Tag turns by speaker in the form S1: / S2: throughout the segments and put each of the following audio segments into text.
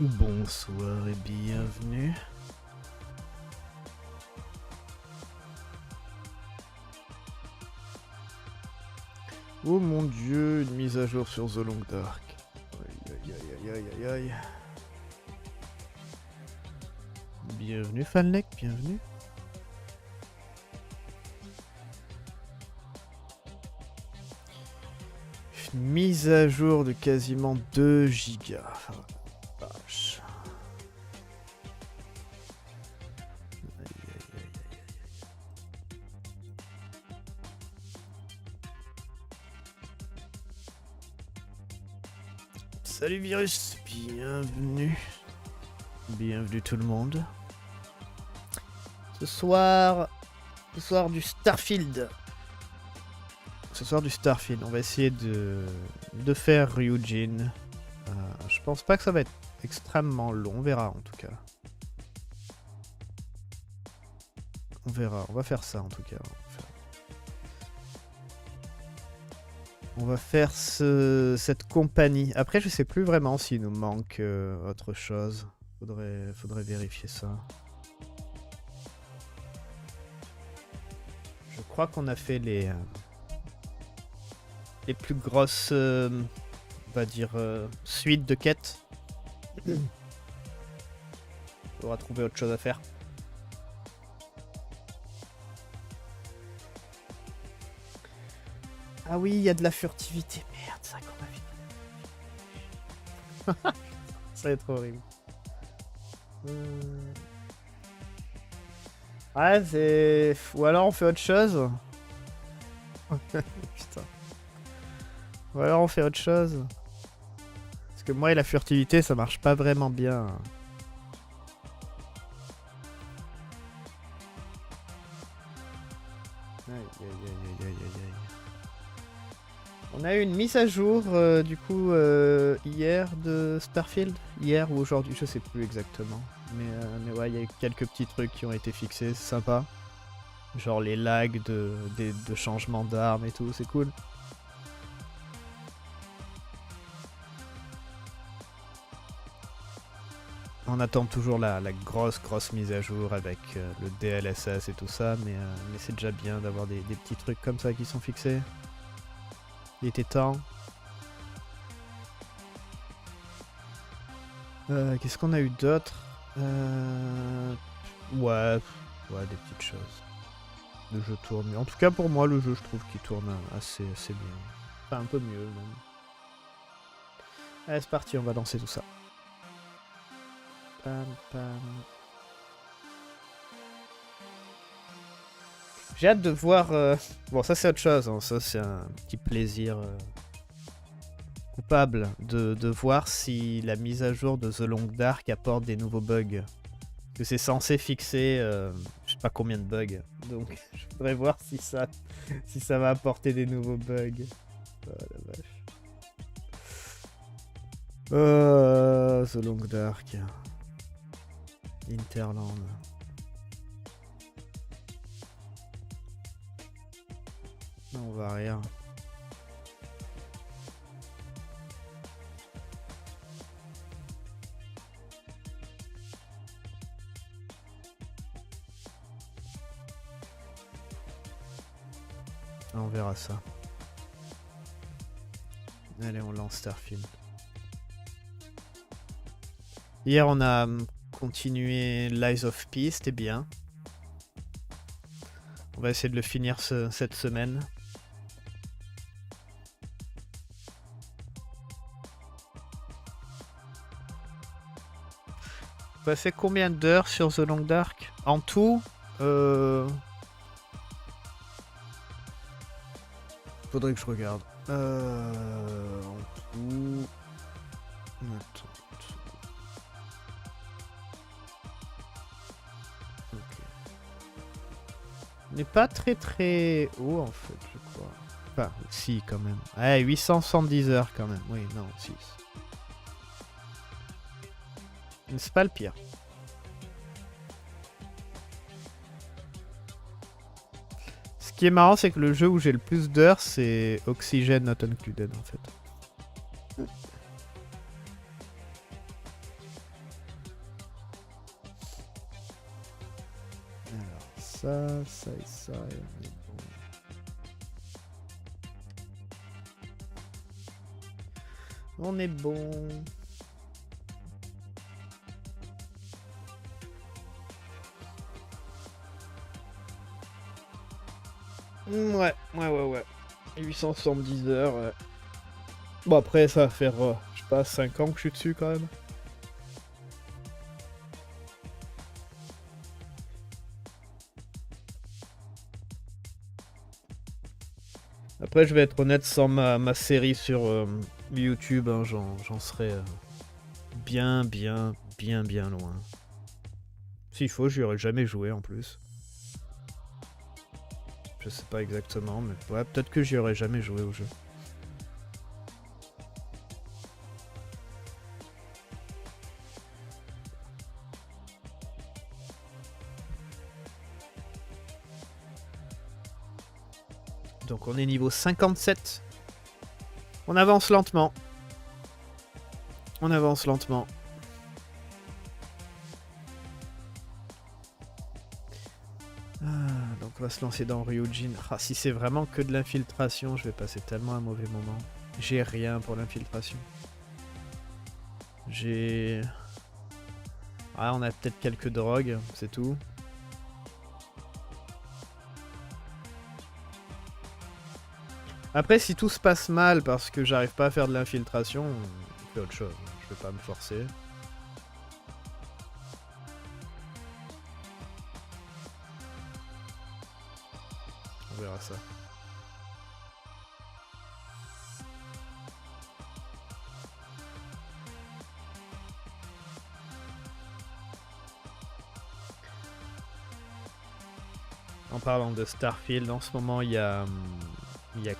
S1: Bonsoir et bienvenue. Oh mon dieu, une mise à jour sur The Long Dark. Aïe aïe aïe aïe aïe aïe. Bienvenue Fanlek, bienvenue. Une mise à jour de quasiment 2 gigas. Vache. Aïe, aïe, aïe, aïe. Salut Virus, bienvenue. Bienvenue tout le monde. Ce soir du Starfield. Ce soir du Starfield, on va essayer de faire Ryujin. Je pense pas que ça va être extrêmement long, on verra en tout cas. On verra, on va faire ça en tout cas. On va faire cette compagnie. Après, je sais plus vraiment s'il nous manque autre chose. Faudrait vérifier ça. Je crois qu'on a fait les plus grosses, on va dire, suites de quêtes. Faudra trouver autre chose à faire. Ah oui, il y a de la furtivité. Merde, ça qu'on a vu. Ça va être horrible. Ouais, c'est... Ou alors on fait autre chose. Putain. Ou alors on fait autre chose. Parce que moi et la furtivité, ça marche pas vraiment bien. Aïe, aïe, aïe, aïe, aïe, aïe. On a eu une mise à jour, du coup, hier de Starfield. Hier ou aujourd'hui, je sais plus exactement. Mais ouais, il y a eu quelques petits trucs qui ont été fixés, c'est sympa. Genre les lags de changement d'armes et tout, c'est cool. On attend toujours la grosse mise à jour avec le DLSS et tout ça, mais c'est déjà bien d'avoir des petits trucs comme ça qui sont fixés. Il était temps. Qu'est-ce qu'on a eu d'autre? Ouais, des petites choses. Le jeu tourne mieux. En tout cas, pour moi, le jeu, je trouve qu'il tourne assez bien. Enfin, un peu mieux, même. Allez, c'est parti, on va lancer tout ça. Pam, pam. J'ai hâte de voir... Bon, ça, c'est autre chose. Hein. Ça, c'est un petit plaisir coupable de voir si la mise à jour de The Long Dark apporte des nouveaux bugs. Que c'est censé fixer je sais pas combien de bugs. Donc je voudrais voir si ça va apporter des nouveaux bugs. Oh la vache. The Long Dark. Interland. Non, on va rien. On verra ça. Allez, on lance Starfield. Hier, on a continué Lies of P, c'était bien. On va essayer de le finir cette semaine. On a fait combien d'heures sur The Long Dark? En tout, faudrait que je regarde. En tout... Attends. Ok. On n'est pas très haut en fait, je crois. Enfin, si quand même. Ouais, 870 heures quand même. Oui, non, 6. Mais c'est pas le pire. Ce qui est marrant, c'est que le jeu où j'ai le plus d'heures, c'est Oxygen Not Included en fait. ça, ça et ça, et on est bon. On est bon. Ouais. 870 heures, ouais. Bon, après, ça va faire, je sais pas, 5 ans que je suis dessus quand même. Après, je vais être honnête, sans ma série sur YouTube, hein, j'en serais bien loin. S'il faut, j'y aurais jamais joué en plus. Je sais pas exactement, mais ouais, peut-être que j'y aurais jamais joué au jeu. Donc on est niveau 57. On avance lentement. On avance lentement. Donc on va se lancer dans Ryujin. Ah, si c'est vraiment que de l'infiltration, je vais passer tellement un mauvais moment. J'ai rien pour l'infiltration. J'ai... Ah, on a peut-être quelques drogues, c'est tout. Après, si tout se passe mal parce que j'arrive pas à faire de l'infiltration, on fait autre chose. Je vais pas me forcer. On verra ça. En parlant de Starfield, en ce moment, il y a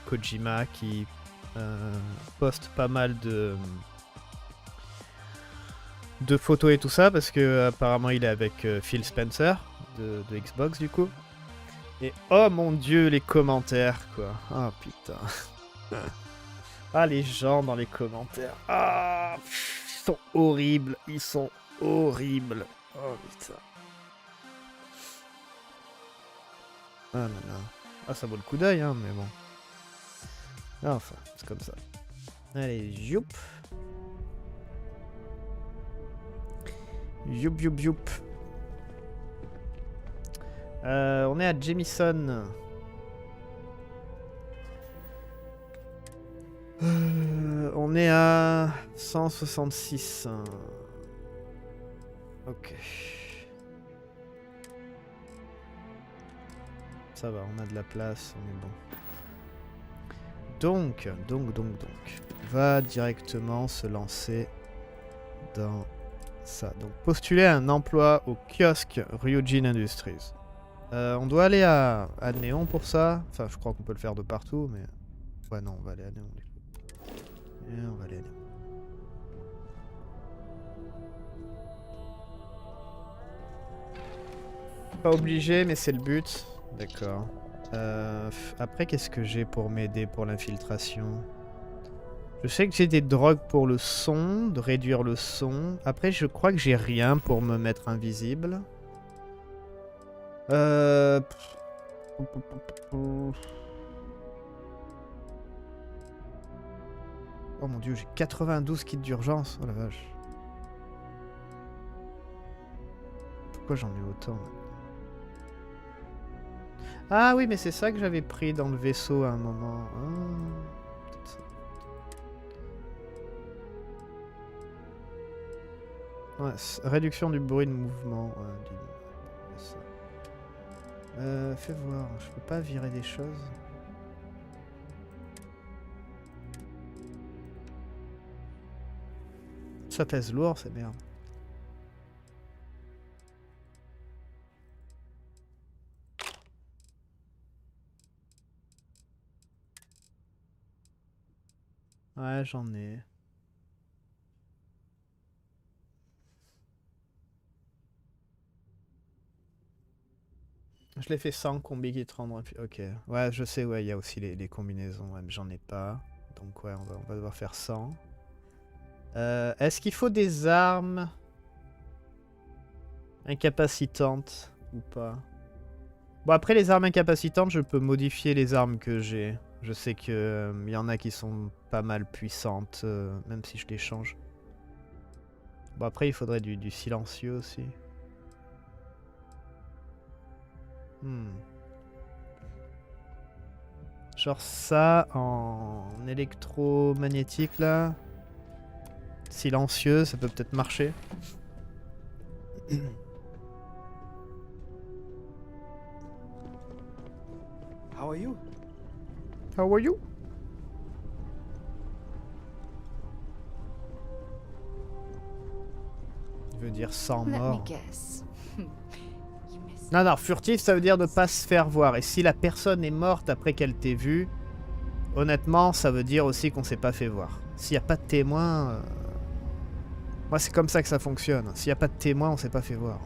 S1: Kojima qui poste pas mal de photos et tout ça parce que apparemment il est avec Phil Spencer de Xbox du coup. Et oh mon dieu, les commentaires quoi. Ah putain. Ah, les gens dans les commentaires. Ah, ils sont horribles. Ils sont horribles. Oh putain. Ah là là. Ah, ça vaut le coup d'œil, hein, mais bon. Enfin, c'est comme ça. Allez, youp. Youp. On est à Jamison. On est à 166. Ok. Ça va, on a de la place, on est bon. Donc, on va directement se lancer dans ça. Donc, postuler un emploi au kiosque Ryujin Industries. On doit aller à Néon pour ça. Enfin, je crois qu'on peut le faire de partout, mais... Ouais, non, on va aller à Néon. Et on va aller à Néon. Pas obligé, mais c'est le but. D'accord. Après, qu'est-ce que j'ai pour m'aider pour l'infiltration? Je sais que j'ai des drogues pour le son, de réduire le son. Après, je crois que j'ai rien pour me mettre invisible. Oh mon dieu, j'ai 92 kits d'urgence. Oh la vache. Pourquoi j'en ai autant? Ah oui, mais c'est ça que j'avais pris dans le vaisseau à un moment. Ah, peut-être ça. Ouais, réduction du bruit de mouvement. Fais voir, je peux pas virer des choses. Ça pèse lourd, c'est merde. Ouais, j'en ai. Je l'ai fait sans combi qui te rendre... Ok. Ouais, je sais, ouais, il y a aussi les combinaisons. Ouais, mais j'en ai pas. Donc ouais, on va devoir faire 100. Est-ce qu'il faut des armes incapacitantes ou pas? Bon, après les armes incapacitantes, je peux modifier les armes que j'ai. Je sais que y en a qui sont pas mal puissantes, même si je les change. Bon, après, il faudrait du silencieux aussi. Genre ça, en électromagnétique, là. Silencieux, ça peut peut-être marcher.
S2: How are you?
S1: How are you? Il veut dire sans mort. Non, non, furtif, ça veut dire de pas se faire voir. Et si la personne est morte après qu'elle t'ait vu, honnêtement, ça veut dire aussi qu'on s'est pas fait voir. S'il n'y a pas de témoin... Moi, c'est comme ça que ça fonctionne. S'il n'y a pas de témoin, on s'est pas fait voir.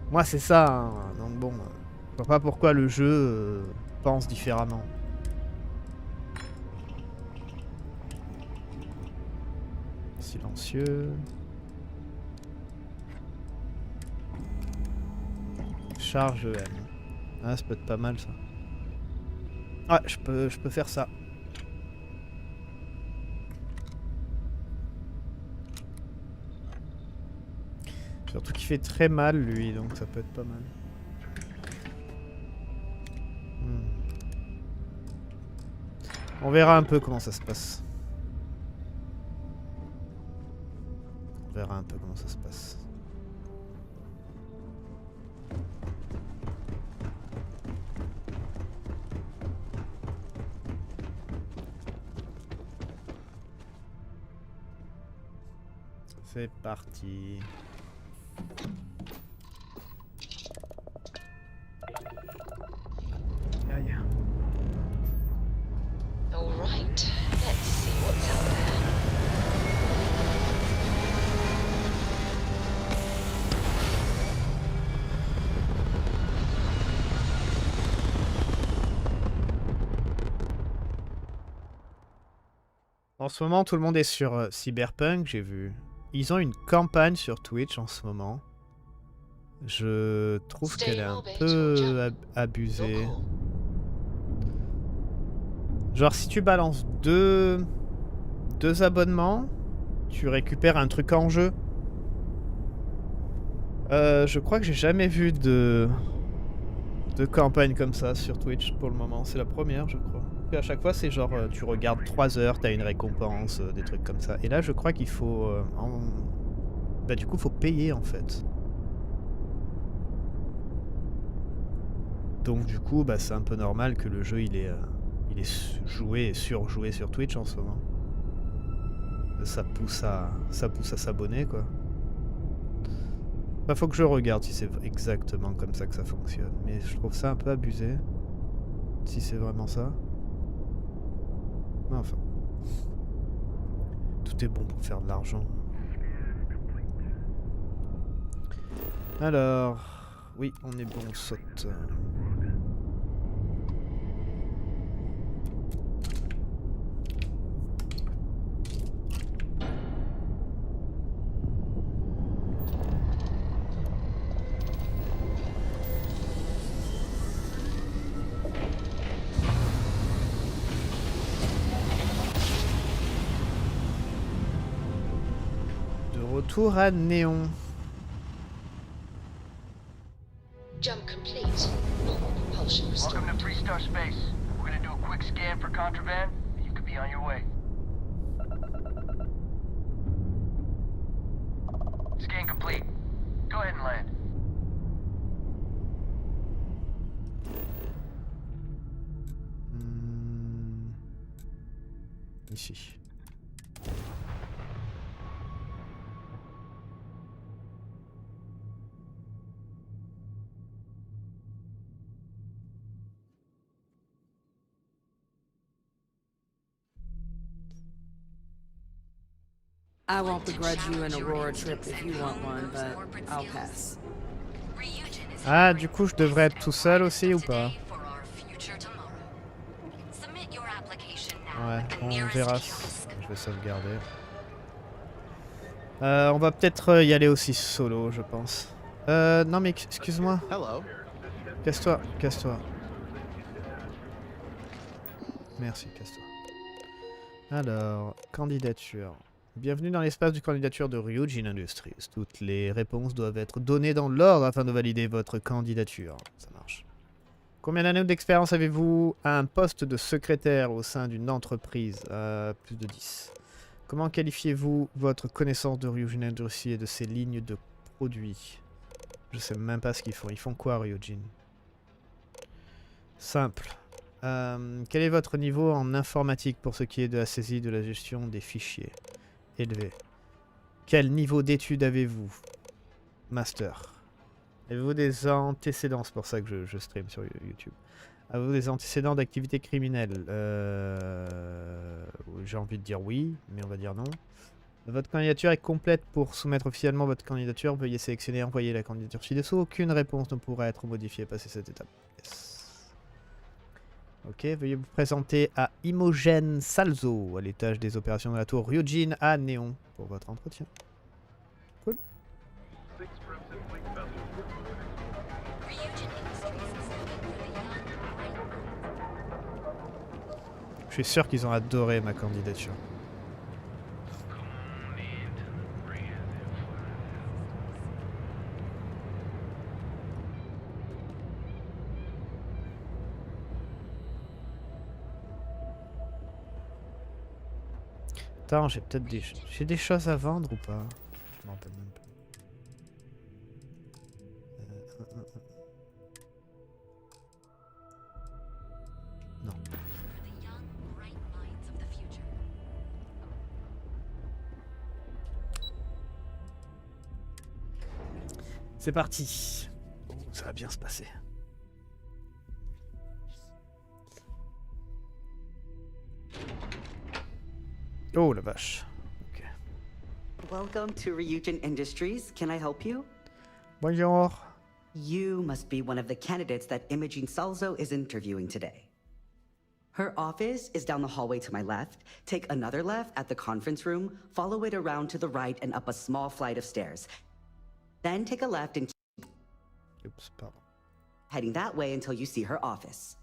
S1: Moi, c'est ça. Hein. Donc bon, je vois pas pourquoi le jeu pense différemment. Silencieux. Charge M. Ah, ça peut être pas mal ça. Ouais, je peux faire ça. Surtout qu'il fait très mal lui, donc ça peut être pas mal. On verra un peu comment ça se passe. On verra un peu comment ça se passe. C'est parti. Aïe.
S3: All right, let's see what's out there.
S1: En ce moment, tout le monde est sur Cyberpunk, j'ai vu. Ils ont une campagne sur Twitch en ce moment. Je trouve qu'elle est un peu abusée. Genre, si tu balances deux abonnements, tu récupères un truc en jeu. Je crois que j'ai jamais vu de campagne comme ça sur Twitch pour le moment. C'est la première, je crois. Et à chaque fois, c'est genre, tu regardes 3 heures, t'as une récompense, des trucs comme ça. Et là, je crois qu'il faut... Bah du coup, faut payer en fait. Donc du coup, bah, c'est un peu normal que le jeu, il est joué et surjoué sur Twitch en ce moment. Ça pousse à s'abonner, quoi. Bah, faut que je regarde si c'est exactement comme ça que ça fonctionne. Mais je trouve ça un peu abusé. Si c'est vraiment ça. Enfin. Tout est bon pour faire de l'argent. Alors... Oui, on est bon, on saute. Retour à Néon.
S3: Jump complete. Normal propulsion restored.
S4: Welcome to 3-star space. We're gonna do a quick scan for contraband, and you could be on your way. Scan complete. Go ahead and land.
S1: Ici.
S5: I won't begrudge you an Aurora trip if you want one, but I'll pass.
S1: Ah, du coup, je devrais être tout seul aussi ou pas? Ouais, on verra. Je vais sauvegarder. On va peut-être y aller aussi solo, je pense. Non mais excuse-moi.
S2: Hello.
S1: Casse-toi, casse-toi. Merci, casse-toi. Alors, candidature. Bienvenue dans l'espace de candidature de Ryujin Industries. Toutes les réponses doivent être données dans l'ordre afin de valider votre candidature. Ça marche. Combien d'années d'expérience avez-vous à un poste de secrétaire au sein d'une entreprise? Plus de 10. Comment qualifiez-vous votre connaissance de Ryujin Industries et de ses lignes de produits? Je sais même pas ce qu'ils font. Ils font quoi, Ryujin? Simple. Quel est votre niveau en informatique pour ce qui est de la saisie de la gestion des fichiers? Élevé. Quel niveau d'études avez-vous? Master. Avez-vous des antécédents? C'est pour ça que je stream sur YouTube. Avez-vous des antécédents d'activité criminelle? J'ai envie de dire oui, mais on va dire non. Votre candidature est complète. Pour soumettre officiellement votre candidature, veuillez sélectionner et envoyer la candidature ci-dessous. Aucune réponse ne pourra être modifiée. Passez cette étape. Yes. Ok, veuillez vous présenter à Imogen Salzo, à l'étage des opérations de la tour Ryujin à Néon, pour votre entretien. Cool. Je suis sûr qu'ils ont adoré ma candidature. Attends, j'ai peut-être des choses à vendre ou pas? Je m'en rappelle même pas. Non. C'est parti. Oh, ça va bien se passer. Oh la vache. Ok.
S6: Welcome to Ryujin Industries. Can I help you?
S1: Bonjour.
S6: You must be one of the candidates that Imogen Salzo is interviewing today. Her office is down the hallway to my left. Take another left at the conference room, follow it around to the right and up a small flight of stairs. Then take a left and
S1: Oops, pardon.
S6: heading that way until you see her office.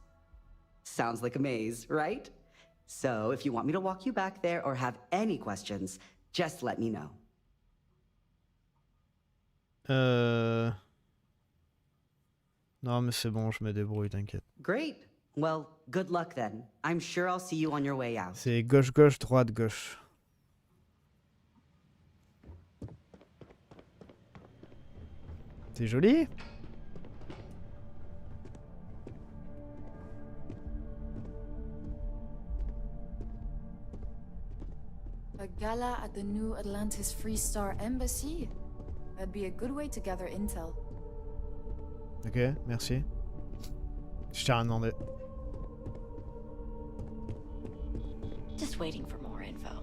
S6: Sounds like a maze, right? So if you want me to walk you back there or have any questions, just let me know.
S1: Non mais c'est bon, je me débrouille, t'inquiète.
S6: Great. Well, good luck then. I'm sure I'll see you on your way out.
S1: C'est gauche-gauche, droite-gauche. C'est joli.
S7: A gala at the new Atlantis Free Star Embassy? That'd be a good way to gather intel.
S1: Ok, merci. Je t'ai rien demandé.
S8: Just waiting for more info.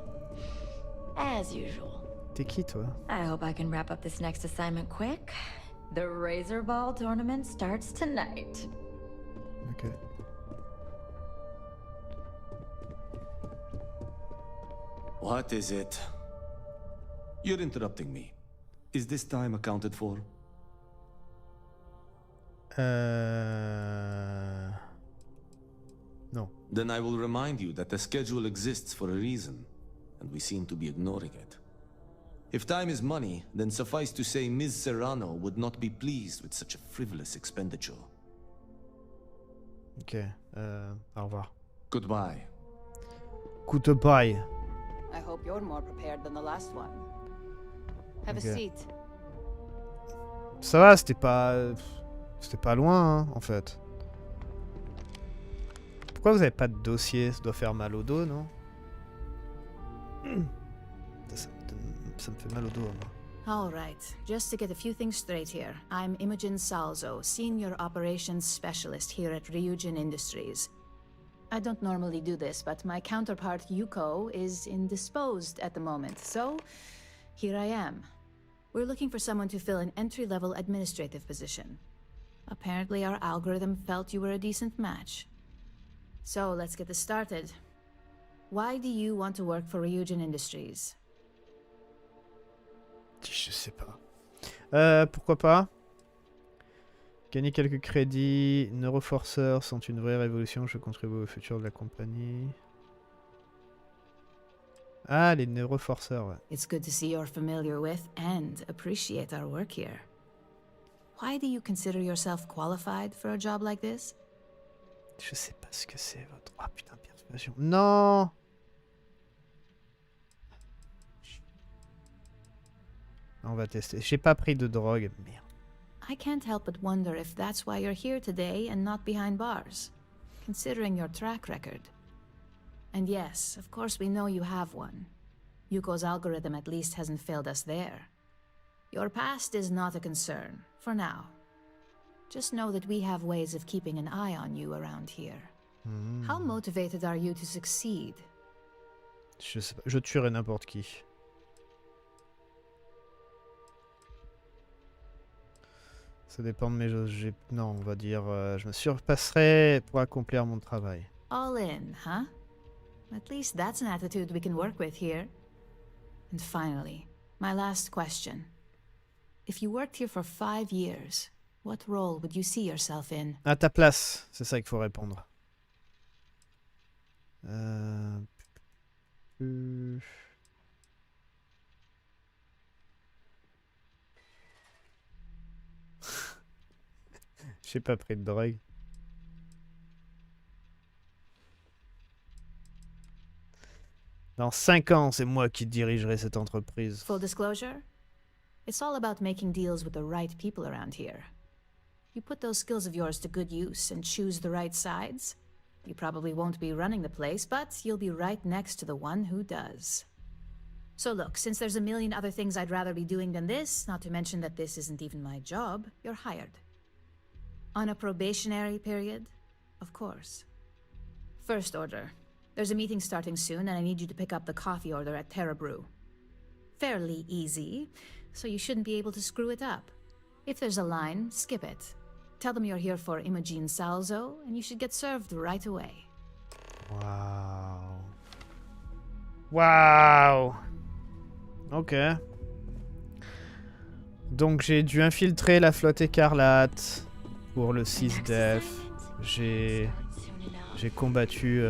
S8: As usual.
S1: T'es qui toi?
S8: I hope I can wrap up this next assignment quick. The Razor Ball tournament starts tonight.
S1: Ok.
S9: What is it? You're interrupting me. Is this time accounted for?
S1: Non.
S9: Then I will remind you that the schedule exists for a reason, and we seem to be ignoring it. If time is money, then suffice to say Ms. Serrano would not be pleased with such a frivolous expenditure.
S1: Ok, au revoir.
S9: Goodbye.
S1: Goodbye.
S7: I hope you're more prepared than the last one. Have
S1: Okay.
S7: a seat.
S1: Ça va, c'était pas loin, hein, en fait. Pourquoi vous avez pas de dossier? Ça doit faire mal au dos, non? Ça me fait mal au dos, moi.
S7: All right, just to get a few things straight here. I'm Imogen Salzo, Senior Operations Specialist here at Ryujin Industries. I don't normally do this, but my counterpart Yuko is indisposed at the moment, so here I am. We're looking for someone to fill an entry-level administrative position. Apparently our algorithm felt you were a decent match. So let's get this started. Why do you want to work for Ryujin Industries?
S1: Je sais pas. Pourquoi pas? Gagner quelques crédits. Neuroforceurs sont une vraie révolution. Je contribue au futur de la compagnie. Ah, les neuroforceurs, ouais.
S7: It's good to see you're familiar with and appreciate our work here. Why do you consider yourself qualified for a job like this?
S1: Je sais pas ce que c'est votre... Ah putain, persuasion. Non! On va tester. J'ai pas pris de drogue. Merde.
S7: I can't help but wonder if that's why you're here today and not behind bars, considering your track record. And yes, of course we know you have one. Yuko's algorithm at least hasn't failed us there. Your past is not a concern, for now. Just know that we have ways of keeping an eye on you around here. How motivated are you to succeed?
S1: Je sais pas. Je tuerai n'importe qui. Ça dépend de mes choses. Non, on va dire... je me surpasserai pour accomplir mon travail.
S7: All in, huh? At least that's an attitude we can work with here. And finally, my last question. If you worked here for 5 years, what role would you see yourself in?
S1: À ta place, c'est ça qu'il faut répondre. J'ai pas pris de drogue. Dans 5 ans, c'est moi qui dirigerai cette entreprise.
S7: Full disclosure? It's all about making deals with the right people around here. You put those skills of yours to good use and choose the right sides. You probably won't be running the place, but you'll be right next to the one who does. So look, since there's a million other things I'd rather be doing than this, not to mention that this isn't even my job, you're hired. On a probationary period, of course. First order. There's a meeting starting soon, and I need you to pick up the coffee order at Terra Brew. Fairly easy, so you shouldn't be able to screw it up. If there's a line, skip it. Tell them you're here for Imogen Salzo, and you should get served right away.
S1: Waouh. Waouh. Ok. Donc j'ai dû infiltrer la flotte écarlate pour le 6 def. J'ai combattu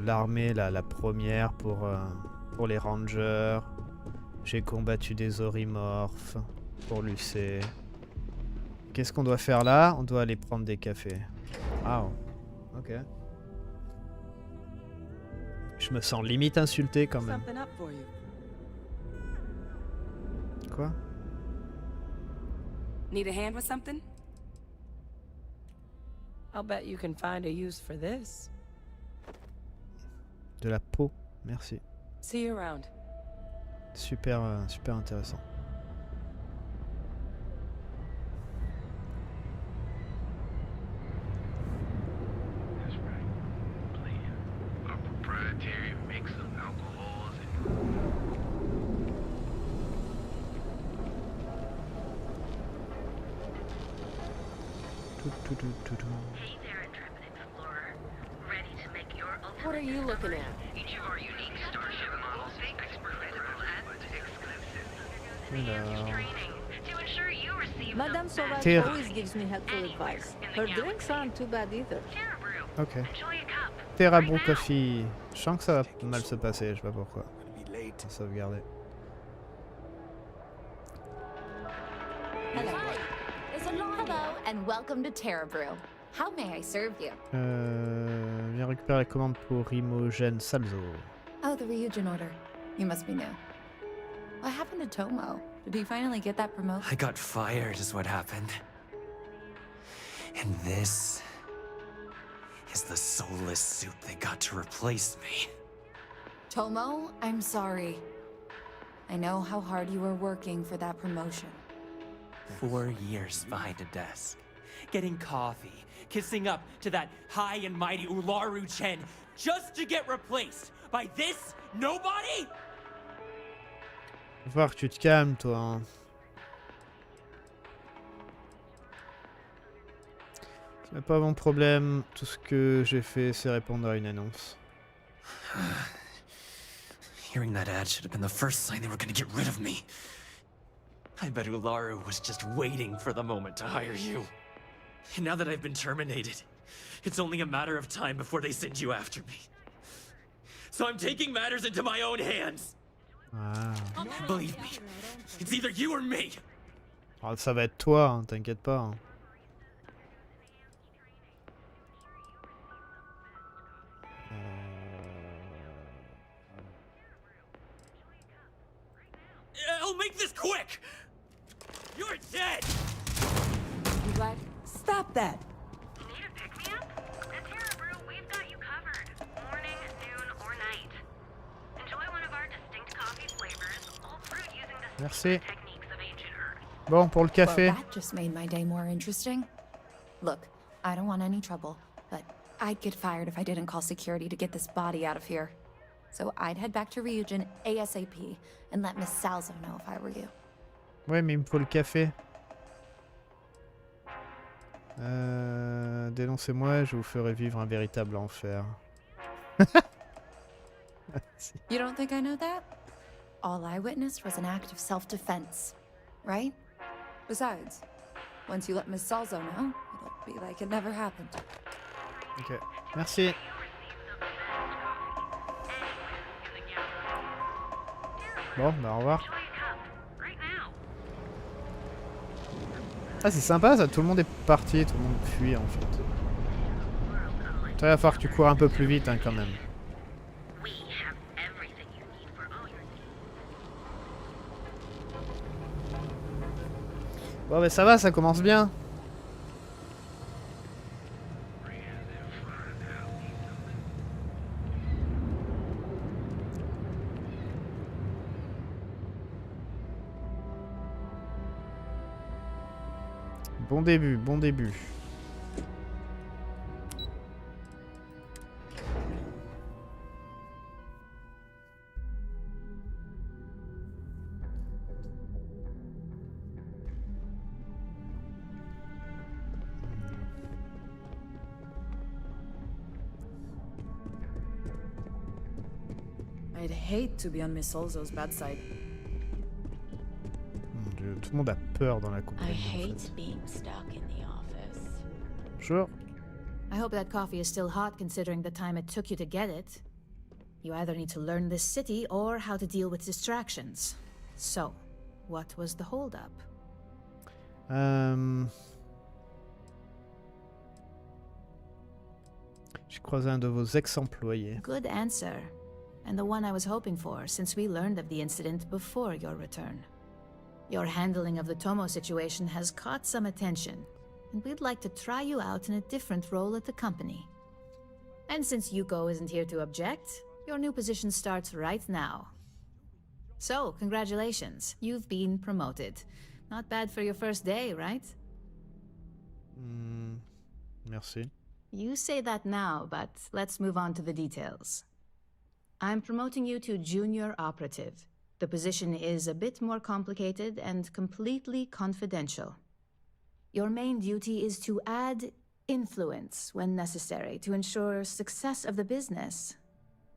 S1: l'armée, la première pour les rangers. J'ai combattu des orimorphes pour l'UC. Qu'est-ce qu'on doit faire là? On doit aller prendre des cafés. Waouh. Ok. Je me sens limite insulté quand même. Quoi?
S5: Need a hand with something? I'll bet you can find a use for this.
S1: De la peau, merci.
S5: See you around.
S1: Super, super intéressant.
S3: Hey there, intrepid explorer. Ready to make your ultimate
S5: What are you looking at?
S3: Each of our unique starship models, expert critical and exclusive. Enhanced training to ensure you receive
S10: Madame
S3: the
S10: Sauvage
S1: Terre.
S10: always gives me helpful advice. Her drinks aren't too bad either.
S3: Terra Brew.
S1: Ok.
S3: Enjoy a cup.
S1: Terra Brew Coffee. Je sens que ça va mal se passer, je sais pas pourquoi. Sauvegarder.
S10: Hello.
S11: Hello, and welcome to Terra Brew. How may I serve you?
S1: Viens récupérer la commande pour Ryujin Salzo.
S11: Oh, the Ryujin order. You must be new. What happened to Tomo? Did he finally get that promotion?
S12: I got fired is what happened. And this is the soulless suit they got to replace me.
S11: Tomo, I'm sorry. I know how hard you were working for that promotion.
S12: 4 years behind a desk, getting coffee, kissing up to that high and mighty Ularu Chen, just to get replaced by this nobody?
S1: Faut voir que tu te calmes, toi. Hein. C'est pas mon problème. Tout ce que j'ai fait, c'est répondre à une annonce.
S12: Hearing that ad should have been the first sign they were gonna get rid of me. I bet Ularu was just waiting for the moment to hire you. And now that I've been terminated, it's only a matter of time before they send you after me. So I'm taking matters into my own hands.
S1: Ah.
S12: Believe me, it's either you or me.
S1: Alors, ça va être toi, hein, t'inquiète pas. Hein.
S12: I'll make this quick. You're dead.
S5: You what? Stop that.
S3: Need a pick-me-up? At Terra Brew, we've got you covered. Morning, noon, or night. Enjoy one of our distinct coffee flavors, all brewed using the
S1: Merci.
S3: techniques of ancient earth.
S1: Bon, pour le café.
S11: Well, that just made my day more interesting. Look, I don't want any trouble, but I'd get fired if I didn't call security to get this body out of here. So I'd head back to Ryujin ASAP and let Miss Salzo know if I were you.
S1: Ouais, mais il me faut le café. Dénoncez-moi, je vous ferai vivre un véritable enfer.
S11: You don't think I know that? All I witnessed was an act of self-defense, right? Besides, once you let Miss Salzo know, it'll be like it never happened.
S1: Ok, merci. Bon, bah au revoir. Ah, c'est sympa ça, tout le monde est parti, tout le monde fuit en fait. Il va falloir que tu cours un peu plus vite hein, quand même. Bon, bah ça va, ça commence bien. Bon début, bon début.
S5: I'd hate to be on Miss Salzo's bad side.
S1: Mon Dieu, tout le monde a peur dans la
S8: I
S1: compagnie.
S8: hate being stuck in the office.
S1: Bonjour.
S7: I hope that coffee is still hot considering the time it took you to get it. You either need to learn this city or how to deal with distractions. So, what was the holdup?
S1: J'ai croisé un de vos ex-employés.
S7: Good answer. And the one I was hoping for, since we learned of the incident before your return. Your handling of the Tomo situation has caught some attention, and we'd like to try you out in a different role at the company. And since Yuko isn't here to object, your new position starts right now. So, congratulations, you've been promoted. Not bad for your first day, right?
S1: Merci.
S7: You say that now, but let's move on to the details. I'm promoting you to junior operative. The position is a bit more complicated and completely confidential. Your main duty is to add influence when necessary to ensure success of the business.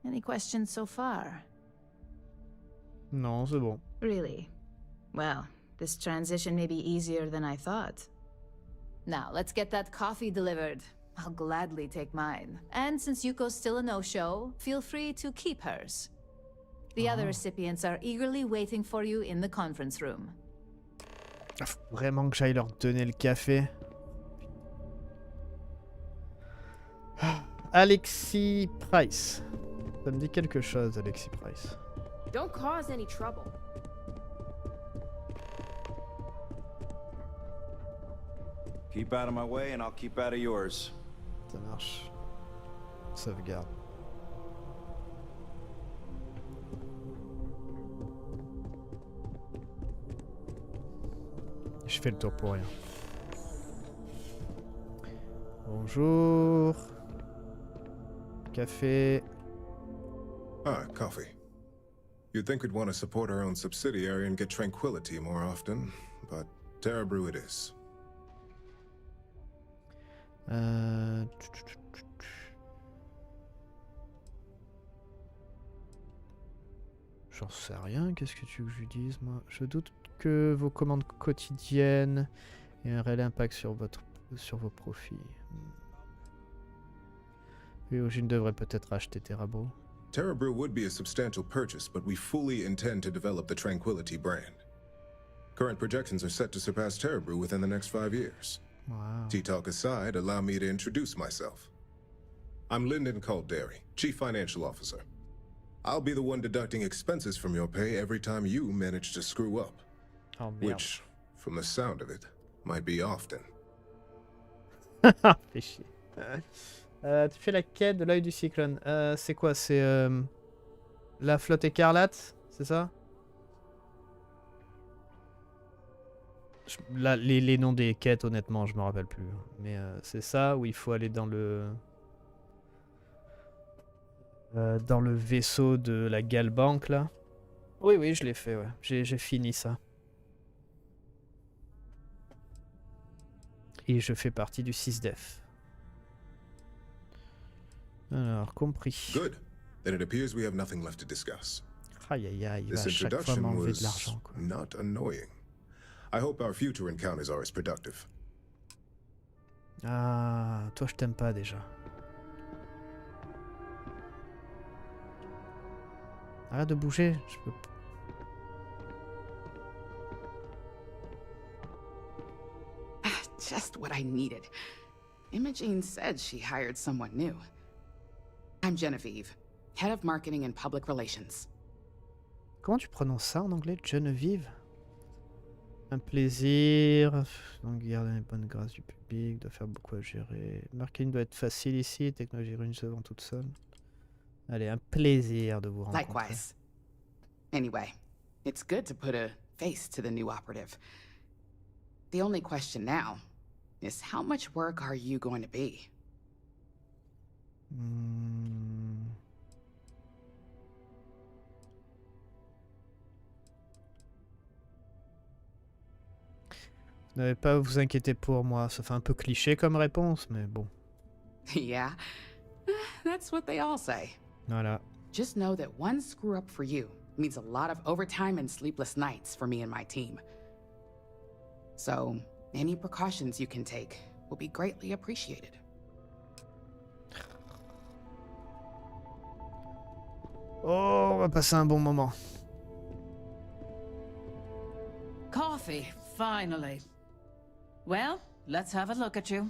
S7: Any questions so far?
S1: Non, c'est bon.
S7: Really? Well, this transition may be easier than I thought. Now, let's get that coffee delivered. I'll gladly take mine. And since Yuko's still a no-show, feel free to keep hers. The other recipients are eagerly waiting for you in the conference room.
S1: Ah, faut vraiment que j'aille leur donner le café. Alexis Price. Ça me dit quelque chose, Alexis Price.
S10: Don't cause any trouble.
S2: Keep out of my way and I'll keep out of yours.
S1: Ça marche. Sauvegarde. Je fais le tour pour rien. Bonjour. Café.
S13: Ah, coffee. You'd think we'd want to support our own subsidiary and get tranquility more often, but Terra Brew it is.
S1: J'en sais rien, qu'est-ce que tu veux que je lui dise, moi? Je doute que vos commandes quotidiennes et un réel impact sur vos profits. Ryujin devrait peut-être acheter Terabrew.
S13: Terabrew would be a substantial purchase, but we fully intend to develop the Tranquility brand. Current projections are set to surpass Terabrew within the next 5 years.
S1: Wow.
S13: Tea talk aside, allow me to introduce myself. I'm Lyndon Calderi, Chief Financial Officer. I'll be the one deducting expenses from your pay every time you manage to screw up.
S1: Oh, merde.
S13: Which, from the sound of it, might be often.
S1: Fais chier. Tu fais la quête de l'œil du cyclone. C'est quoi? C'est la flotte écarlate? C'est ça? Les noms des quêtes, honnêtement, je me rappelle plus. Mais c'est ça où il faut aller dans le vaisseau de la Galbank là. Oui, oui, je l'ai fait, ouais. J'ai fini ça. Et je fais partie du 6def. Alors, compris.
S13: Good. Then it appears we have nothing left to discuss.
S1: Aïe aïe aïe, il va
S13: This
S1: à chaque fois
S13: introduction
S1: m'enlever de
S13: was
S1: l'argent, quoi.
S13: not annoying. I hope our future encounters are as productive.
S1: Ah, toi je t'aime pas déjà. Arrête de bouger, je peux...
S14: Just what I needed. Imogene said she hired someone new. I'm Genevieve, Head of Marketing and Public Relations.
S1: Comment tu prononces ça en anglais? Genevieve? Un plaisir, donc garder les bonnes grâces du public, doit faire beaucoup à gérer. Marketing doit être facile ici, technologie une se vend toute seule. Allez, un plaisir de vous rencontrer.
S14: Likewise. Anyway, it's good to put a face to the new operative. The only question now is how much work are you going to be?
S1: Vous n'avez pas à vous inquiéter pour moi, ça fait un peu cliché comme réponse, mais bon.
S14: Yeah, that's what they all say.
S1: Voilà.
S14: Just know that one screw up for you means a lot of overtime and sleepless nights for me and my team. So, any precautions you can take will be greatly appreciated.
S1: Oh, on va passer un bon moment.
S10: Coffee, finally. Well, let's have a look at you.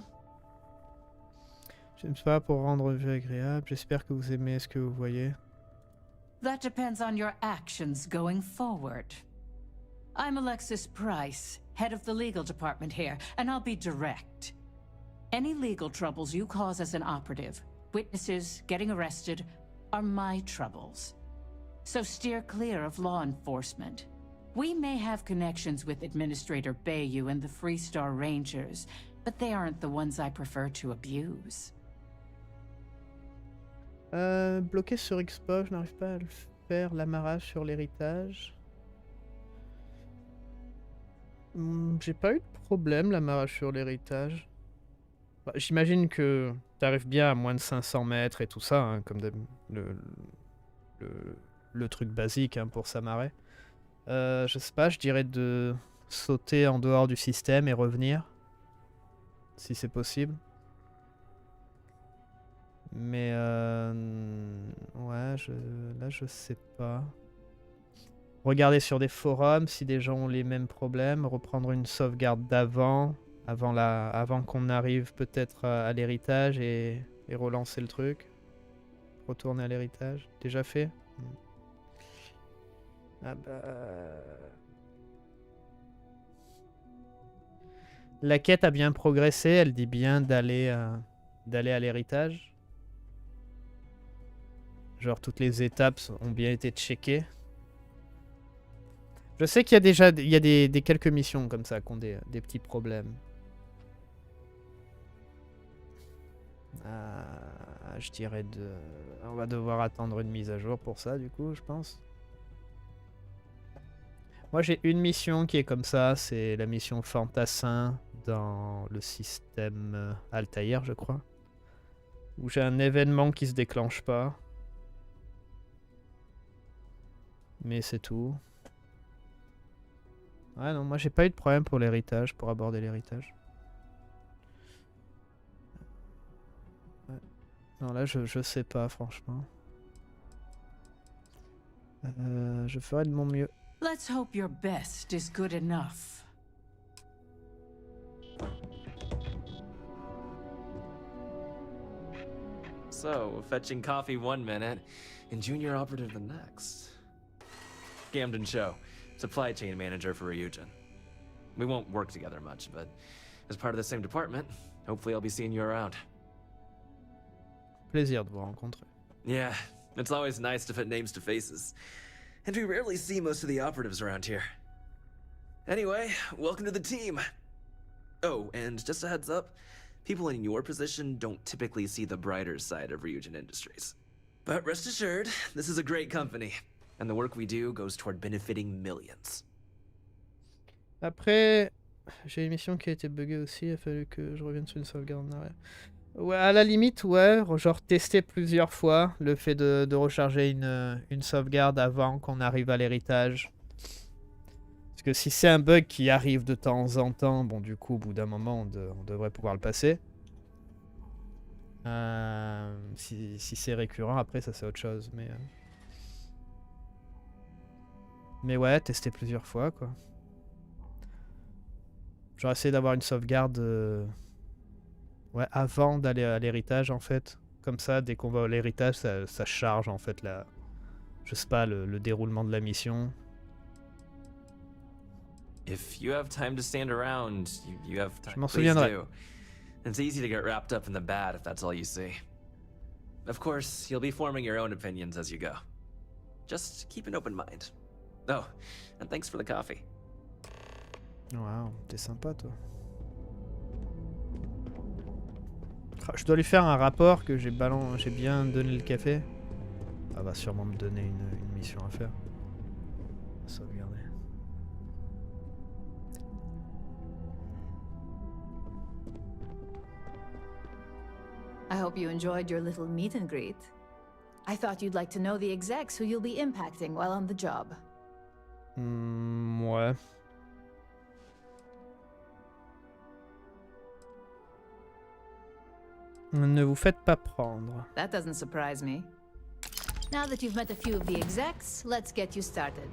S1: J'aime pas pour rendre vue agréable. J'espère que vous aimez ce que vous voyez.
S10: That depends on your actions going forward. I'm Alexis Price, head of the legal department here, and I'll be direct. Any legal troubles you cause as an operative, witnesses, getting arrested, are my troubles. So steer clear of law enforcement. We may have connections with Administrator Bayou and the Freestar Rangers, but they aren't the ones I prefer to abuse.
S1: Bloqué sur Xbox, je n'arrive pas à le faire. L'amarrage sur l'héritage. J'ai pas eu de problème, l'amarrage sur l'héritage. Bah, j'imagine que t'arrives bien à moins de 500 mètres et tout ça, hein, comme le truc basique hein, pour s'amarrer. Je sais pas, je dirais de sauter en dehors du système et revenir. Si c'est possible. Mais ouais, là je sais pas. Regarder sur des forums si des gens ont les mêmes problèmes. Reprendre une sauvegarde d'avant. Avant qu'on arrive peut-être à l'héritage et relancer le truc. Retourner à l'héritage. Déjà fait? Ah bah... La quête a bien progressé. Elle dit bien d'aller à l'héritage. Genre toutes les étapes ont bien été checkées. Je sais qu'il y a déjà des quelques missions comme ça qui ont des petits problèmes. Je dirais on va devoir attendre une mise à jour pour ça du coup je pense. Moi j'ai une mission qui est comme ça, c'est la mission Fantassin dans le système Altair je crois. Où j'ai un événement qui se déclenche pas. Mais c'est tout. Ouais, non, moi j'ai pas eu de problème pour l'héritage, pour aborder l'héritage. Ouais. Non, là je sais pas, franchement. Je ferai de mon mieux.
S10: Let's hope your best is good enough.
S12: So, fetching coffee one minute, and junior operative the next. Gamden Cho, supply chain manager for Ryujin. We won't work together much, but as part of the same department, hopefully I'll be seeing you around.
S1: Plaisir de vous rencontrer.
S12: Yeah, it's always nice to put names to faces. And we rarely see most of the operatives around here. Anyway, welcome to the team. Oh, and just a heads up, people in your position don't typically see the brighter side of Ryujin Industries. But rest assured, this is a great company, and the work we do goes toward benefiting millions.
S1: Après, j'ai une mission qui a été buggée aussi, il a fallu que je revienne sur une sauvegarde en arrière. Ouais, à la limite, ouais, genre tester plusieurs fois le fait de recharger une sauvegarde avant qu'on arrive à l'héritage. Parce que si c'est un bug qui arrive de temps en temps, bon du coup au bout d'un moment on devrait pouvoir le passer. Si c'est récurrent, après ça c'est autre chose. Mais ouais, tester plusieurs fois quoi. J'aurais essayé d'avoir une sauvegarde ouais, avant d'aller à l'héritage en fait. Comme ça, dès qu'on va à l'héritage, ça charge en fait je sais pas, le déroulement de la mission.
S12: If you have time to stand around, you have time.
S1: Je m'en
S12: Please
S1: souviendrai.
S12: do. It's easy to get wrapped up in the bad if that's all you see. Of course, you'll be forming your own opinions as you go. Just keep an open mind. Oh, and thanks for the coffee.
S1: Waouh, t'es sympa toi. Je dois lui faire un rapport que j'ai bien donné le café. Elle va sûrement me donner une mission à faire. Sauvegarder.
S7: I hope you enjoyed your little meet and greet. I thought you'd like to know the execs who you'll be impacting while on the job.
S1: Ouais. Ne vous faites pas prendre.
S7: That doesn't surprise me. Now that you've met a few of the execs, let's get you started.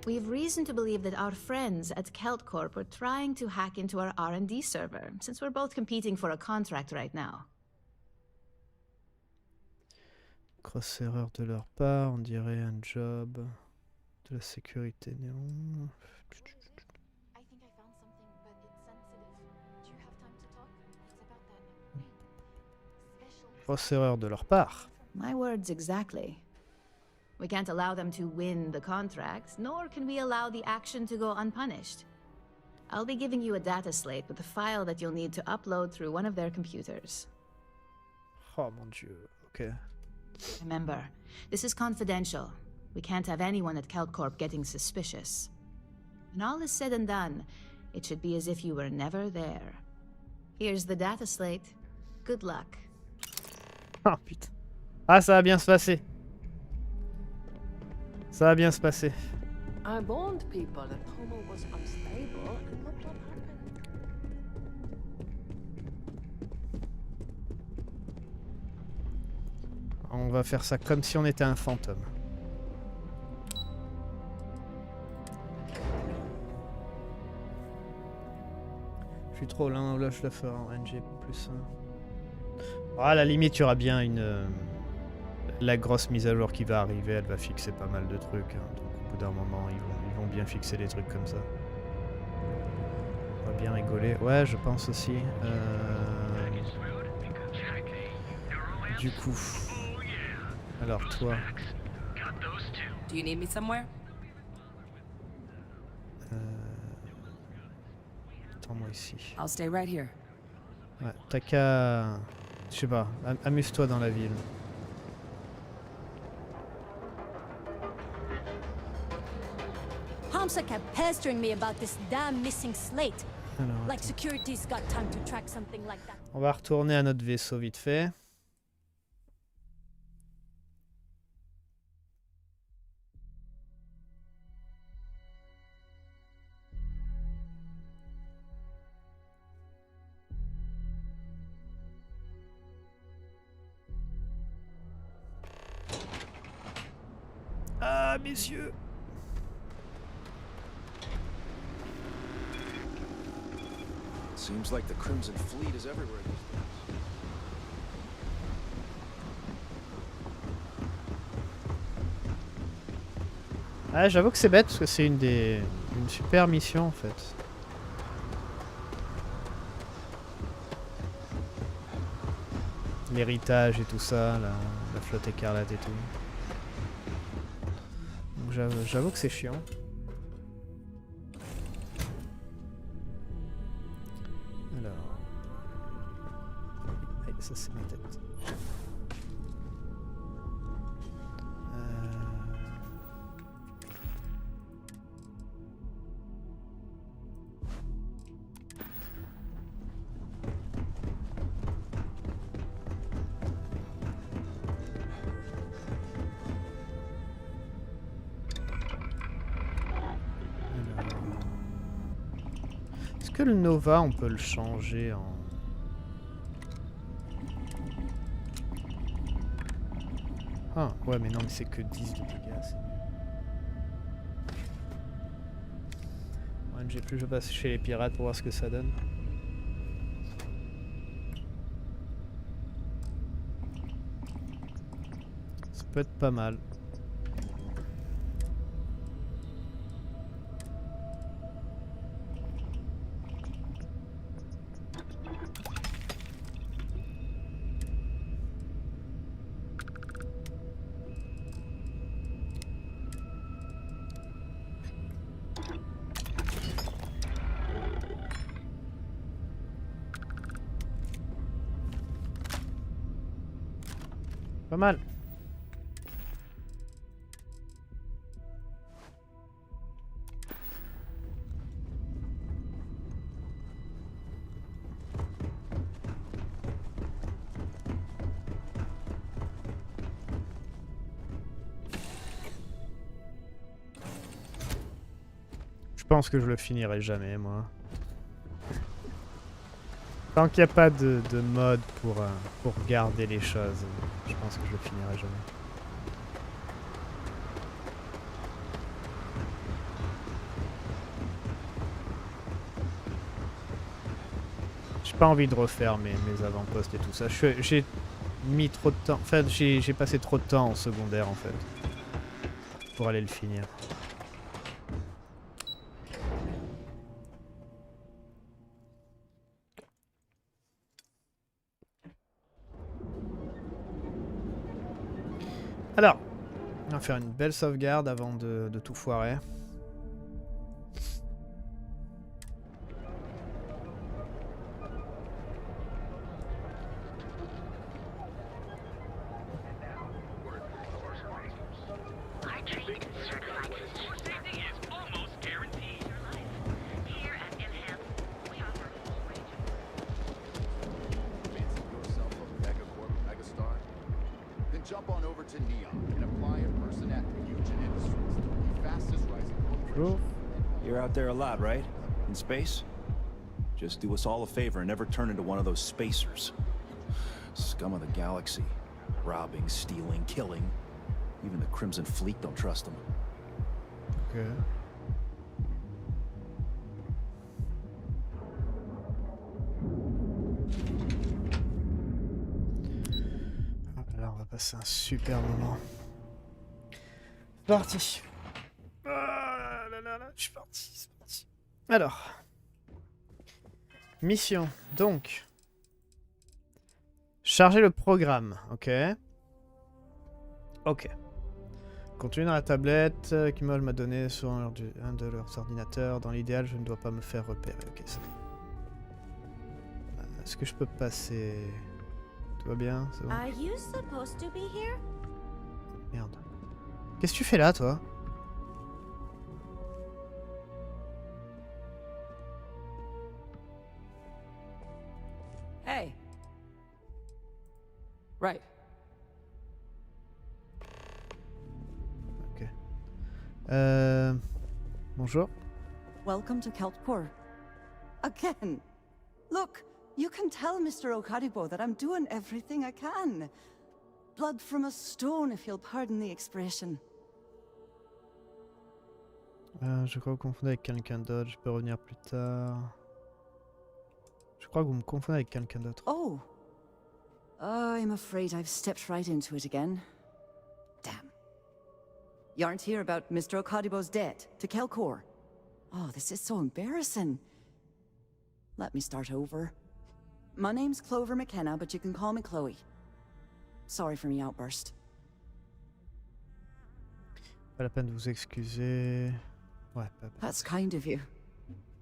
S7: We have reason to believe that our friends at Kelt Corp are trying to hack into our R&D server, since we're both competing for a contract right now.
S1: Grosse erreur de leur part, on dirait un job. De la sécurité néon. Grosse erreur de leur part.
S7: My words exactly. We can't allow them to win the contract, nor can we allow the action to go unpunished. I'll be giving you a data slate with a file that you'll need to upload through one of their computers.
S1: Oh mon dieu, ok.
S7: Remember, this is confidential. We can't have anyone at Keltcorp getting suspicious. When all is said and done, it should be as if you were never there. Here's the data slate. Good luck.
S1: Ah putain. Ah, ça va bien se passer. Ça va bien se passer.
S15: I warned people that Homo was unstable, and look what happened.
S1: On va faire ça comme si on était un fantôme. Je suis trop lent, là je le ferai en NG plus 1. À la limite, il y aura bien la grosse mise à jour qui va arriver, elle va fixer pas mal de trucs. Hein. Donc au bout d'un moment, ils vont bien fixer des trucs comme ça. On va bien rigoler. Ouais, je pense aussi. Du coup... Alors toi...
S5: Do you need me somewhere?
S1: Attends-moi ici.
S5: I'll stay right here.
S1: Ouais, t'as qu'à... Je sais pas, amuse-toi dans la ville.
S16: Hamsa kept pestering me about this damn missing slate.
S1: Alors,
S16: like security's got time to track something like that.
S1: on va retourner à notre vaisseau vite fait. Ah, mes yeux.
S2: Seems like the Crimson Fleet is everywhere these days.
S1: Ah, j'avoue que c'est bête parce que c'est une super mission en fait. L'héritage et tout ça, la flotte écarlate et tout. Donc j'avoue que c'est chiant. Alors... Ouais, ça c'est ma tête. Est-ce que le Nova, on peut le changer en... Ah, ouais, mais non, mais c'est que 10 de dégâts, c'est nul. Ouais, je passe chez les pirates pour voir ce que ça donne. Ça peut être pas mal. Pas mal. Je pense que je le finirai jamais, moi. Tant qu'il n'y a pas de mode pour garder les choses, je pense que je le finirai jamais. J'ai pas envie de refaire mes avant-postes et tout ça. J'ai mis trop de temps. En fait, j'ai passé trop de temps en secondaire en fait. Pour aller le finir. Alors, on va faire une belle sauvegarde avant de tout foirer.
S2: You're out there a lot, right? In space? Just do us all a favor and never turn into one of those spacers. Scum of the galaxy. Robbing, stealing, killing. Even the Crimson Fleet don't trust them.
S1: Okay. Là, on va passer un super moment. C'est parti. Ah là là là, je suis parti, c'est parti. Alors. Mission, donc. Charger le programme, ok. Ok. Contenu dans la tablette qu'Imol m'a donné sur un de leurs ordinateurs. Dans l'idéal, je ne dois pas me faire repérer. Ok, c'est bon. Est-ce que je peux passer... Tout va bien, c'est bon.
S16: Are you supposed to be here?
S1: Merde. Qu'est-ce que tu fais là, toi?
S5: Hey. Right.
S1: Ok. Bonjour.
S17: Welcome to Keltpur. Again. Look, you can tell Mr. Okaribo that I'm doing everything I can. Blood from a stone, if you'll pardon the expression.
S1: Je crois que vous confondez avec quelqu'un d'autre, je peux revenir plus tard. Je crois que vous me confondez avec quelqu'un d'autre.
S17: Oh! I'm afraid I've stepped right into it again. Damn. You aren't here about Mr. Okadibo's debt to Kelkor. Oh, this is so embarrassing. Let me start over. My name's Clover McKenna, but you can call me Chloe. Sorry for my outburst.
S1: Pas la peine de vous excuser. Ouais, pas.
S17: That's kind of you.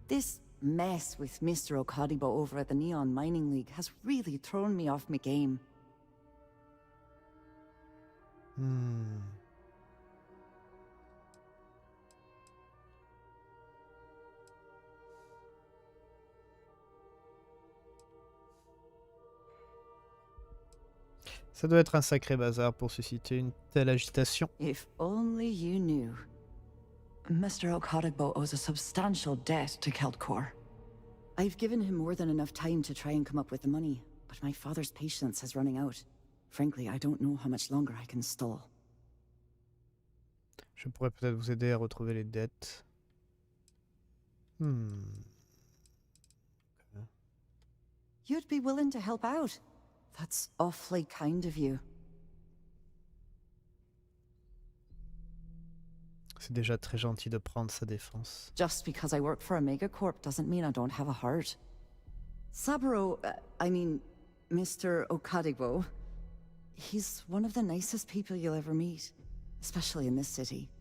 S17: This mess with Mr. Okadibo over at the Neon Mining League has really thrown me off my game.
S1: Ça doit être un sacré bazar pour susciter une telle agitation.
S17: If only you knew. Mr. Okadibo owes a substantial debt to Kelkor. I've given him more than enough time to try and come up with the money, but my father's patience is running out. Frankly, I don't know how much longer I can stall.
S1: Je pourrais peut-être vous aider à retrouver les dettes.
S17: You'd be willing to help out. That's awfully kind of you.
S1: C'est déjà très gentil de prendre sa défense.
S17: Just because I work for a megacorp doesn't mean I don't have a heart. Saburo, Mr. Okadibo, he's one of the nicest people you'll ever meet, especially in this city.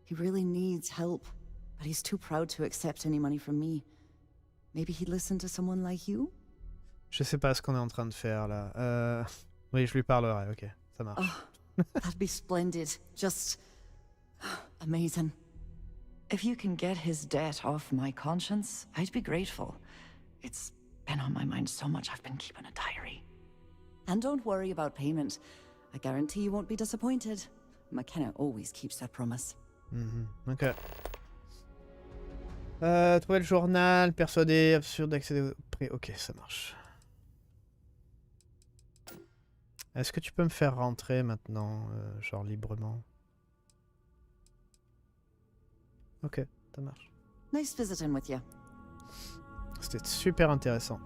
S17: He really needs help, but he's too proud to accept any money from me. Maybe he'd listen to someone like you?
S1: Je sais pas ce qu'on est en train de faire là. Oui, je lui parlerai, ok, ça marche.
S17: Oh, that'd be splendid. Just amazing. If you can get his debt off my conscience, I'd be grateful. It's been on my mind so much I've been keeping a diary. And don't worry about payment. I guarantee you won't be disappointed. McKenna always keeps that promise.
S1: Ok. Trouver le journal, persuader, absurde d'accéder au prix. Ok, ça marche. Est-ce que tu peux me faire rentrer maintenant, genre librement? Ok, ça marche.
S17: Nice visiting with you.
S1: C'était super intéressant.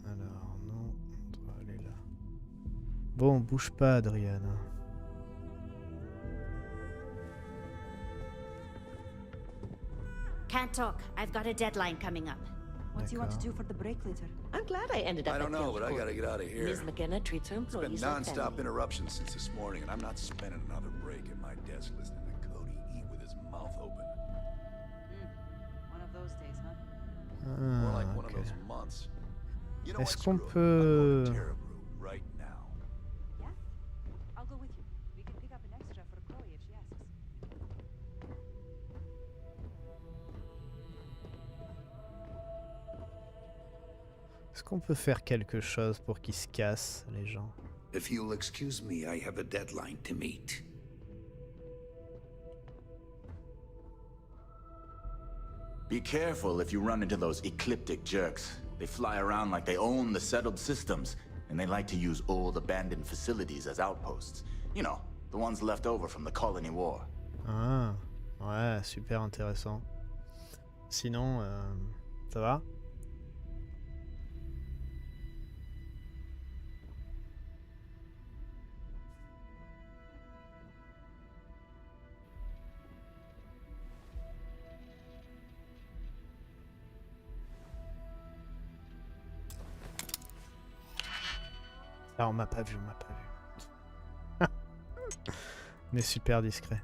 S1: Alors, non, on doit aller là. Bon, bouge pas, Adrian.
S16: Can't talk. I've got a deadline coming up.
S18: What do you want to do for the break later?
S19: I'm glad I ended up
S18: I don't
S19: at
S18: know,
S19: Guild
S18: but I
S19: Court.
S18: gotta get out of here.
S19: Ms. McKenna treats her
S18: It's been
S19: employees like
S18: non-stop
S19: family.
S18: interruptions since this morning, and I'm not spending another break at my desk listening to Cody eat with his mouth open.
S17: One of those days, huh?
S18: More like
S1: Ah,
S18: one of
S1: ok.
S18: those months. You know
S1: Est-ce
S18: what,
S1: qu'on
S18: screw it.
S1: peut...
S18: I'm going to Terra Brew right now.
S17: Yeah? I'll go with you. We can pick up an extra for Chloe if she asks.
S1: Est-ce qu'on peut faire quelque chose pour qu'ils se cassent, les gens?
S20: If you'll excuse me, I have a deadline to meet.
S21: Be careful if you run into those ecliptic jerks. They fly around like they own the settled systems, and they like to use old abandoned facilities as outposts. You know, the ones left over from the colony war.
S1: Ah, ouais, super intéressant. Sinon, ça va? Ah, on m'a pas vu, on m'a pas vu. On est super discret.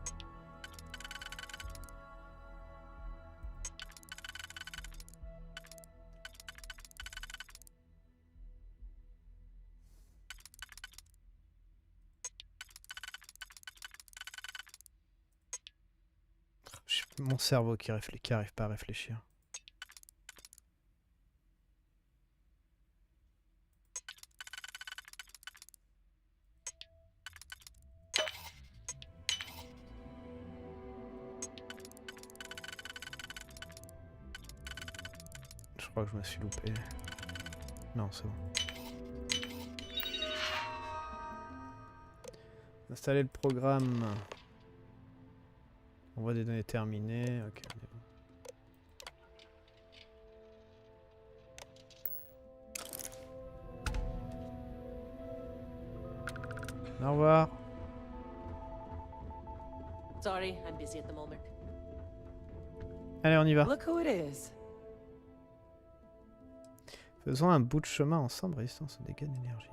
S1: Mon cerveau qui arrive pas à réfléchir. Je crois que je me suis loupé. Non, c'est bon. Installer le programme. Envoi des données terminées. Ok, on est bon. Au revoir.
S19: Sorry, I'm busy at the moment.
S1: Allez, on y va.
S5: Look who it is.
S1: Faisons un bout de chemin ensemble, résistance aux dégâts d'énergie.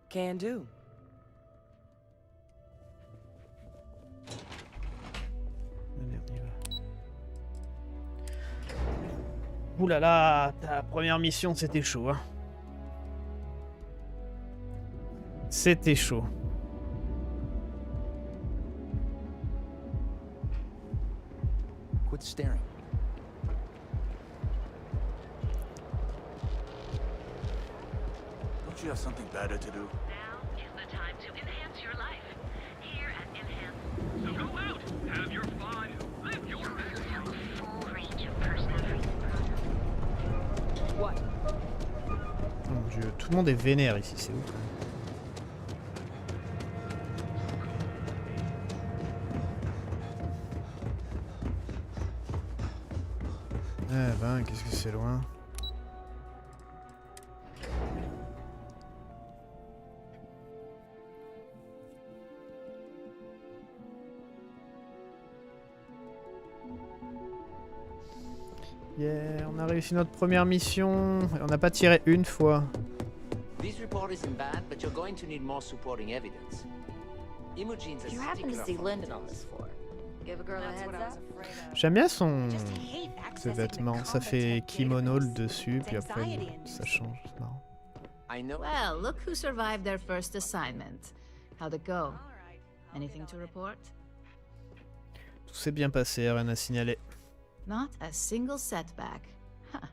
S5: Can do.
S1: Allez, on y va. Ouh là là, ta première mission, c'était chaud, hein. C'était chaud.
S2: Quit staring.
S21: Don't you have something better to do?
S3: Now is the time to enhance your life. Here at Enhance. So go out, have your fun, live your best life. Full range of personal.
S19: What?
S1: Oh mon dieu, tout le monde est vénère ici, c'est ouf. Eh ben, qu'est-ce que c'est loin. Yeah, on a réussi notre première mission. On n'a pas tiré une fois.
S4: This report isn't bad, but you're going to need more supporting evidence. Imogene's a
S8: You happen to
S4: stickler
S8: see
S4: for
S8: Lyndon on this floor. Give a girl a heads up.
S1: J'aime bien ses vêtements. Ça fait kimono le dessus, puis après ça change. C'est marrant.
S4: I know.
S7: Well, look who survived their first assignment. How'd it go? Anything to report?
S1: Tout s'est bien passé, rien à signaler.
S7: Not a single setback. Huh.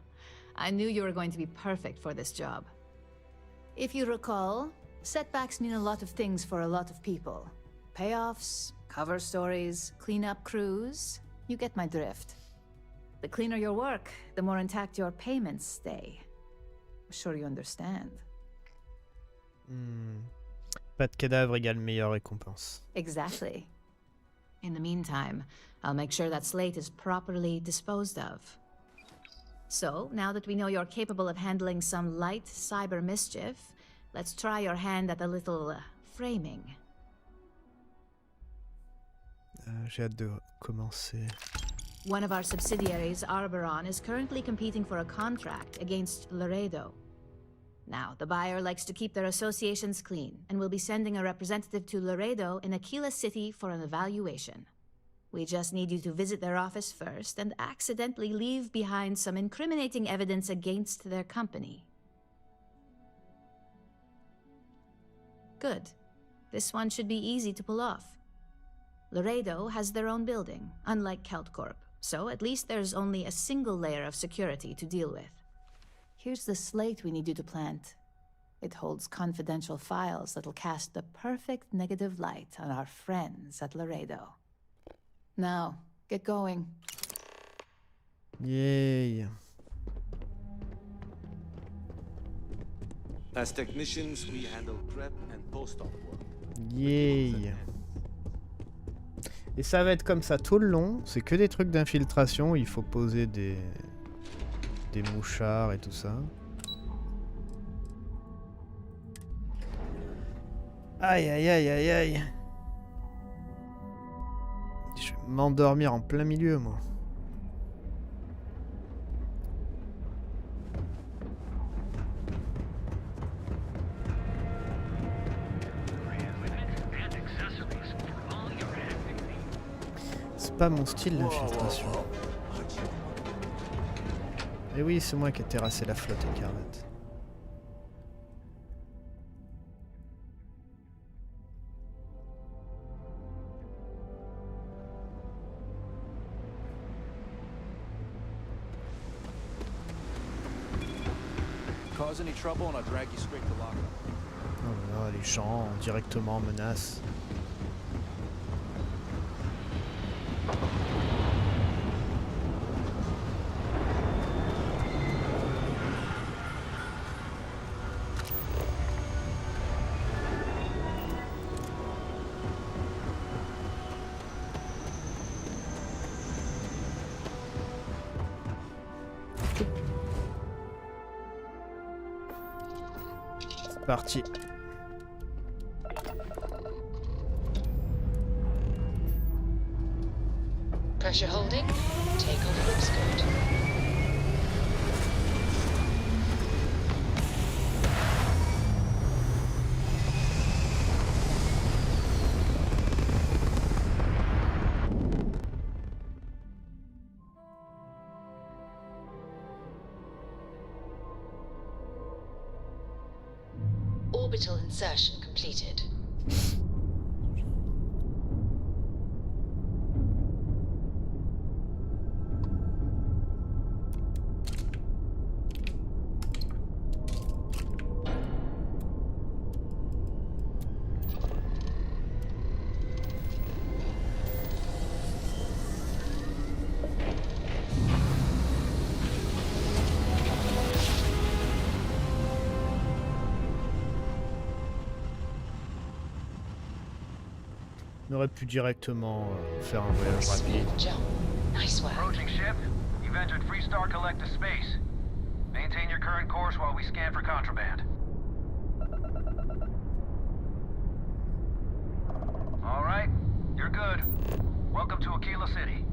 S7: I knew you were going to be perfect for this job. If you recall, setbacks mean a lot of things for a lot of people. Payoffs, cover stories, cleanup crews. You get my drift. The cleaner your work, the more intact your payments stay. I'm sure you understand.
S1: Pas de cadavre égale meilleure récompense.
S7: Exactly. In the meantime, I'll make sure that slate is properly disposed of. So, now that we know you're capable of handling some light cyber mischief, let's try your hand at a little framing.
S1: J'ai hâte de commencer.
S7: One of our subsidiaries, Arboron, is currently competing for a contract against Laredo. Now, the buyer likes to keep their associations clean, and will be sending a representative to Laredo in Aquila City for an evaluation. We just need you to visit their office first and accidentally leave behind some incriminating evidence against their company. Good. This one should be easy to pull off. Laredo has their own building, unlike CeltCorp, so at least there's only a single layer of security to deal with. Here's the slate we need you to plant. It holds confidential files that'll cast the perfect negative light on our friends at Laredo. Now, get going.
S1: Yay.
S9: As technicians, we handle prep and post-op work.
S1: Yay. Et ça va être comme ça tout le long. C'est que des trucs d'infiltration. Il faut poser des mouchards et tout ça. Aïe aïe aïe aïe aïe. Je vais m'endormir en plein milieu, moi. C'est pas mon style l'infiltration. Et oui, c'est moi qui ai terrassé la flotte écarlate.
S2: Cause any trouble and I'll drag you straight to lockup.
S1: Oh là là, les gens directement menacent. C'est parti.
S6: Pressure holding. Takeoff looks good. Orbital insertion completed.
S1: On aurait pu directement faire un voyage rapide.
S6: Nice work.
S22: Approaching ship. You've entered Freestar Collective space. Maintain your current course while we scan for contraband. All right, you're good. Welcome to Aquila City.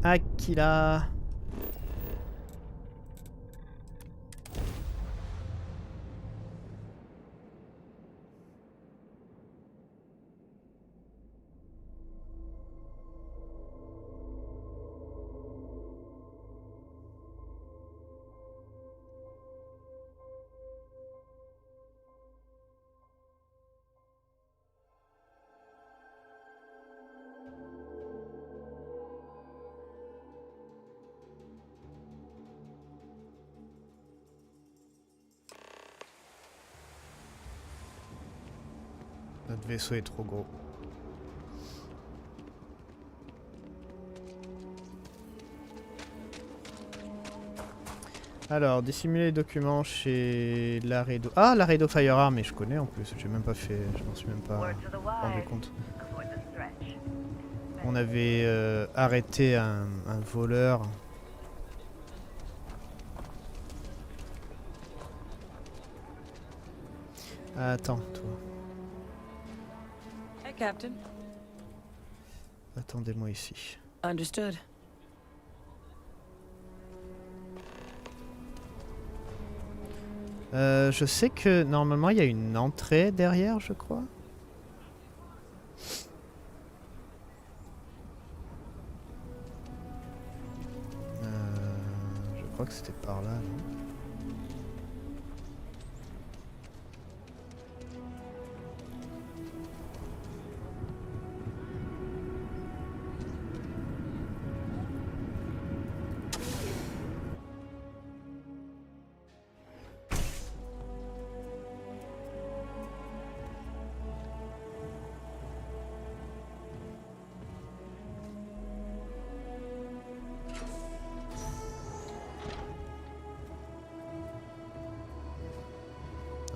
S1: Aquila. Notre vaisseau est trop gros. Alors, dissimuler les documents chez Laredo. Ah, Laredo Firearm, mais je connais en plus. J'ai même pas fait. Je m'en suis même pas rendu compte. On avait arrêté un voleur. Attends, toi.
S5: Hey, Captain.
S1: Attendez-moi ici.
S5: Understood.
S1: Je sais que normalement il y a une entrée derrière, je crois. Je crois que c'était par là, non ?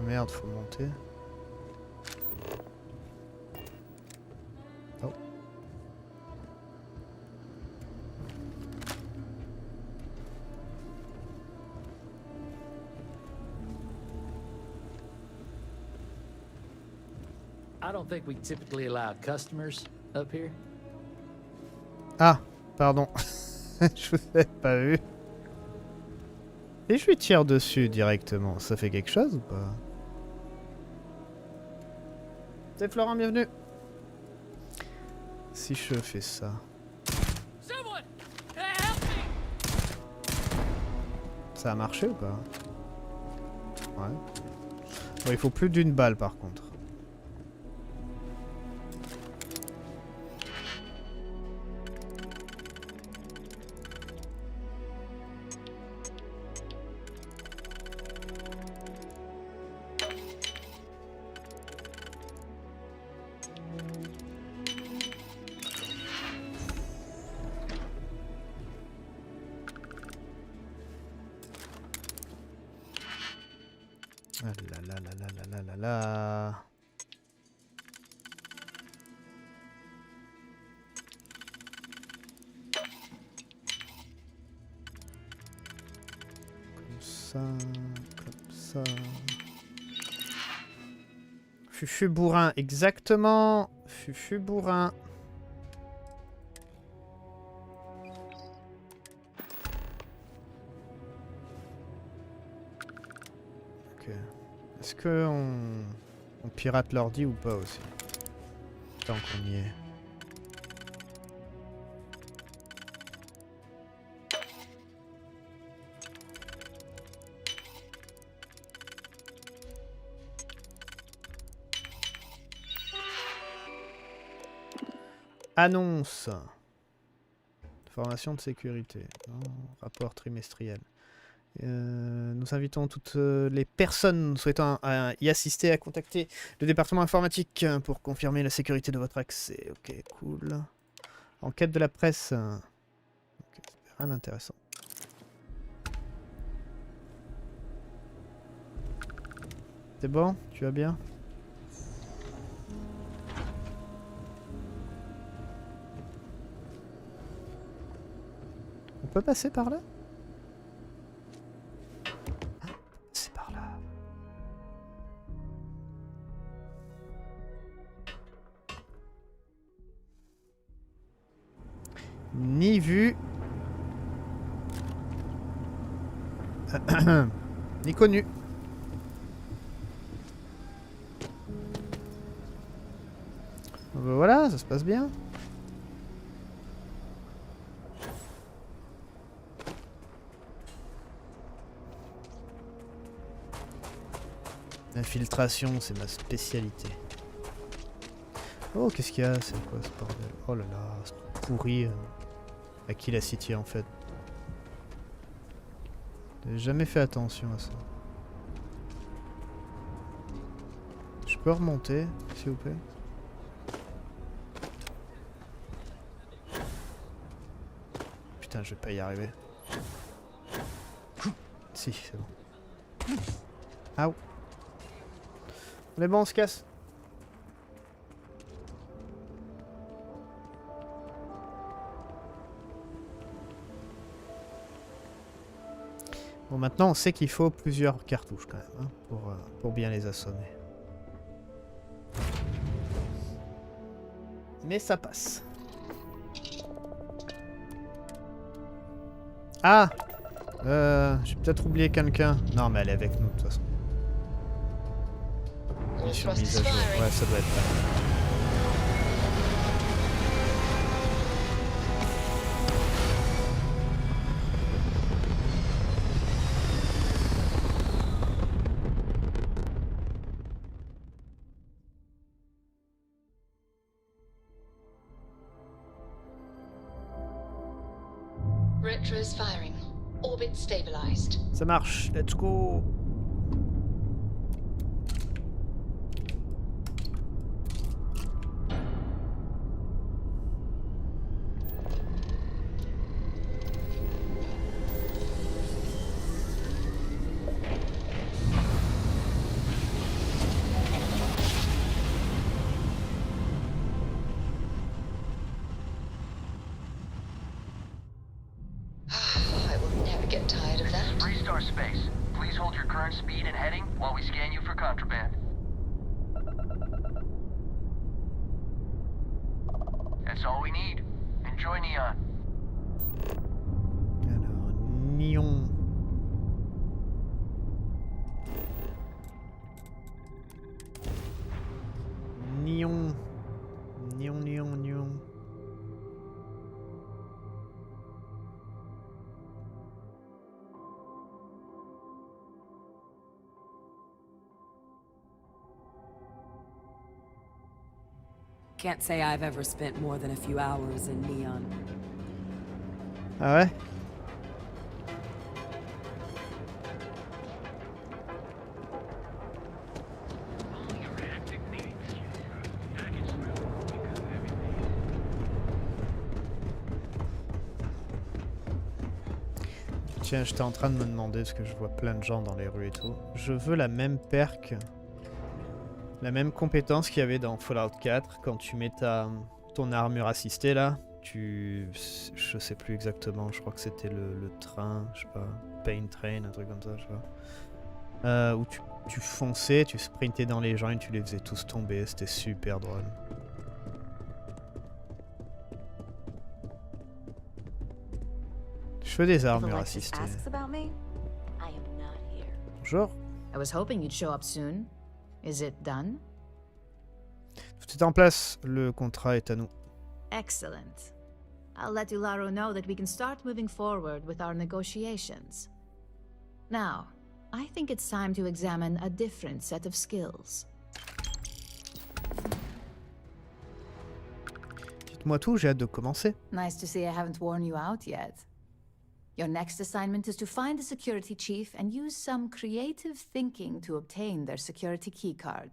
S1: Merde, faut monter. Oh.
S23: I don't think we typically allow customers up here.
S1: Ah, pardon. Je vous avais pas vu. Et je lui tire dessus directement. Ça fait quelque chose ou pas? C'est Florent, bienvenue. Si je fais ça. Ça a marché ou pas? Ouais. Bon, il faut plus d'une balle par contre. Ah là là là là là là là. Comme ça, comme ça. Fufu bourrin, exactement. Fufu bourrin. Ok. Est-ce que on pirate l'ordi ou pas aussi? Tant qu'on y est. Annonce. Formation de sécurité. Non, rapport trimestriel. Nous invitons toutes les personnes souhaitant y assister à contacter le département informatique pour confirmer la sécurité de votre accès. Ok, cool. Enquête de la presse. Okay, rien d'intéressant. C'est bon? Tu vas bien? On peut passer par là? C'est par là. Ni vu. Ni connu. Voilà, ça se passe bien. L'infiltration, c'est ma spécialité. Oh, qu'est-ce qu'il y a? C'est quoi ce bordel? Oh là là, c'est pourri. À qui la city en fait? J'ai jamais fait attention à ça. Je peux remonter, s'il vous plaît? Putain, je vais pas y arriver. Si, c'est bon. Aouh. On est bon, on se casse. Bon, maintenant on sait qu'il faut plusieurs cartouches quand même, hein, pour bien les assommer. Mais ça passe. Ah, j'ai peut-être oublié quelqu'un. Non, mais elle est avec nous de toute façon. Mission mise à jour. Ouais, ça doit être là.
S6: Retros firing. Orbit stabilized.
S1: Ça marche, let's go.
S6: I will never get tired of that.
S22: Restart space. Please hold your current speed and heading while we scan you for contraband. That's all we need. Enjoy Neon.
S1: Alors, Neon. Neon. Neon, Neon, Neon.
S5: Can't say I've ever spent more than a few hours in Neon.
S1: Ah ouais? Tiens, j'étais en train de me demander, parce que je vois plein de gens dans les rues et tout. Je veux la même perk, la même compétence qu'il y avait dans Fallout 4, quand tu mets ton armure assistée là, je sais plus exactement, je crois que c'était le train, je sais pas, Pain Train, un truc comme ça, je sais pas. Où tu fonçais, tu sprintais dans les gens et tu les faisais tous tomber. C'était super drôle. Je fais des armes, assisté. Bonjour.
S7: I was hoping you'd show up soon. Is it done?
S1: Tout est en place. Le contrat est à nous.
S7: Excellent. I'll let Ularo know that we can start moving forward with our negotiations. Now, I think it's time to examine a different set of skills.
S1: Dites-moi tout, j'ai hâte de commencer.
S7: Nice to see I haven't worn you out yet. Your next assignment is to find the security chief and use some creative thinking to obtain their security keycard.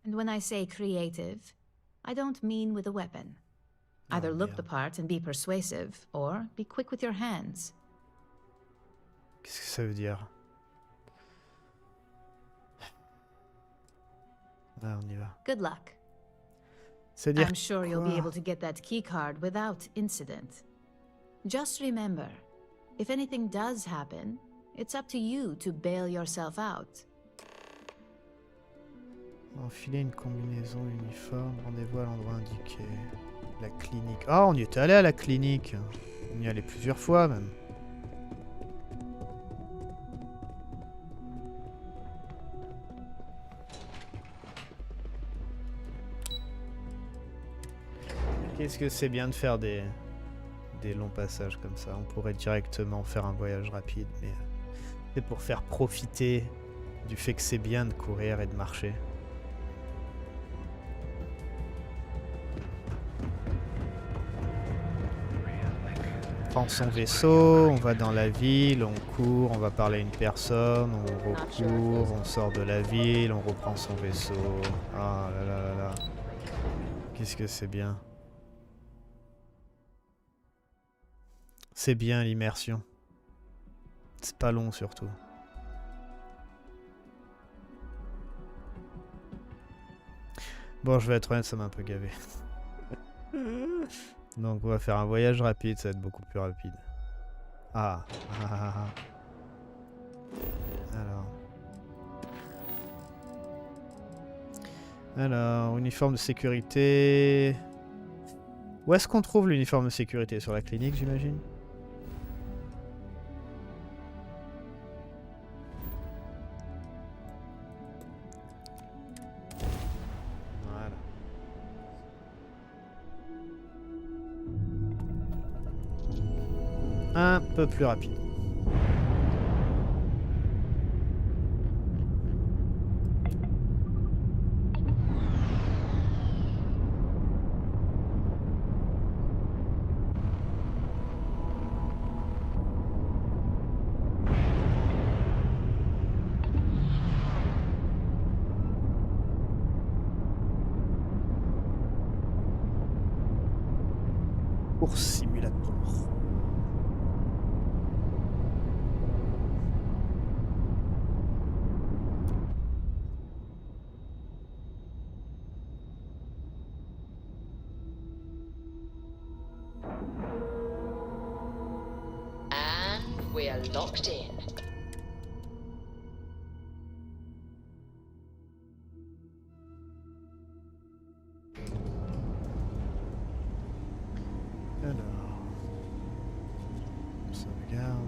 S7: And when I say creative, I don't mean with a weapon. Either look the part and be persuasive, or be quick with your hands.
S1: Qu'est-ce que ça veut dire? Ah, on y va.
S7: Good luck.
S1: C'est-à-dire
S7: I'm sure you'll be
S1: quoi?
S7: able to get that keycard without incident. Just remember, if anything does happen, it's up to you to bail yourself out.
S1: Enfiler une combinaison uniforme, rendez-vous à l'endroit indiqué. La clinique. Ah, on y est allé à la clinique. On y allait plusieurs fois même. Qu'est-ce que c'est bien de faire des longs passages comme ça. On pourrait directement faire un voyage rapide, mais c'est pour faire profiter du fait que c'est bien de courir et de marcher. On prend son vaisseau, on va dans la ville, on court, on va parler à une personne, on recourt, on sort de la ville, on reprend son vaisseau. Ah là là là là. Qu'est-ce que c'est bien. C'est bien l'immersion. C'est pas long surtout. Bon, je vais être honnête, ça m'a un peu gavé. Donc on va faire un voyage rapide, ça va être beaucoup plus rapide. Ah. Alors, uniforme de sécurité. Où est-ce qu'on trouve l'uniforme de sécurité? Sur la clinique, j'imagine? Un peu plus rapide. Pour simulateur.
S6: We're locked in.
S1: Alors, sauvegarde.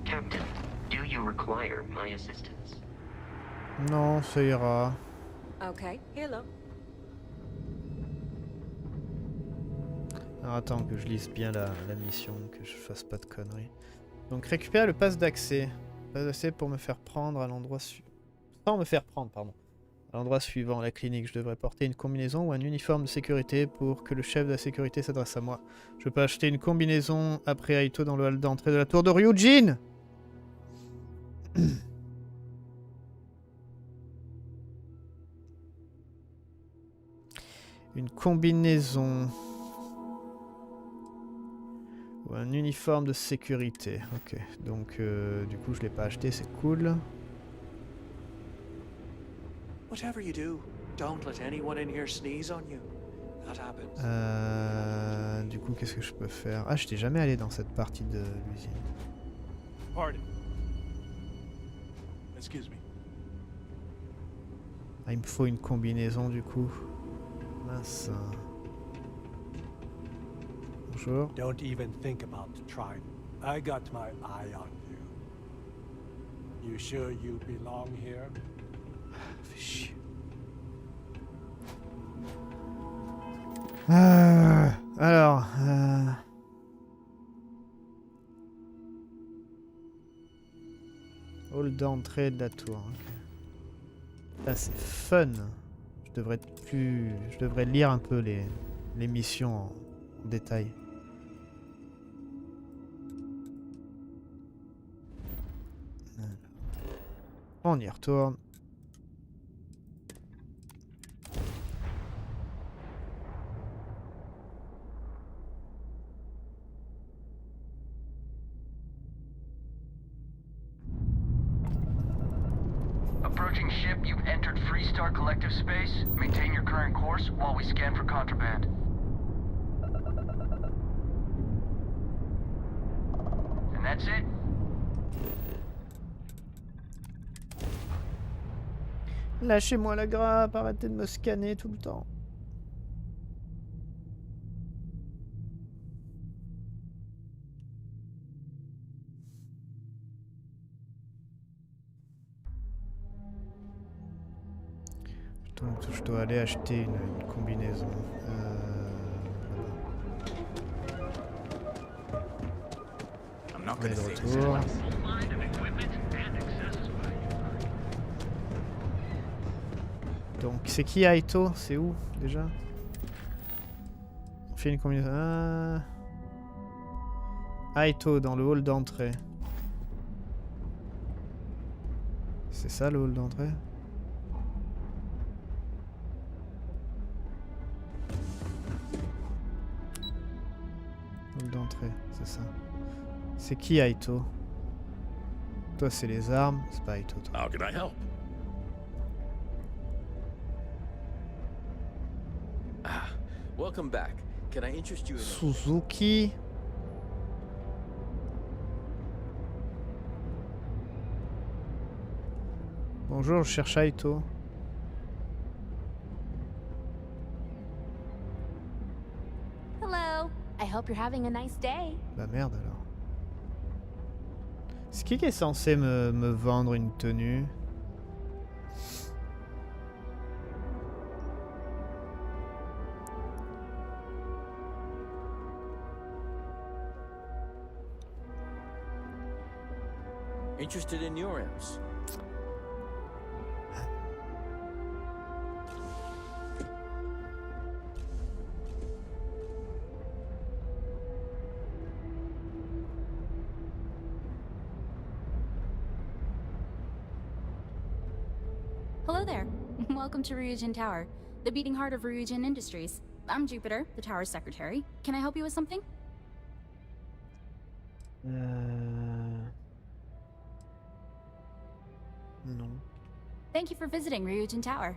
S11: Captain, do you require my assistance?
S1: Non, ça ira.
S15: Okay, hello.
S1: Alors attends que je lise bien la mission, que je fasse pas de conneries. Donc récupérer le pass d'accès. Pass d'accès pour me faire prendre à l'endroit suivant. Sans me faire prendre, pardon. À l'endroit suivant, la clinique. Je devrais porter une combinaison ou un uniforme de sécurité pour que le chef de la sécurité s'adresse à moi. Je peux acheter une combinaison après Aito dans le hall d'entrée de la tour de Ryujin. Une combinaison. Ou un uniforme de sécurité. Ok, donc du coup je l'ai pas acheté, c'est cool.
S12: Whatever you do, don't let anyone in here sneeze on you. That happens.
S1: Du coup qu'est-ce que je peux faire? Ah, je n'étais jamais allé dans cette partie de l'usine.
S12: Pardon.
S10: Excuse me.
S1: Ah, il me faut une combinaison du coup. Mince. Bonjour.
S10: Don't even think about trying. I got my eye on you. You sure you belong here?
S1: Fais chier. Alors. Hall d'entrée de la tour. Okay. Là c'est fun. Je devrais lire un peu les missions en détail. On y retourne.
S22: Approaching ship, you've entered Freestar Collective space. Maintain your current course while we scan for contraband. And that's it.
S1: Lâchez-moi la grappe, arrêtez de me scanner tout le temps. Donc je dois aller acheter une combinaison. On est de retour. Donc c'est qui Aito? C'est où déjà? On fait une combinaison. Aito dans le hall d'entrée. C'est ça le hall d'entrée? Hall d'entrée, c'est ça. C'est qui Aito? Toi c'est les armes, c'est pas Aito toi.
S18: How can I help?
S13: Welcome back. Can I interest you in
S1: Suzuki. Bonjour, je cherche Aito.
S14: Hello. I hope you're having a nice day.
S1: Bah merde alors. C'est qui est censé me vendre une tenue?
S13: Interested in your ends?
S14: Hello there. Welcome to Ryujin Tower, the beating heart of Ryujin Industries. I'm Jupiter, the tower's secretary. Can I help you with something?
S1: Non.
S14: Thank you for visiting Ryujin Tower.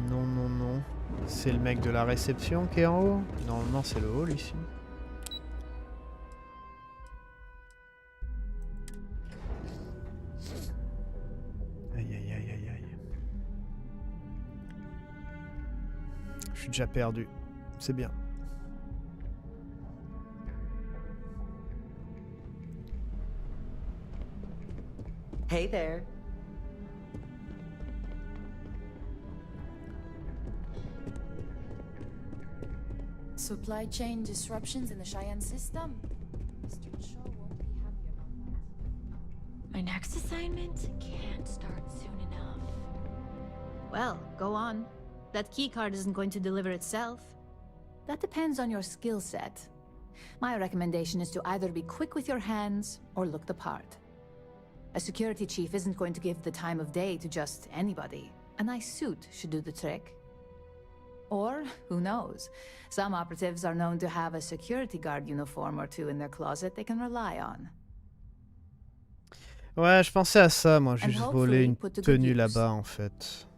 S1: Non, non, non. C'est le mec de la réception qui est en haut? Normalement, c'est le hall ici. Aïe, aïe, aïe, aïe, aïe. Je suis déjà perdu. C'est bien.
S24: Hey there.
S7: Supply chain disruptions in the Cheyenne system. Mr. Cho won't be happy about that.
S8: My next assignment can't start soon enough.
S7: Well, go on. That keycard isn't going to deliver itself. That depends on your skill set. My recommendation is to either be quick with your hands or look the part. A security chief isn't going to give the time of day to just anybody. A nice suit should do the trick. Or, who knows, some operatives are known to have a security guard uniform or two in their closet they can rely on.
S1: Ouais, je pensais à ça, moi, juste voler une
S7: put to good
S1: tenue
S7: use.
S1: là-bas, en fait.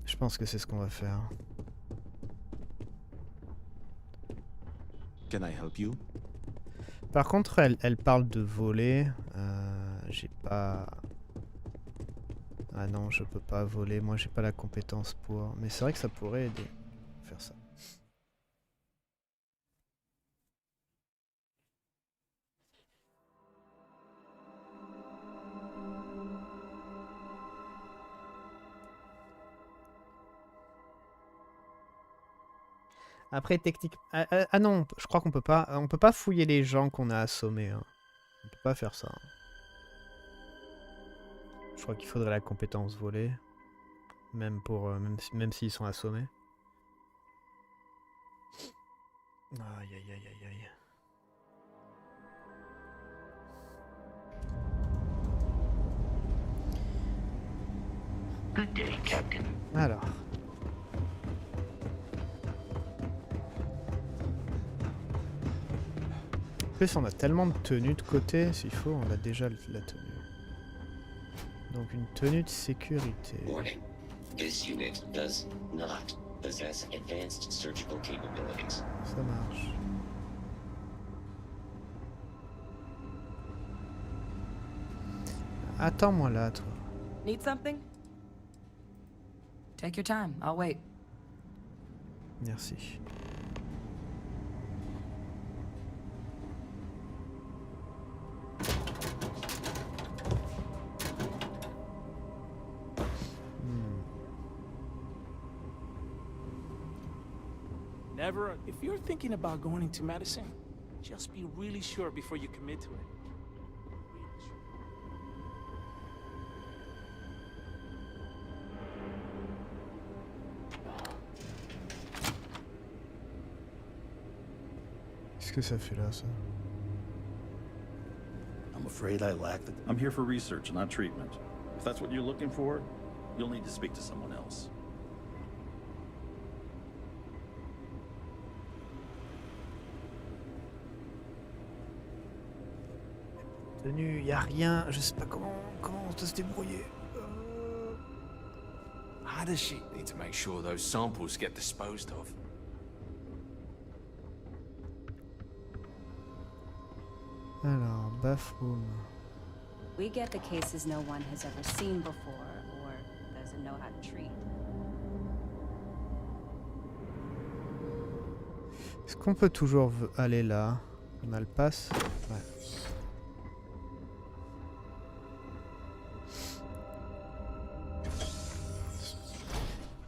S1: Je pense que c'est ce qu'on va faire.
S9: Can I help you?
S1: Par contre, elle parle de voler. J'ai pas... Ah non, je peux pas voler. Moi, j'ai pas la compétence pour... Mais c'est vrai que ça pourrait aider. Faire ça. Après, technique... Ah non, je crois qu'on peut pas fouiller les gens qu'on a assommés. Hein. On peut pas faire ça. Hein. Je crois qu'il faudrait la compétence volée. Même pour... même s'ils sont assommés. Aïe aïe aïe aïe aïe.
S11: Good day, Captain.
S1: Alors. En plus, on a tellement de tenues de côté, s'il faut, on a déjà la tenue. Donc une tenue de sécurité.
S11: Warning. This unit does not possess advanced surgical capabilities.
S1: Ça marche. Attends-moi là, toi.
S5: Need something? Take your time, I'll wait.
S1: Merci.
S16: Never, if you're thinking about going into medicine, just be really sure before you commit to it.
S1: Qu'est-ce que ça fait là, ça?
S2: I'm afraid I lack the... I'm here for research, not treatment. If that's what you're looking for, you'll need to speak to someone else.
S1: Tenue, y a rien, je sais pas comment on doit se débrouiller.
S13: How does she need to make sure those samples get disposed of?
S1: Alors, bathroom.
S17: We get the cases no one has ever seen before or doesn't know how to treat.
S1: Est-ce qu'on peut toujours aller là? On a le pass? Ouais.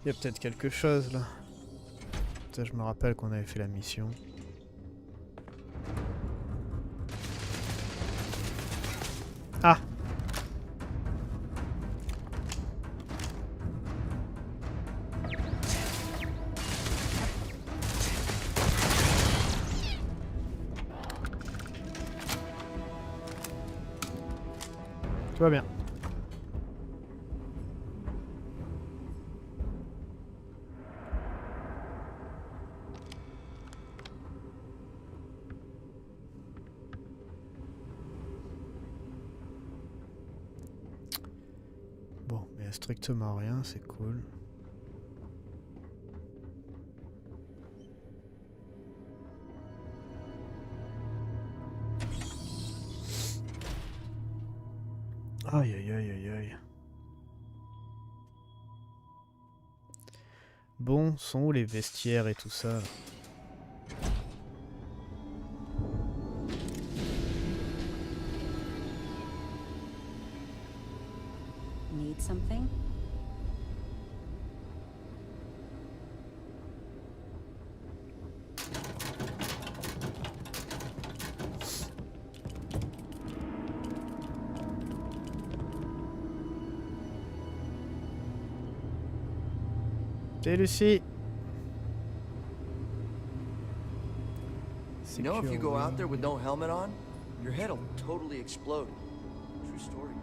S1: Il y a peut-être quelque chose là. Ça, je me rappelle qu'on avait fait la mission. Ah! Tout va bien. Bon, mais il y a strictement rien, c'est cool. Aïe aïe aïe aïe aïe. Bon, sont où les vestiaires et tout ça?
S17: Need something?
S1: Hey Lucie.
S20: You know, if you go out there with no helmet on, your head'll totally explode. True story.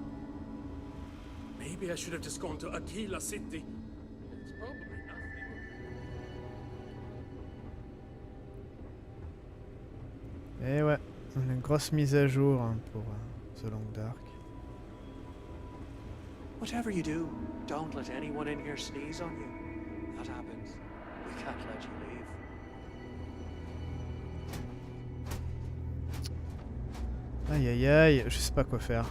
S21: Maybe I should have just gone to Aquila City. It's probably nothing.
S1: Eh ouais, une grosse mise à jour hein, pour The Long Dark.
S10: Whatever you do, don't let anyone in here sneeze on you. That happens. We can't let you leave.
S1: Aïe aïe aïe, je sais pas quoi faire.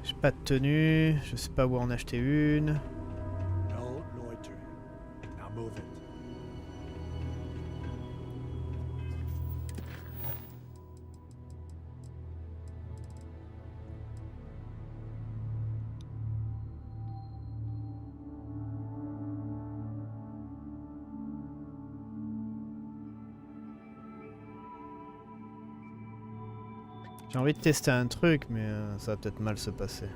S1: J'ai pas de tenue, je sais pas où en acheter une.
S10: No loitering. Now move it.
S1: J'ai envie de tester un truc, mais ça va peut-être mal se passer.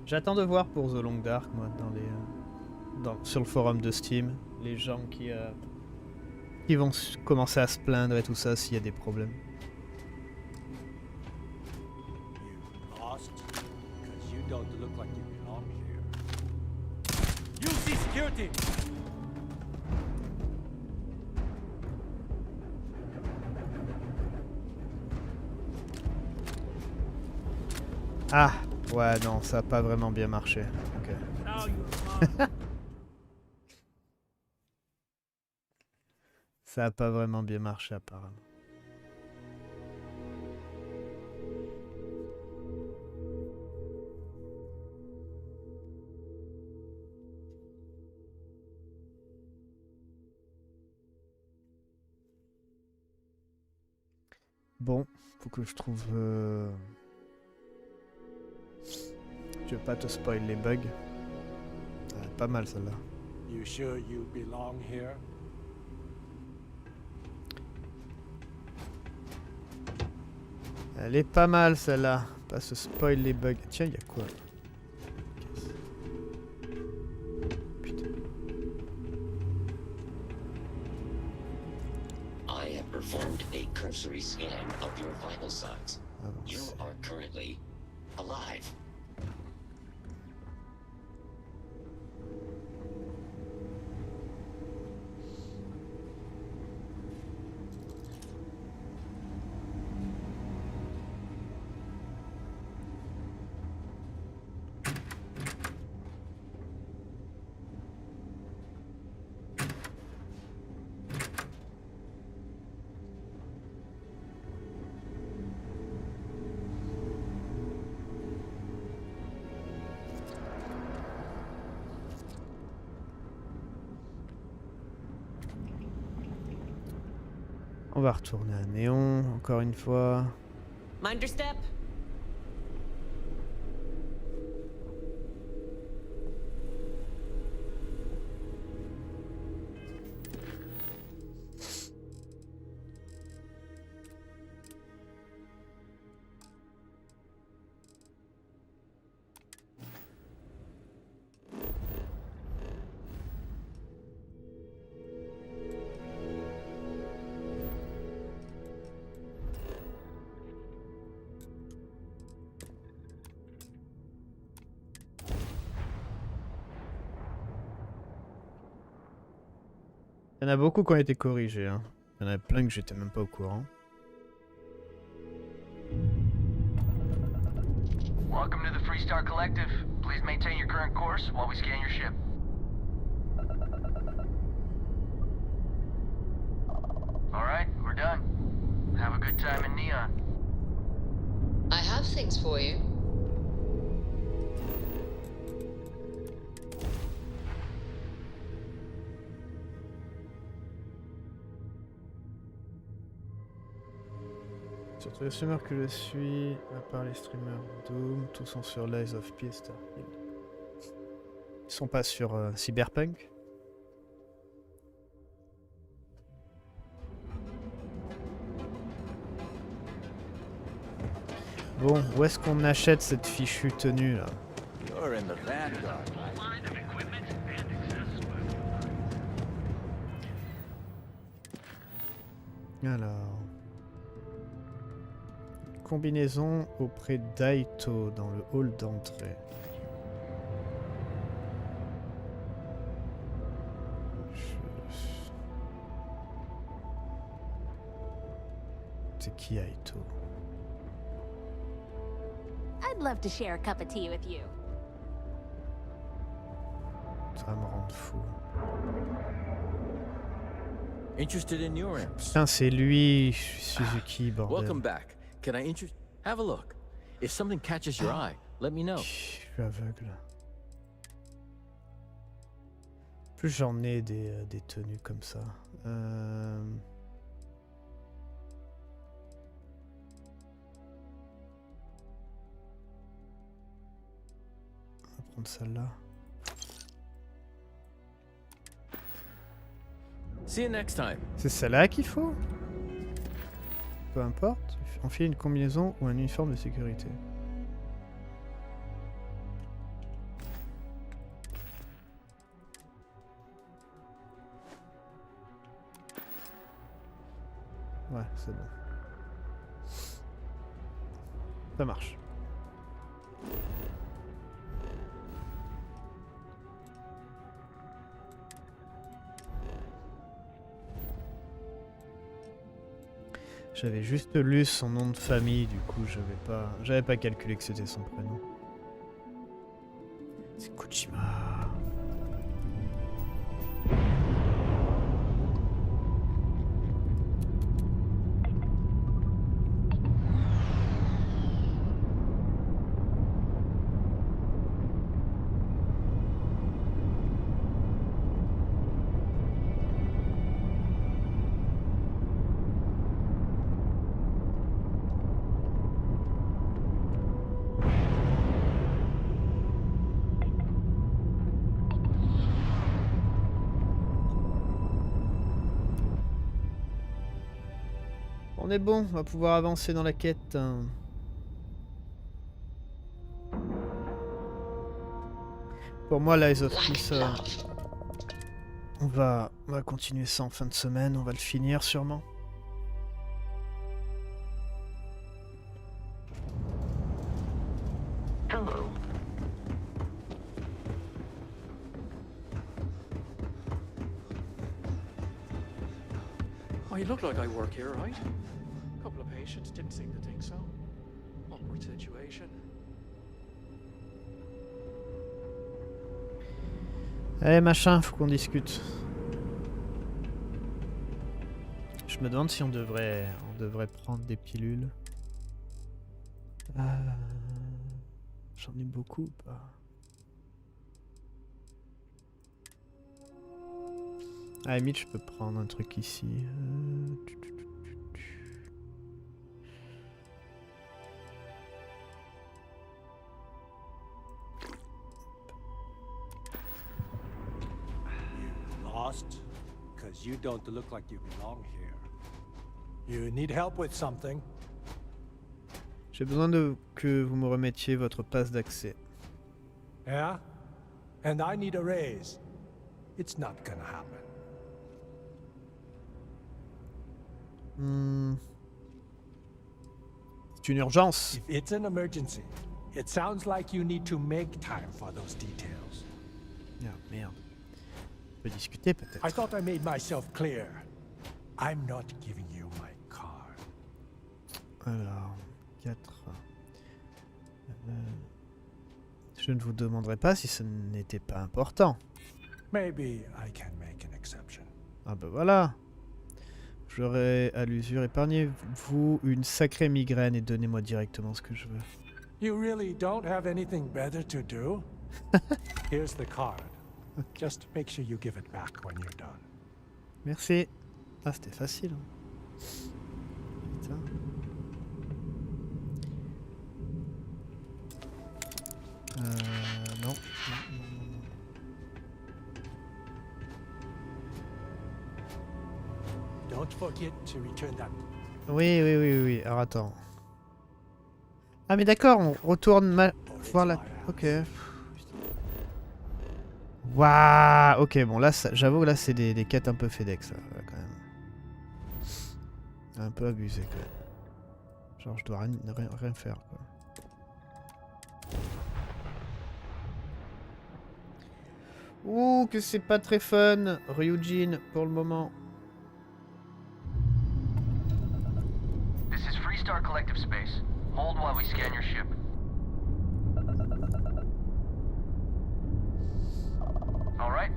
S1: J'attends de voir pour The Long Dark, moi, sur le forum de Steam, les gens qui vont commencer à se plaindre et tout ça s'il y a des problèmes.
S10: You lost? Because you don't look like you belong here. UC security!
S1: Ah, ouais, non, ça a pas vraiment bien marché. Ok. Ça a pas vraiment bien marché, apparemment. Bon, faut que je trouve... Je vais pas te spoil les bugs. Pas mal celle-là.
S10: You sure you belong here?
S1: Elle est pas mal celle-là. Pas se spoil les bugs. Tiens, y a quoi? Putain.
S11: I have performed a cursory scan of your vital signs. You are currently alive.
S1: On va retourner à Néon, encore une fois.
S24: Mind your step.
S1: Il y en a beaucoup qui ont été corrigés. Hein. Il y en a plein que j'étais même pas au courant.
S22: Welcome to the Freestar Collective. Please maintain your current course while we scan your ship. Alright, we're done. Have a good time in Neon.
S6: I have things for you.
S1: Sur tous les streamers que je suis, à part les streamers Doom, tous sont sur Lies of P et Starfield. Ils sont pas sur Cyberpunk. Bon, où est-ce qu'on achète cette fichue tenue là? Alors... Combinaison auprès d'Aito dans le hall d'entrée. C'est qui Aito?
S14: I'd love to share a cup of tea with you.
S1: Ça va me rendre fou.
S13: Interested in your imps?
S1: Putain, c'est lui, Suzuki, bordel.
S13: Welcome back. Can I have a look? If something catches your eye, let me know.
S1: Je suis aveugle. Plus j'en ai des tenues comme ça. On va prendre celle-là.
S13: See you next time.
S1: C'est celle-là qu'il faut? Peu importe. Enfiler une combinaison ou un uniforme de sécurité. Ouais, c'est bon. Ça marche. J'avais juste lu son nom de famille, du coup j'avais pas calculé que c'était son prénom. C'est Kojima. On est bon, on va pouvoir avancer dans la quête. Pour moi, Lies of Peace, on va continuer ça en fin de semaine, on va le finir sûrement.
S21: Oh, you look like I work here, right? A couple of patients didn't seem to think so. Awkward situation.
S1: Allez machin, faut qu'on discute. Je me demande si on devrait prendre des pilules. J'en ai beaucoup ou pas? À la limite, je peux prendre un truc ici.
S10: Lost? Because you don't look like you belong here. You need help with something?
S1: J'ai besoin que vous me remettiez votre passe d'accès.
S10: Yeah? And I need a raise. It's not gonna happen.
S1: C'est une urgence.
S10: If it's an emergency, it sounds like you need to make time for those details.
S1: Ah, merde. On peut discuter peut-être.
S10: I thought I made myself clear. I'm not giving you my card.
S1: Alors, 4. Je ne vous demanderai pas si ce n'était pas important.
S10: Maybe I can make an exception.
S1: Ah bah voilà. J'aurais à l'usure épargnez-vous une sacrée migraine et donnez-moi directement ce que je veux.
S10: You really don't have anything better to do? Here's the card. Just make sure you give it back when you're done.
S1: Merci. Ah, c'était facile. Putain. Non.
S10: Don't forget to return that.
S1: Oui. Alors attends. Ah mais d'accord, on retourne voir la... Ok. Waouh. Ok, bon là, j'avoue là c'est des quêtes un peu FedEx là, quand même. Un peu abusé quand même. Genre je dois rien faire quoi. Ouh, que c'est pas très fun, Ryujin, pour le moment.
S22: This is Freestar Collective Space. Hold while we scan your ship. All right.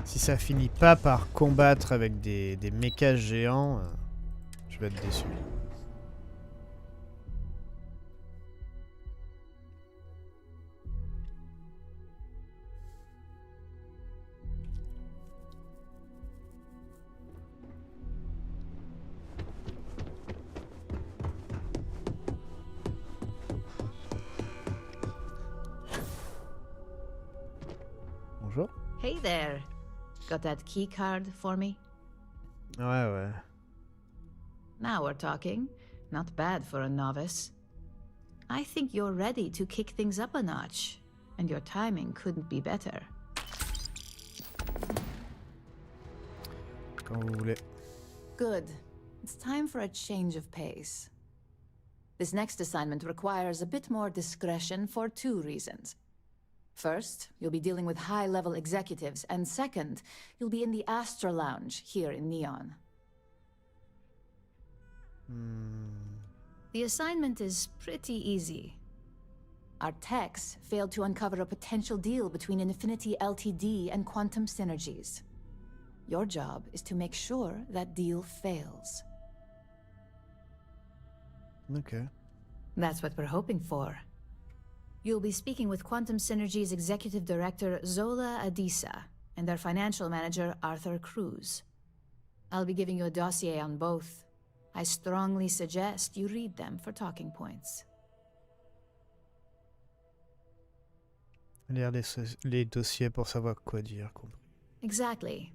S1: Si ça finit pas par combattre avec des mechas géants, je vais être déçu. Bonjour.
S7: Hey there. Got that key card for me?
S1: Ouais.
S7: Now we're talking. Not bad for a novice. I think you're ready to kick things up a notch, and your timing couldn't be better.
S1: Quand vous voulez.
S7: Good. It's time for a change of pace. This next assignment requires a bit more discretion for 2 reasons. First, you'll be dealing with high-level executives, and second, you'll be in the Astra Lounge here in Neon. The assignment is pretty easy. Our techs failed to uncover a potential deal between Infinity Ltd and Quantum Synergies. Your job is to make sure that deal fails.
S1: Okay.
S7: That's what we're hoping for. You'll be speaking with Quantum Synergy's Executive Director Zola Adisa and their Financial Manager Arthur Cruz. I'll be giving you a dossier on both. I strongly suggest you read them for talking points.
S1: Lire les dossiers pour savoir quoi dire.
S7: Exactly.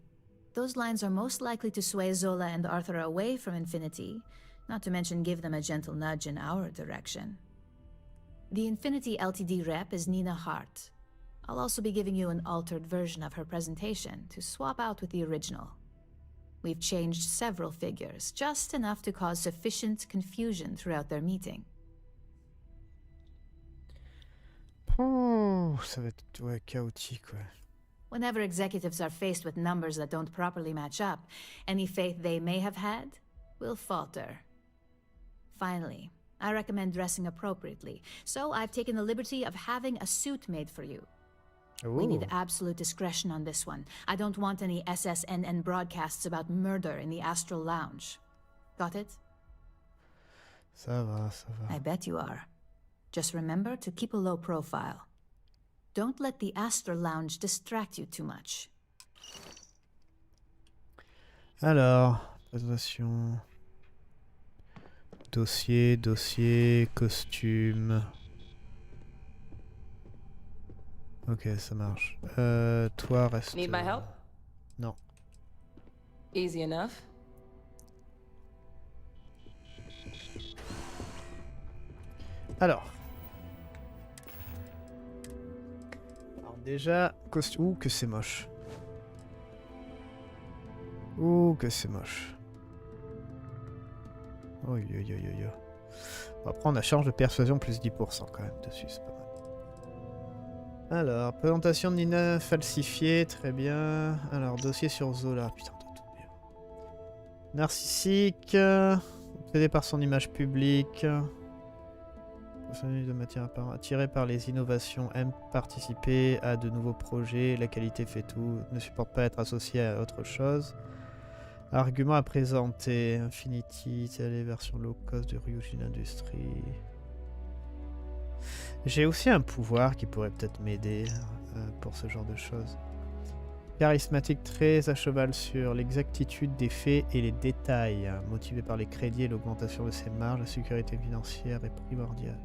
S7: Those lines are most likely to sway Zola and Arthur away from Infinity, not to mention give them a gentle nudge in our direction. The Infinity Ltd rep is Nina Hart. I'll also be giving you an altered version of her presentation to swap out with the original. We've changed several figures, just enough to cause sufficient confusion throughout their meeting.
S1: Oh, ça va être chaotique, ouais.
S7: Whenever executives are faced with numbers that don't properly match up, any faith they may have had will falter. Finally, I recommend dressing appropriately, so I've taken the liberty of having a suit made for you.
S1: Ooh.
S7: We need absolute discretion on this one. I don't want any SSNN broadcasts about murder in the Astral Lounge. Got it?
S1: Ça va.
S7: I bet you are. Just remember to keep a low profile. Don't let the Astral Lounge distract you too much.
S1: Alors, présentation. Dossier, costume. Ok, ça marche. Toi, reste...
S24: Need my help?
S1: Non.
S24: Easy enough.
S1: Alors déjà, costume... Ouh, que c'est moche. Oh, après, on a charge de persuasion plus 10% quand même dessus, c'est pas mal. Alors, présentation de Nina falsifiée, très bien. Alors, dossier sur Zola, putain, t'as tout bien. Narcissique, obsédé par son image publique. De matière apparente, attiré par les innovations, aime participer à de nouveaux projets, la qualité fait tout, ne supporte pas être associé à autre chose. Argument à présenter, Infinity, c'est les versions low cost de Ryujin Industries. J'ai aussi un pouvoir qui pourrait peut-être m'aider pour ce genre de choses. Charismatique, très à cheval sur l'exactitude des faits et les détails. Motivé par les crédits et l'augmentation de ses marges, la sécurité financière est primordiale.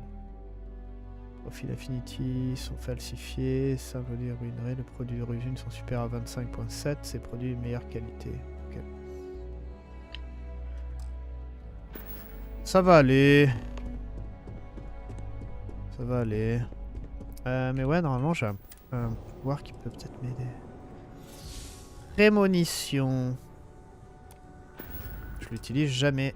S1: Profils Infinity sont falsifiés, simple de ruinerie, les produits d'origine sont supérieurs à 25.7, ces produits de meilleure qualité. Okay. Ça va aller. Mais ouais, normalement j'ai un pouvoir qui peut peut-être m'aider. Prémonition. Je l'utilise jamais.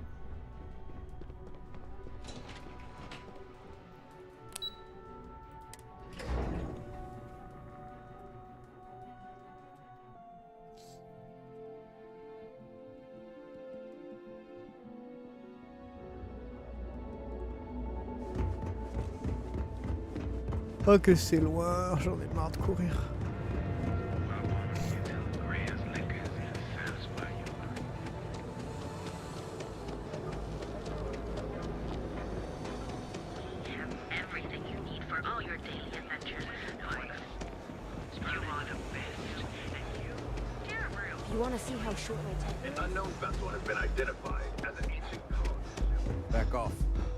S1: Oh que c'est loin, j'en ai marre de courir.
S15: You want to see how short my time?
S18: An unknown vessel has been identified as an ancient code.
S2: Back off.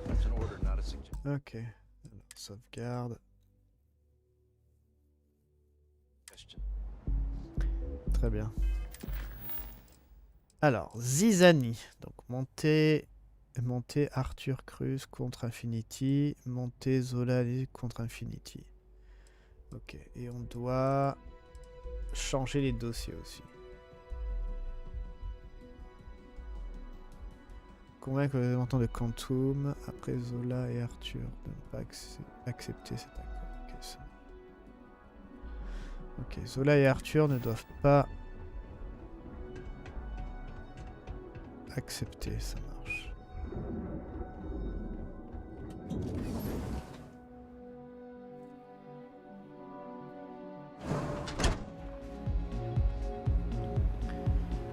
S2: That's an order, not a suggestion.
S1: Ok. Alors, sauvegarde. Très bien. Alors, Zizani. Donc, monter Arthur Cruz contre Infinity. Monter Zola contre Infinity. Ok. Et on doit changer les dossiers aussi. Convaincre les éléments de Quantum. Après Zola et Arthur de ne pas accepter cet accord. Ok, Zola et Arthur ne doivent pas accepter, ça marche.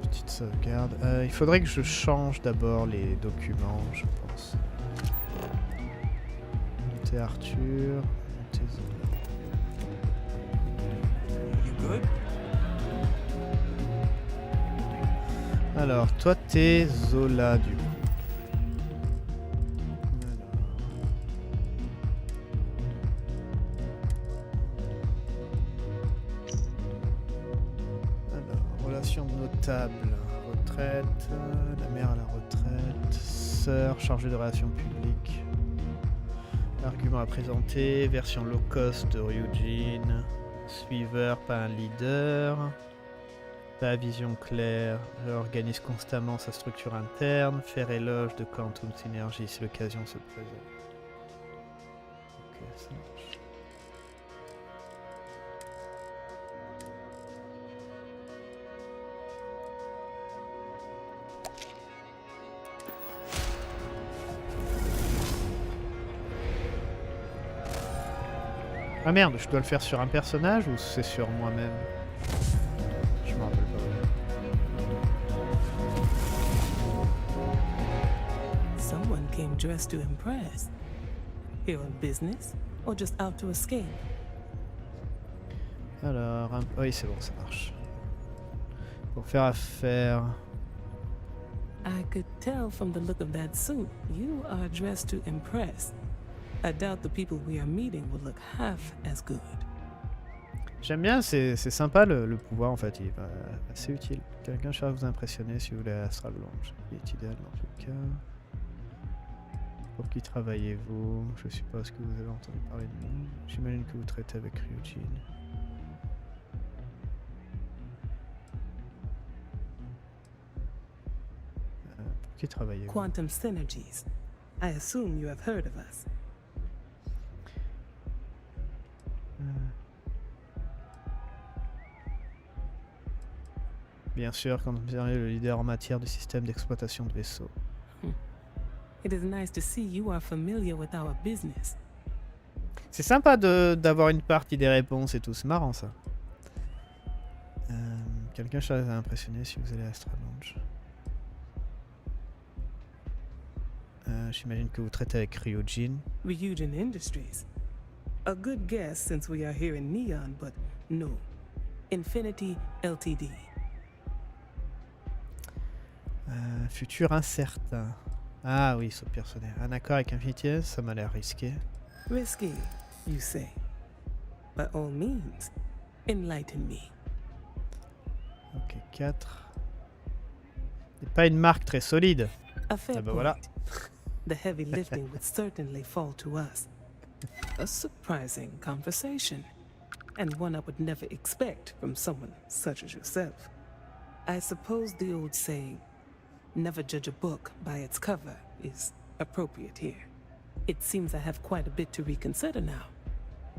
S1: Petite sauvegarde. Il faudrait que je change d'abord les documents, je pense. Monter Arthur, monter Zola. Alors, toi t'es Zola du coup. Alors, relation notable, retraite, la mère à la retraite, sœur chargée de relations publiques, argument à présenter, version low cost de Ryujin. Suiveur, pas un leader. Pas vision claire. Réorganise constamment sa structure interne. Faire éloge de Quantum Synergy si l'occasion se présente. Ok, ça marche. Ah merde, je dois le faire sur un personnage ou c'est sur moi-même? Je me rappelle pas.
S3: Someone came dressed to impress. Here on business or just out to escape?
S1: Alors, oui c'est bon, ça marche. Pour faire affaire.
S3: I could tell from the look of that suit, you are dressed to impress. I doubt the people we are meeting will look half as good.
S1: J'aime bien, c'est sympa le pouvoir en fait, il est assez utile. Quelqu'un cherche à vous impressionner si vous voulez Astral Launch. Il est idéal dans tout cas. Pour qui travaillez-vous? Je suppose que vous avez entendu parler de nous. J'imagine que vous traitez avec Ryujin. Pour qui travaillez-vous?
S3: Quantum Synergies. I assume you have heard of us.
S1: Bien sûr, quand vous êtes le leader en matière de système d'exploitation de vaisseaux.
S3: It is nice to see you are familiar with our business.
S1: C'est sympa d'avoir une partie des réponses et tout, c'est marrant ça. Quelqu'un cherche à impressionner si vous allez à Astral Launch. J'imagine que vous traitez avec Ryujin.
S3: Ryujin Industries. A good guess since we are here in Neon, but no. Infinity Ltd.
S1: Futur incertain. Ah oui, saut personnel. Un accord avec Infinity, ça m'a l'air risqué.
S3: Risky, you say. By all means, enlighten me.
S1: Ok, 4. C'est pas une marque très solide.
S3: A fair
S1: Ah bah voilà.
S3: The heavy lifting would certainly fall to us. A surprising conversation, and one I would never expect from someone such as yourself. I suppose the old saying, never judge a book by its cover, is appropriate here. It seems I have quite a bit to reconsider now.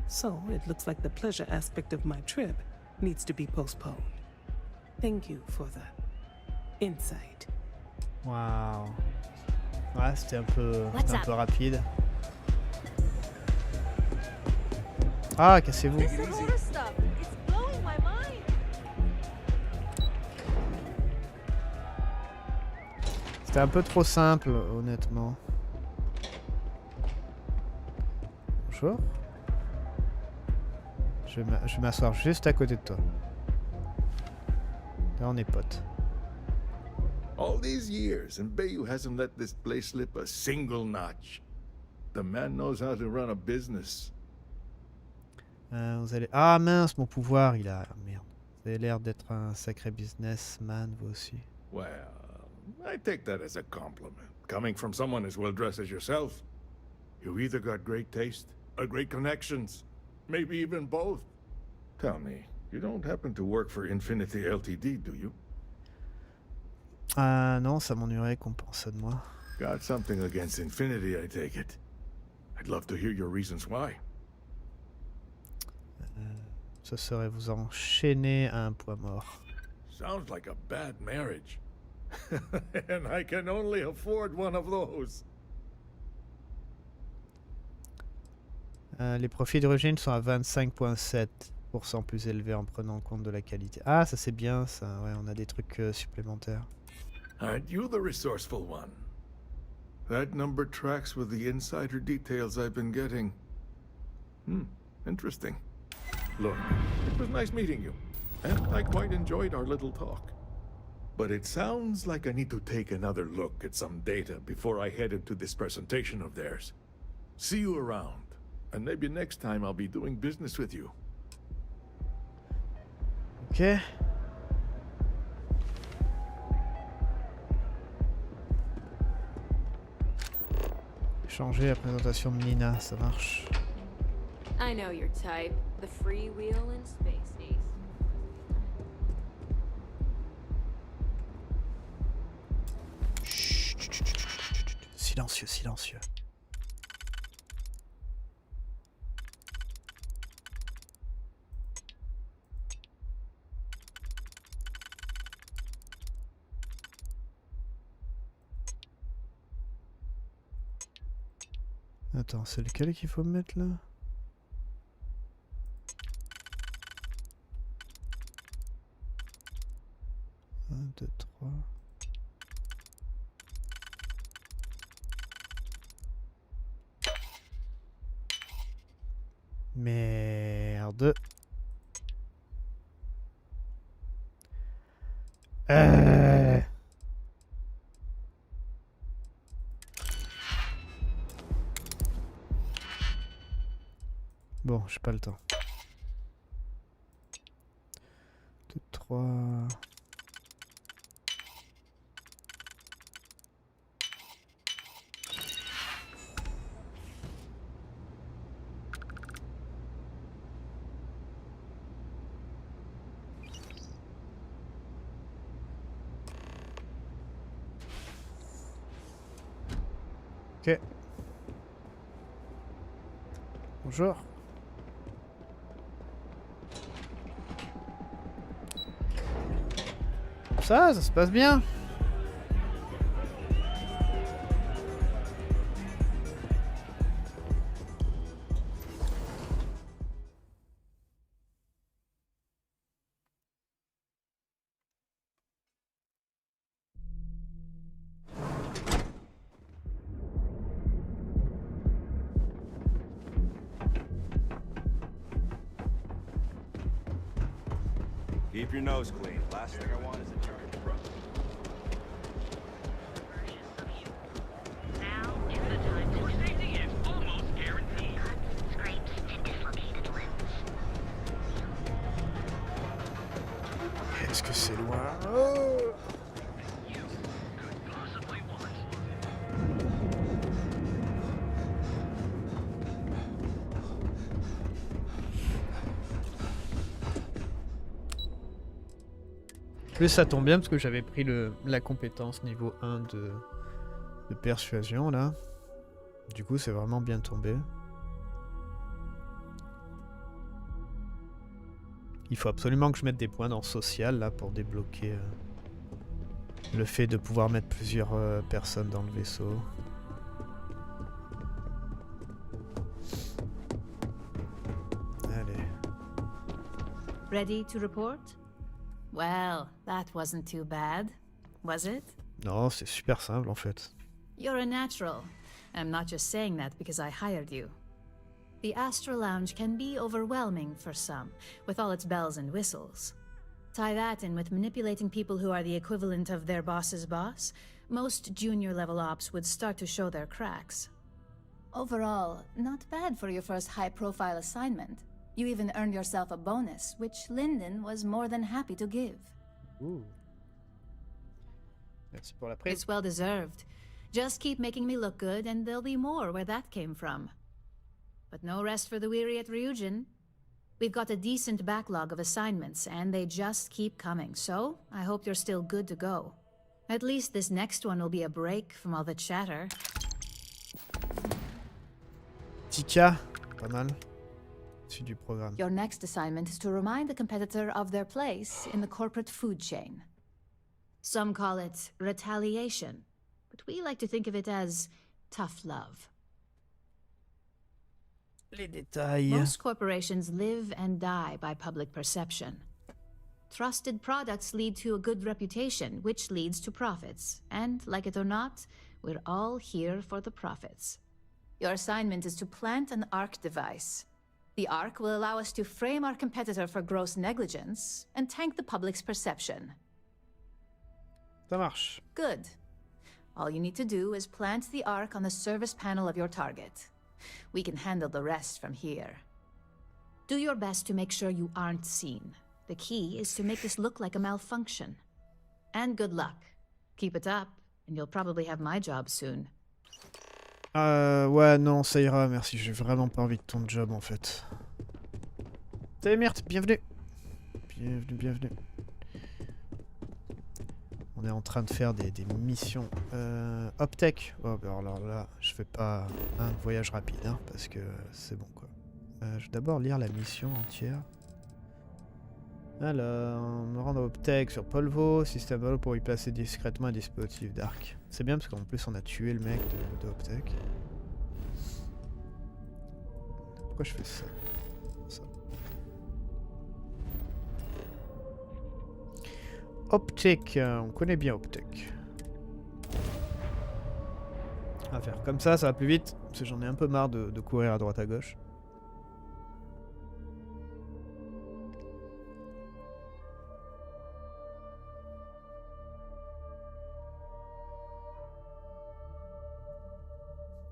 S3: So it looks like the pleasure aspect of my trip needs to be postponed. Thank you for the insight.
S1: Waouh. Ouais, c'était un peu rapide. Ah, cassez-vous. C'était un peu trop simple, honnêtement. Bonjour. Je vais m'asseoir juste à côté de toi. Là, on est potes.
S18: All these years, and Bayou hasn't let this place slip a single notch. The man knows how to run a business.
S1: Vous allez... Ah mince, mon pouvoir, il a... Merde. Vous avez l'air d'être un sacré businessman, vous aussi.
S18: Well, I take that as a compliment. Coming from someone as well dressed as yourself. You either got great taste, or great connections. Maybe even both. Tell me, you don't happen to work for Infinity Ltd, do you?
S1: Non, ça m'ennuierait qu'on pense de moi.
S18: Got something against Infinity, I take it. I'd love to hear your reasons why.
S1: Ce serait vous enchaîner à un poids mort.
S18: Sounds like a bad marriage. And I can only afford one of those.
S1: Les profits de Ryujin sont à 25,7% plus élevés en prenant en compte de la qualité. Ah, ça c'est bien ça. Ouais, on a des trucs supplémentaires.
S18: Aren't you the resourceful one? That number tracks with the insider details I've been getting. Interesting. Look, it was nice meeting you, and I quite enjoyed our little talk. But it sounds like I need to take another look at some data before I head into this presentation of theirs. See you around, and maybe next time I'll be doing business with you.
S1: Ok. Changer la présentation de Nina, ça marche.
S15: I know your type. The freewheel in space days.
S1: Silencieux, silencieux. Attends, c'est lequel qu'il faut mettre là? 1, 2, 3. Merde. Bon, j'ai pas le temps. 2, 3. Ok. Bonjour. Ça se passe bien.
S2: Keep your nose clean. Last thing I want is a charge.
S4: Now is the time for safety is almost guaranteed. Cuts, scrapes, and dislocated limbs.
S1: Est-ce que c'est loin?
S4: You could possibly want.
S1: Plus ça tombe bien parce que j'avais pris la compétence niveau 1 de persuasion là. Du coup c'est vraiment bien tombé. Il faut absolument que je mette des points dans social là pour débloquer le fait de pouvoir mettre plusieurs personnes dans le vaisseau. Allez.
S7: Ready to report? Well, that wasn't too bad, was it?
S1: Non, c'est super simple en fait.
S7: You're a natural. I'm not just saying that because I hired you. The Astral Lounge can be overwhelming for some, with all its bells and whistles. Tie that in with manipulating people who are the equivalent of their boss's boss, most junior level ops would start to show their cracks. Overall, not bad for your first high-profile assignment. You even earned yourself a bonus, which Lyndon was more than happy to give.
S1: Ooh. Merci pour la prise.
S7: It's well deserved. Just keep making me look good, and there'll be more where that came from. But no rest for the weary at Ryujin. We've got a decent backlog of assignments, and they just keep coming, so I hope you're still good to go. At least this next one will be a break from all the chatter.
S1: Tika, pas mal. Suite du programme.
S7: Your next assignment is to remind the competitor of their place in the corporate food chain. Some call it retaliation, but we like to think of it as tough love.
S1: Les détails.
S7: Most corporations live and die by public perception. Trusted products lead to a good reputation, which leads to profits. And, like it or not, we're all here for the profits. Your assignment is to plant an ARC device. The ARC will allow us to frame our competitor for gross negligence and tank the public's perception.
S1: Ça marche.
S7: Good. All you need to do is plant the ARC on the service panel of your target. We can handle the rest from here. Do your best to make sure you aren't seen. The key is to make this look like a malfunction. And good luck. Keep it up, and you'll probably have my job soon.
S1: Ouais, non, ça ira, merci. J'ai vraiment pas envie de ton job, en fait. Salut Myrthe, bienvenue. Bienvenue, bienvenue. On est en train de faire des missions. Optech. Oh, bah alors là, je fais pas un voyage rapide, hein, parce que c'est bon, quoi. Je vais d'abord lire la mission entière. Alors, me rendre à Optech sur Polvo, système Polvo pour y placer discrètement un dispositif d'arc. C'est bien parce qu'en plus on a tué le mec de Optech. Pourquoi je fais ça? Optech, on connaît bien Optech. On va faire comme ça va plus vite, parce que j'en ai un peu marre de courir à droite à gauche.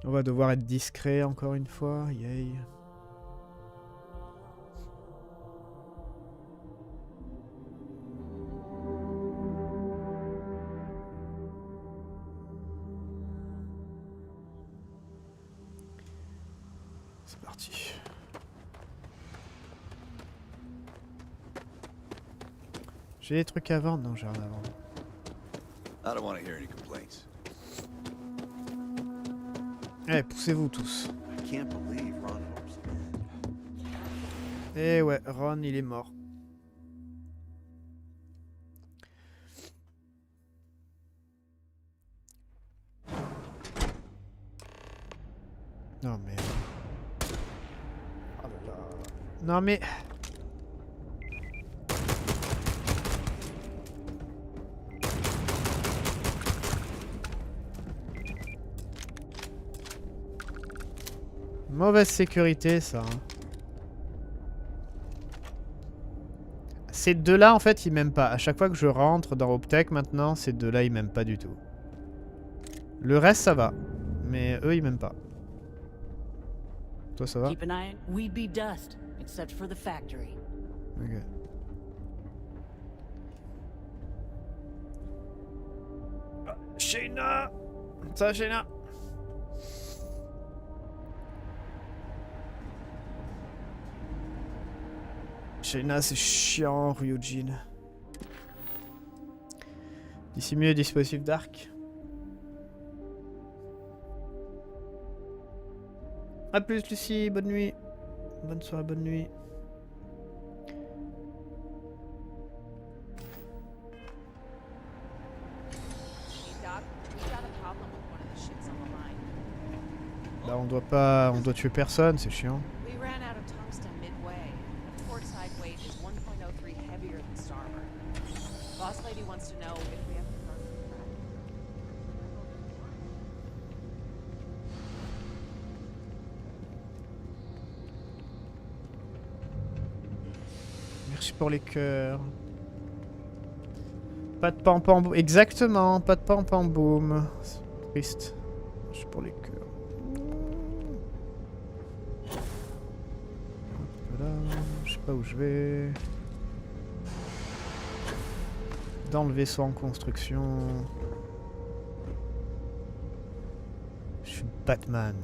S1: On va devoir être discret encore une fois, yay. C'est parti. J'ai des trucs à vendre? Non, j'ai rien à vendre.
S2: I don't want to hear any complaints.
S1: Allez, poussez-vous tous.
S2: I can't believe Ron.
S1: Et ouais, Ron, il est mort. Non mais... Oh là là. Non mais... Mauvaise sécurité, ça. Hein. Ces deux-là, en fait, ils m'aiment pas. À chaque fois que je rentre dans Optech, maintenant, ces deux-là, ils m'aiment pas du tout. Le reste, ça va. Mais eux, ils m'aiment pas. Toi, ça va?
S8: Keep an eye. We'd be dust, except for the factory.
S1: Ok. Ah, Shayna! Ça va, Shayna? Shayna, c'est chiant, Ryujin. Dissimuler dispositif d'arc. A plus, Lucie, bonne nuit. Bonne soirée, bonne nuit. Bah on doit tuer personne, c'est chiant. Merci pour les cœurs. Pas de pam-pam-boum. Exactement, pas de pam-pam-boum. C'est triste. Je suis pour les cœurs. Voilà, je sais pas où je vais. Dans le vaisseau en construction. Je suis Batman.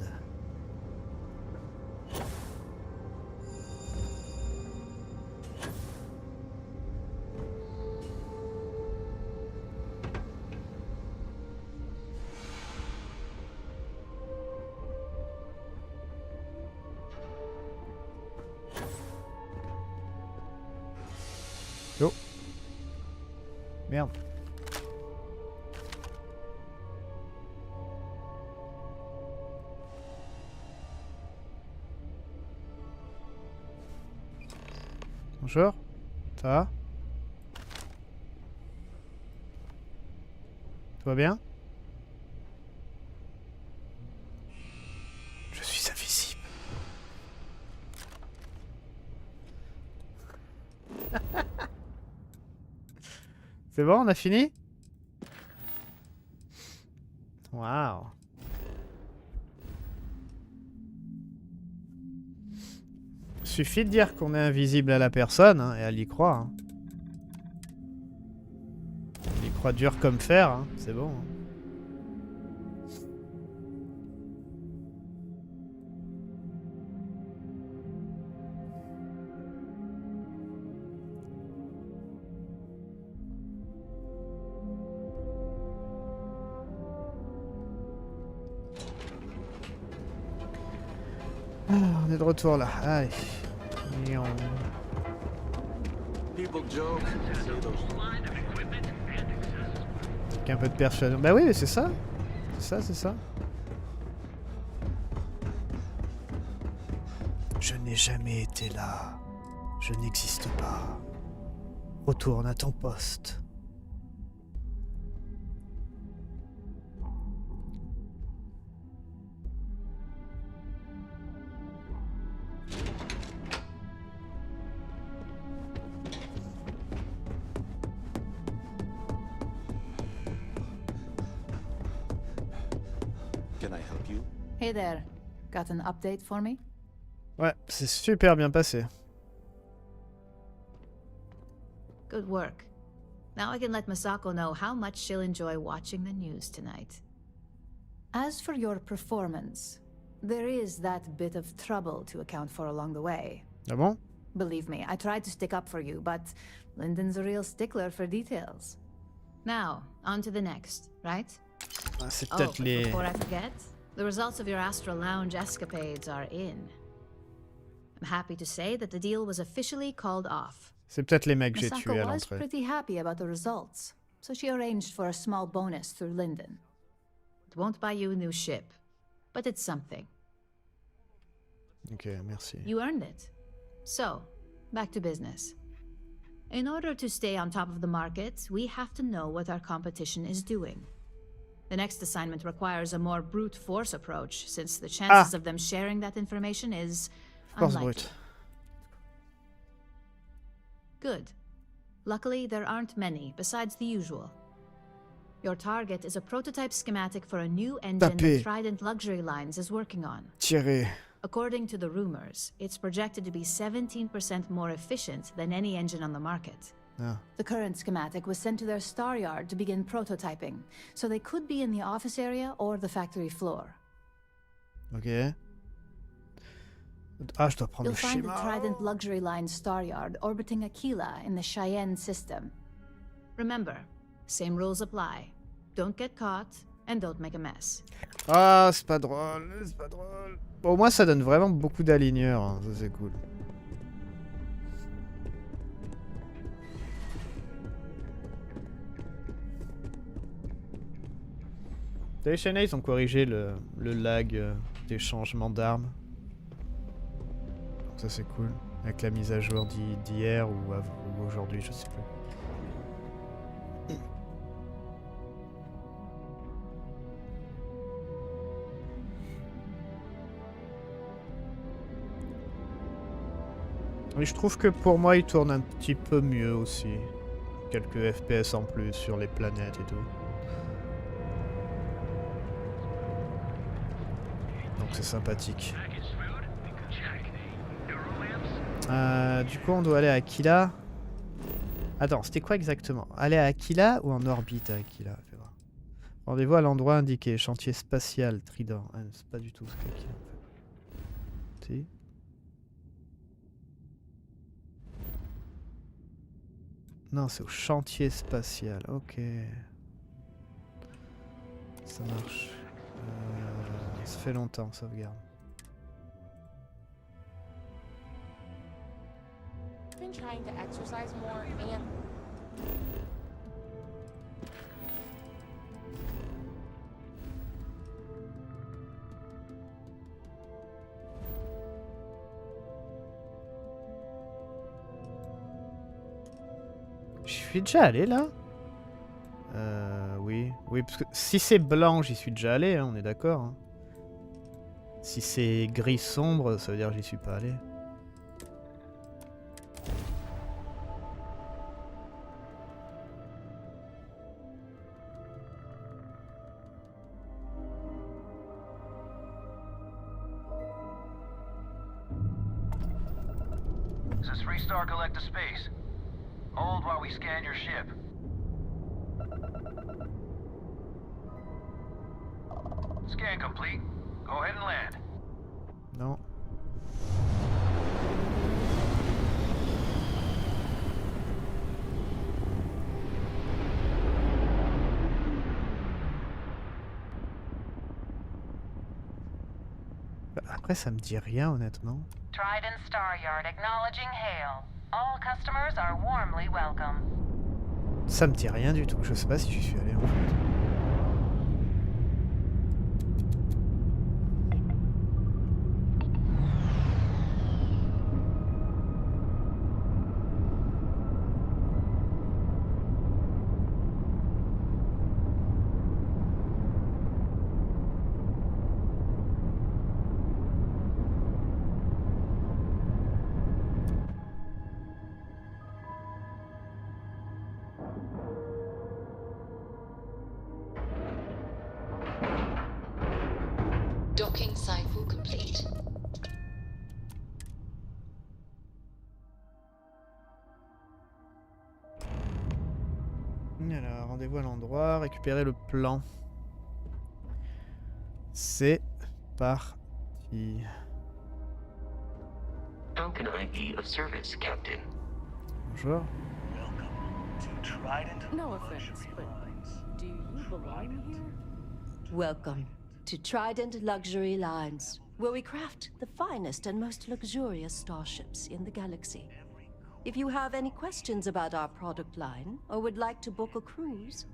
S1: Oh. Merde. Bonjour. Ça va? Tout va bien? Je suis invisible. C'est bon, on a fini? Waouh. Suffit de dire qu'on est invisible à la personne, hein, et elle y croit. Hein. Elle y croit dur comme fer, hein, c'est bon. Hein. Ah, on est de retour là. Allez. Liens. Avec un peu de persuasion. Bah oui, mais c'est ça. C'est ça, c'est ça. Je n'ai jamais été là. Je n'existe pas. Retourne à ton poste.
S7: Hey there. Got an update for me?
S1: Ouais, c'est super bien passé.
S7: Good work. Now I can let Masako know how much she'll enjoy watching the news tonight. As for your performance, there is that bit of trouble to account for along the way.
S1: Ah bon?
S7: Believe me, I tried to stick up for you, but Lyndon's a real stickler for details. Now, on to the next, right?
S1: Ah, c'est peut-être les...
S7: Before I forget, the results of your Astral Lounge escapades are in. I'm happy to say that the deal was officially called off.
S1: C'est peut-être les mecs que j'ai tués à
S7: Masako was
S1: l'entrée.
S7: pretty happy about the results, so she arranged for a small bonus through Lyndon. It won't buy you a new ship, but it's something.
S1: Ok, merci.
S7: You earned it. So, back to business. In order to stay on top of the market, we have to know what our competition is doing. The next assignment requires a more brute force approach, since the chances of them sharing that information is unlikely. Good. Luckily, there aren't many, besides the usual. Your target is a prototype schematic for a new engine that Trident Luxury Lines is working on.
S1: Tirer.
S7: According to the rumors, it's projected to be 17% more efficient than any engine on the market.
S1: Ah.
S7: The current schematic was sent to their star yard to begin prototyping, so they could be in the office area or the factory floor.
S1: Ok. Ah, je dois prendre
S7: You'll
S1: le
S7: find the
S1: schéma.
S7: Trident Luxury Line star yard orbiting Aquila in the Cheyenne system. Remember, same rules apply. Don't get caught, and don't make a mess.
S1: Ah, c'est pas drôle, c'est pas drôle. Bon, au moins, ça donne vraiment beaucoup d'aligneurs, hein. Ça c'est cool. T'as vu, Shinra, ils ont corrigé le lag des changements d'armes. Donc ça c'est cool. Avec la mise à jour d'hier ou aujourd'hui, je sais plus. Mais je trouve que pour moi il tourne un petit peu mieux aussi. quelques FPS en plus sur les planètes et tout. Donc c'est sympathique. Du coup on doit aller à Aquila. Attends, c'était quoi exactement? Aller à Aquila ou en orbite à Aquila? Rendez-vous à l'endroit indiqué. Chantier spatial, Trident. Ah, c'est pas du tout ce qu'Aquila en fait. Si. Non, c'est au chantier spatial. Ok. Ça marche. Ça fait longtemps, sauvegarde.
S15: Been trying to exercise more and
S1: Je suis déjà allé là? Oui. Oui, parce que si c'est blanc, j'y suis déjà allé, hein, on est d'accord. Hein. Si c'est gris sombre, ça veut dire que j'y suis pas allé.
S22: This is 3-star collector space. Hold while we scan your ship. Scan complete. Go ahead and land.
S1: Non. Après, ça me dit rien, honnêtement.
S4: Trident Star Yard acknowledging hail. All customers are warmly welcome.
S1: Ça me dit rien du tout. Je sais pas si j'y suis allé en fait.
S6: Docking cycle complete.
S1: Alors, rendez-vous à l'endroit, récupérer le plan. C'est parti.
S11: How can I be of service, Captain?
S1: Bonjour.
S3: No offense, but do you belong here?
S9: Welcome to Trident Luxury Lines, where we craft the finest and most luxurious starships in the galaxy. If you have any questions about our product line or would like to book a cruise,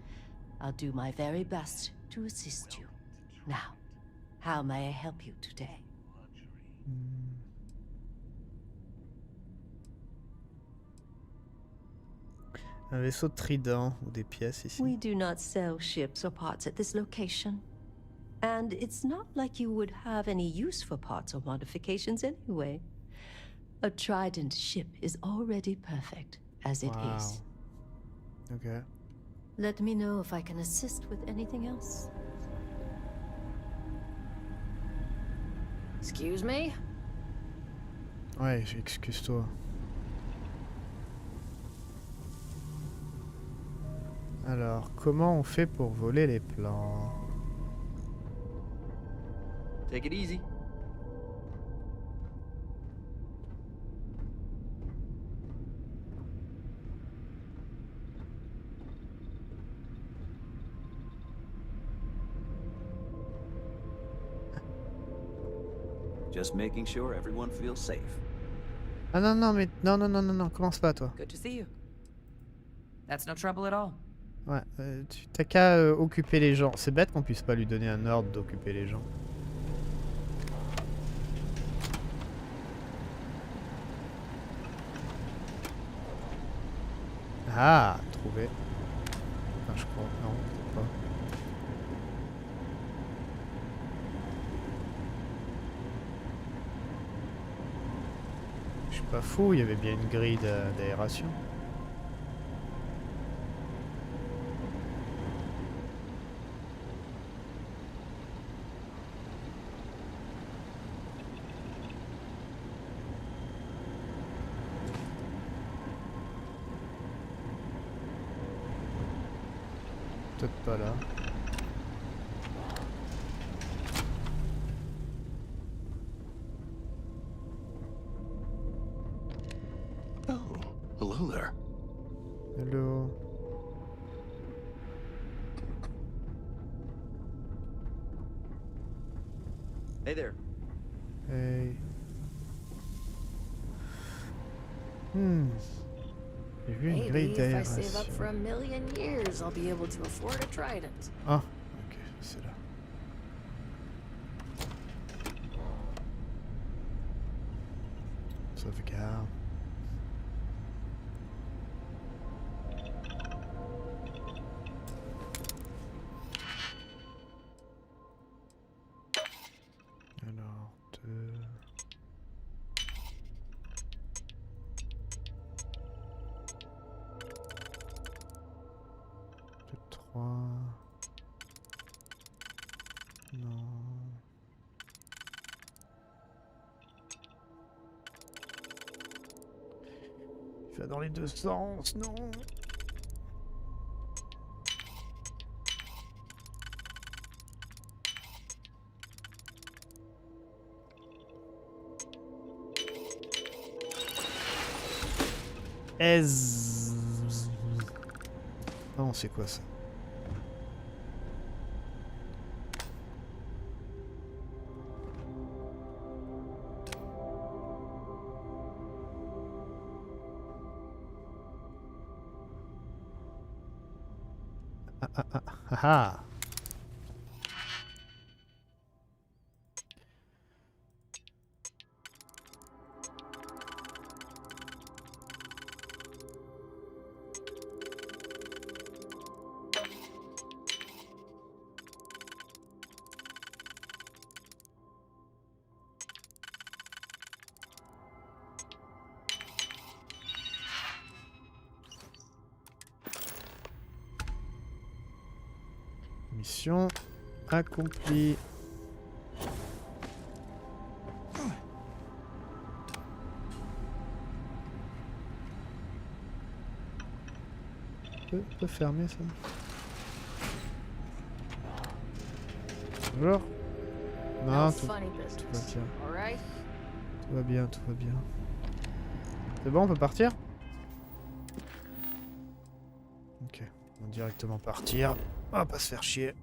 S9: I'll do my very best to assist you. Now, how may I help you today?
S1: Un vaisseau de Trident ou des pièces ici.
S9: We do not sell ships or parts at this location. And it's not like you would have any use for parts or modifications anyway. A Trident ship is already perfect as it is.
S1: Okay.
S9: Let me know if I can assist with anything else.
S5: Excuse me?
S1: Ouais, excuse-toi. Alors, comment on fait pour voler les plans?
S20: Take it easy.
S2: Just making sure everyone feels safe.
S1: Ah non, non, mais non, commence pas toi.
S8: Good to see you. That's no trouble at all.
S1: Ouais, tu t'as qu'à occuper les gens. C'est bête qu'on puisse pas lui donner un ordre d'occuper les gens. Ah, trouvé. Enfin, je crois. Non, peut-être pas. Je suis pas fou, il y avait bien une grille d'aération. Peut-être pas là.
S2: Oh, hello there.
S1: Hello.
S20: Hey there.
S1: Hey. J'ai vu une grille
S15: Maybe if I
S1: d'aération.
S15: save up for 1,000,000 years, I'll be able to afford a trident.
S1: Ah, ok, c'est là. Sauvegarde. Alors, 2... 3... Non... Il va dans les deux sens, non. Non, c'est quoi ça? Ah. Mission accomplie. Peut fermer ça. Bonjour. Non, tout va bien. Tout va bien, tout va bien. C'est bon, on peut partir? Ok, on va directement partir. On va pas se faire chier.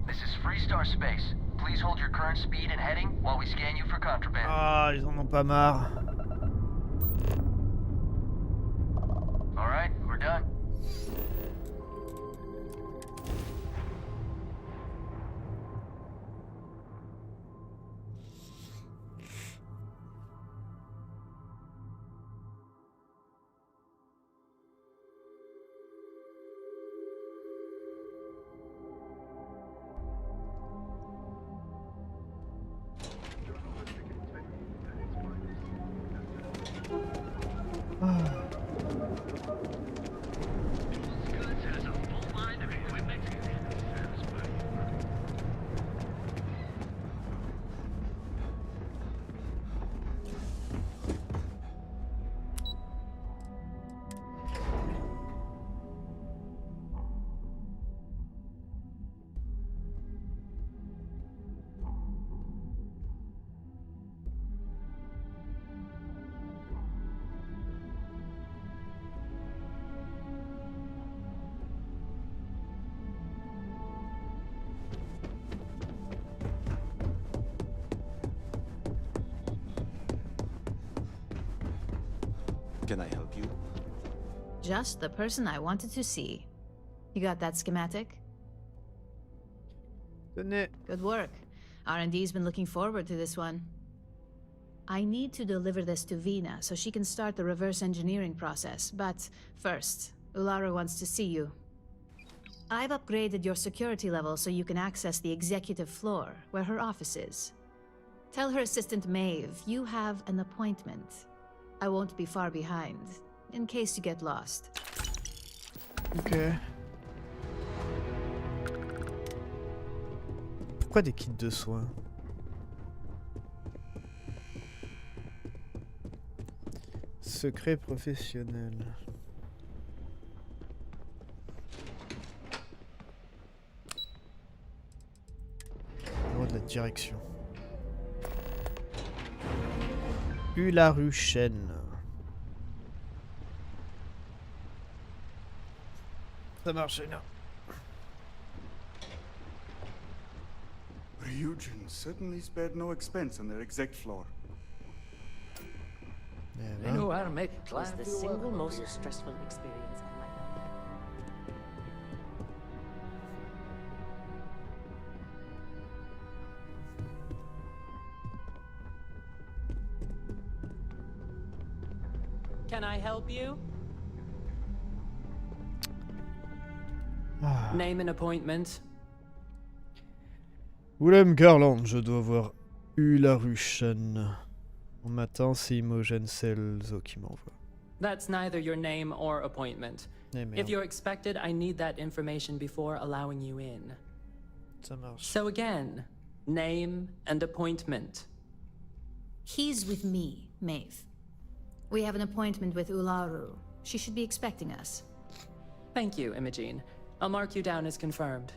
S22: This is Freestar Space. Please hold your current speed and heading while we scan you for contraband.
S1: Ah, ils en ont pas marre.
S22: All right, we're done.
S2: Can I help you?
S7: Just the person I wanted to see. You got that schematic? Good work. R&D's been looking forward to this one. I need to deliver this to Vina so she can start the reverse engineering process, but first, Ulara wants to see you. I've upgraded your security level so you can access the executive floor, where her office is. Tell her assistant Maeve you have an appointment. I won't be far behind, in case you get lost.
S1: Ok. Pourquoi des kits de soins? Secret professionnel. Numéro de la direction. Ryujin. Ça marche là.
S12: Ryujin certainly spared no expense on their exec floor.
S13: They know how to make a
S15: It was
S13: client
S15: the
S13: feel
S15: single
S13: welcome
S15: most
S13: here.
S15: stressful experience of my life.
S3: Can I help you?
S1: Ah.
S3: Name and appointment.
S1: Willem Garland, je dois voir Ryujin. En matin, c'est Imogen Celso qui m'envoie.
S3: That's neither your name or appointment.
S1: Eh
S3: If
S1: merde,
S3: you're expected, I need that information before allowing you in.
S1: ça marche.
S3: So again, name and appointment.
S7: He's with me, Maeve. We have an appointment with Ularu. She should be expecting us.
S3: Thank you, Imogene. I'll mark you down as confirmed.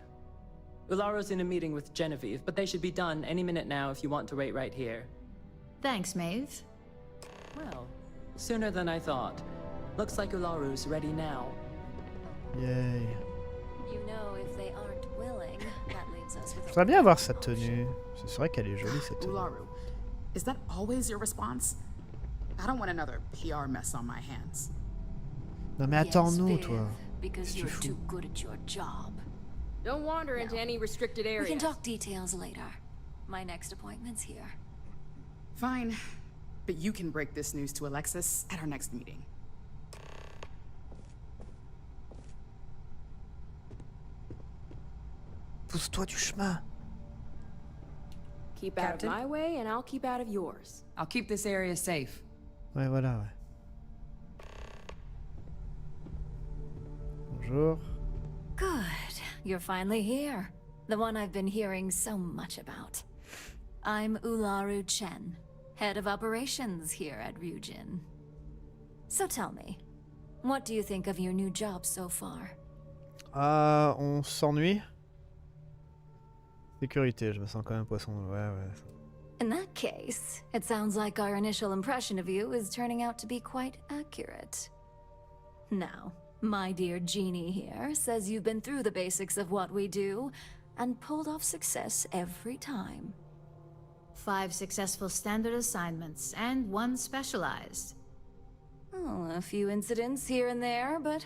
S3: Ularu's in a meeting with Genevieve, but they should be done any minute now if you want to wait right here.
S7: Thanks, Maeve.
S3: Well, sooner than I thought. Looks like Ularu's ready now.
S1: Yay.
S16: You know, if they aren't willing, that leaves us with
S1: J'aimerais bien avoir sa tenue. C'est vrai qu'elle est jolie cette tenue.
S19: Ularu, is that always your response? I don't want another PR mess on my hands.
S1: Non mais attends-nous, toi.
S16: because
S1: Qu'est-ce que
S16: you're
S1: tu
S16: too
S1: fous?
S16: good at your job.
S5: Don't wander into any restricted
S16: We
S5: areas.
S16: can talk details later. My next appointment's here.
S19: Fine, but you can break this news to Alexis at our next meeting.
S1: Pousse-toi du chemin.
S5: Keep out
S3: Captain?
S5: of my way, and I'll keep out of yours.
S8: I'll keep this area safe.
S1: Ouais, voilà, ouais. Bonjour.
S16: Good. You're finally here. The one I've been hearing so much about. I'm Ularu Chen, head of operations here at Ryujin. So tell me, what do you think of your new job so far?
S1: Ah, on s'ennuie? Sécurité, je me sens quand même poisson. Ouais, ouais.
S16: In that case, it sounds like our initial impression of you is turning out to be quite accurate. Now, my dear Jeannie here says you've been through the basics of what we do and pulled off success every time.
S7: 5 successful standard assignments and 1 specialized.
S16: Oh, a few incidents here and there, but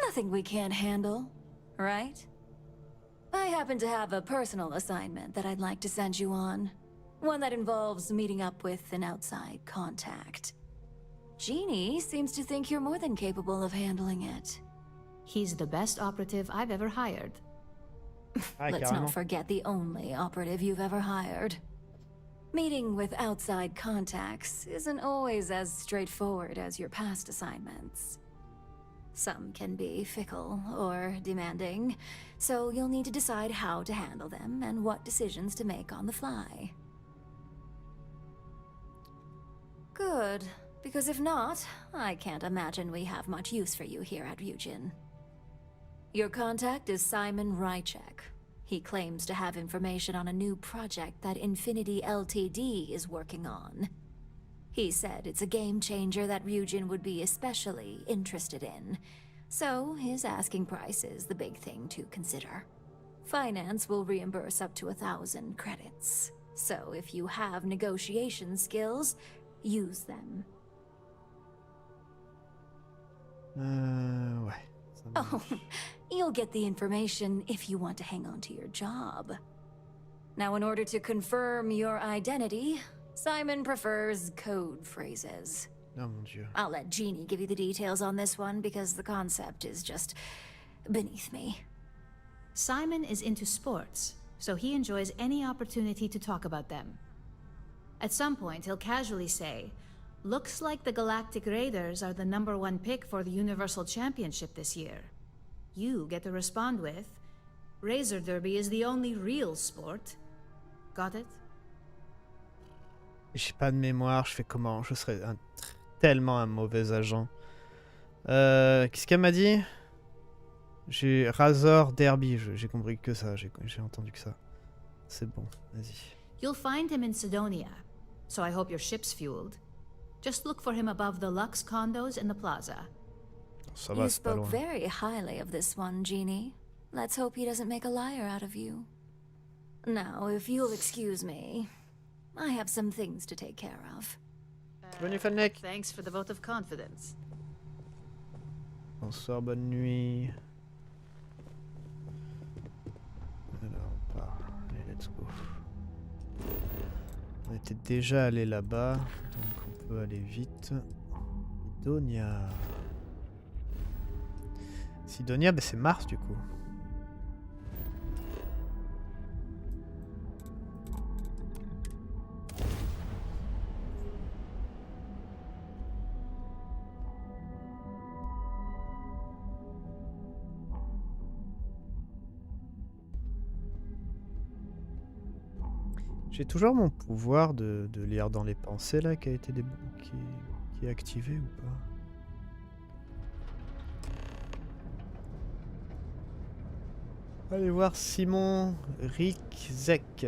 S16: nothing we can't handle, right? I happen to have a personal assignment that I'd like to send you on. One that involves meeting up with an outside contact. Jeannie seems to think you're more than capable of handling it.
S7: He's the best operative I've ever hired.
S16: Let's not forget the only operative you've ever hired. Meeting with outside contacts isn't always as straightforward as your past assignments. Some can be fickle or demanding, so you'll need to decide how to handle them and what decisions to make on the fly. Good, because if not, I can't imagine we have much use for you here at Ryujin. Your contact is Simon Rychek. He claims to have information on a new project that Infinity Ltd is working on. He said it's a game changer that Ryujin would be especially interested in, so his asking price is the big thing to consider. Finance will reimburse up to 1,000 credits, so if you have negotiation skills, use them.
S1: Ouais.
S16: Oh, you'll get the information if you want to hang on to your job. Now, in order to confirm your identity, Simon prefers code phrases.
S1: Oh mon Dieu.
S16: I'll let Jeannie give you the details on this one because the concept is just beneath me.
S7: Simon is into sports, so he enjoys any opportunity to talk about them. At some point, he'll casually say, "Looks like the Galactic Raiders are the #1 pick for the Universal Championship this year." You get to respond with, "Razor Derby is the only real sport. Got it?
S1: J'ai pas de mémoire, je fais comment? Je serais tellement un mauvais agent. Qu'est-ce qu'elle m'a dit? J'ai Razor Derby, j'ai compris que ça, j'ai entendu que ça. C'est bon, vas-y.
S7: You'll find him in Sidonia, so I hope your ship's fueled. Just look for him above the Lux condos in the plaza.
S1: Ça va,
S16: You
S1: c'est pas
S16: spoke
S1: loin.
S16: very highly of this one, Jeannie. Let's hope he doesn't make a liar out of you. Now, if you'll excuse me, I have some things to take care of.
S7: Thanks for the vote of confidence.
S1: Bonsoir, bonne nuit. Alors, on part. Allez, let's go. On était déjà allé là-bas, donc on peut aller vite. Sidonia. Sidonia, bah c'est Mars du coup. J'ai toujours mon pouvoir de lire dans les pensées là qui a été qui est activé ou pas? Allez voir Simon Rickzek.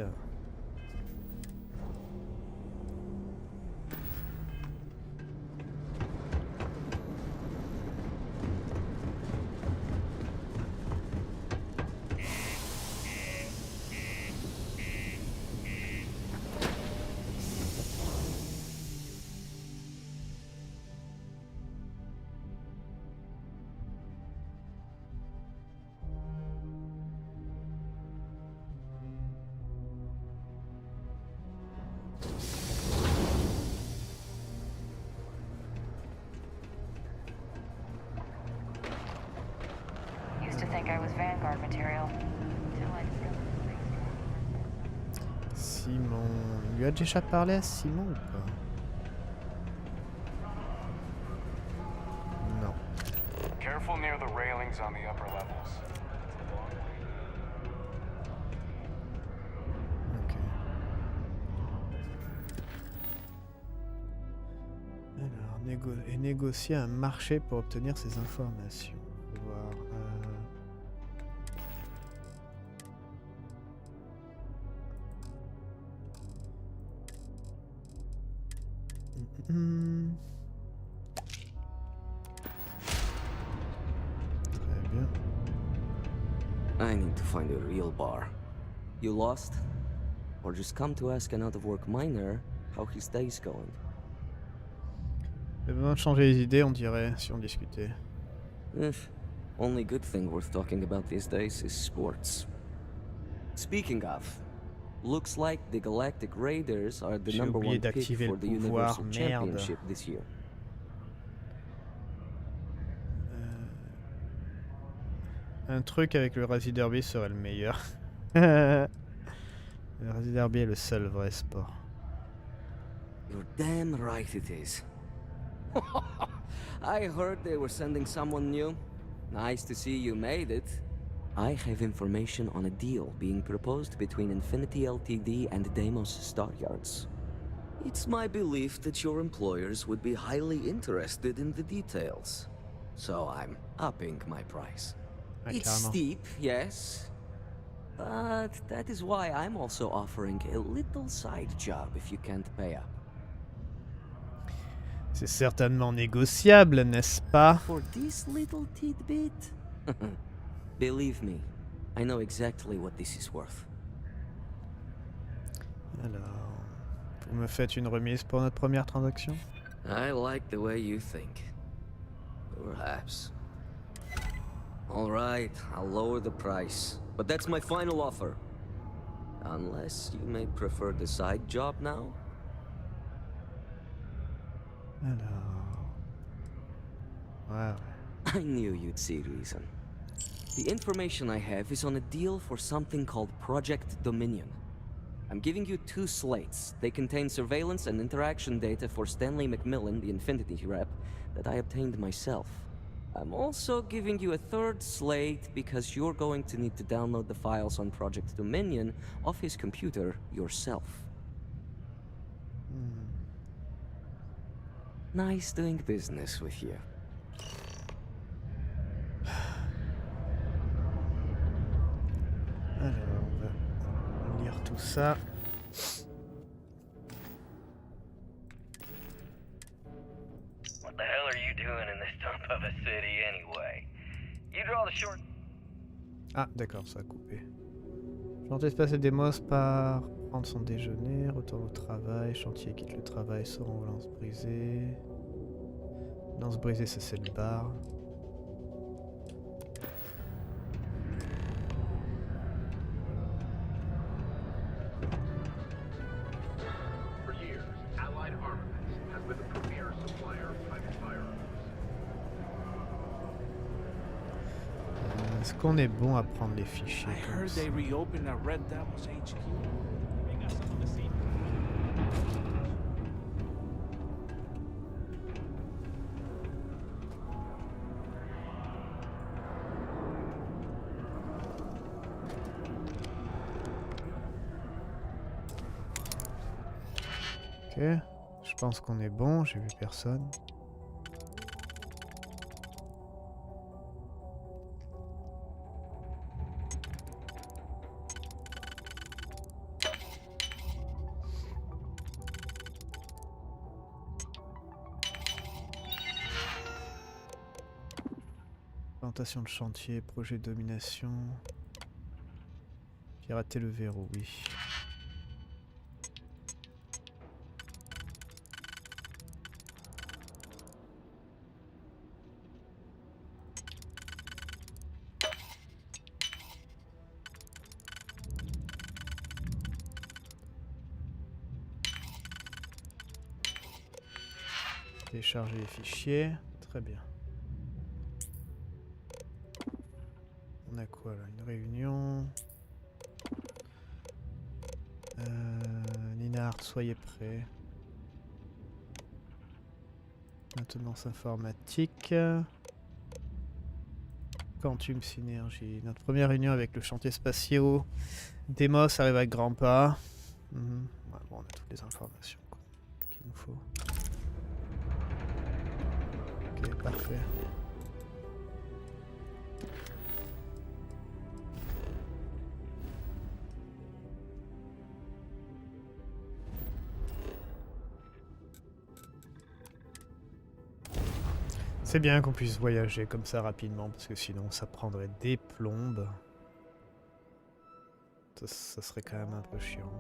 S4: Used to think I was Vanguard material.
S1: Simon. Il lui a déjà parlé à Simon ou pas? Non.
S14: Careful near the railings on the upper levels.
S1: Ok. Alors, négocier un marché pour obtenir ces informations. On va voir. Très bien.
S17: I need to find a real bar. You lost? Or just come to ask an out-of-work miner how his day's going?
S1: J'ai besoin de changer les idées, on dirait, si on discutait.
S17: Only good thing worth talking about these days is sports. Speaking of, looks like the Galactic Raiders are the number one pick for the Universal Championship this year.
S1: Un truc avec le Razzie Derby serait le meilleur. Le Razzie Derby est le seul vrai sport.
S17: You're damn right it is. I heard they were sending someone new. Nice to see you made it. I have information on a deal being proposed between Infinity Ltd and Deimos Stockyards. It's my belief that your employers would be highly interested in the details. So I'm upping my price. It's steep, yes. But that is why I'm also offering a little side job if you can't pay up.
S1: C'est certainement négociable, n'est-ce pas?
S17: For this little tidbit? Believe me, I know exactly what this is worth.
S1: Alors, vous me faites une remise pour notre première transaction?
S17: I like the way you think. Perhaps. All right, I'll lower the price, but that's my final offer. Unless you may prefer the side job now?
S1: Alors... Ouais.
S17: I knew you'd see reason. The information I have is on a deal for something called Project Dominion. I'm giving you 2 slates. They contain surveillance and interaction data for Stanley McMillan, the Infinity rep, that I obtained myself. I'm also giving you a third slate because you're going to need to download the files on Project Dominion off his computer yourself. Nice doing business with you.
S1: Alors, on va lire tout ça.
S10: What the hell are you doing in this dump of a city anyway? You draw the short.
S1: Ah, d'accord, ça a coupé. Chantier se passe Demos par prendre son déjeuner, retourne au travail, chantier quitte le travail, sort en lance brisée. Lance brisée, ça c'est le bar. Est-ce qu'on est bon à prendre les fichiers comme ça? Ok, je pense qu'on est bon, j'ai vu personne. Présentation de chantier, projet de domination. Pirater le verrou, oui. Télécharger les fichiers, très bien. On a quoi là? Une réunion. Ninard, soyez prêts. Maintenance informatique. Quantum synergie. Notre première réunion avec le chantier spatiaux. Demos arrive à grands pas. Ouais, bon, on a toutes les informations qu'il nous faut. Ok, parfait. C'est bien qu'on puisse voyager comme ça rapidement parce que sinon ça prendrait des plombes. Ça serait quand même un peu chiant.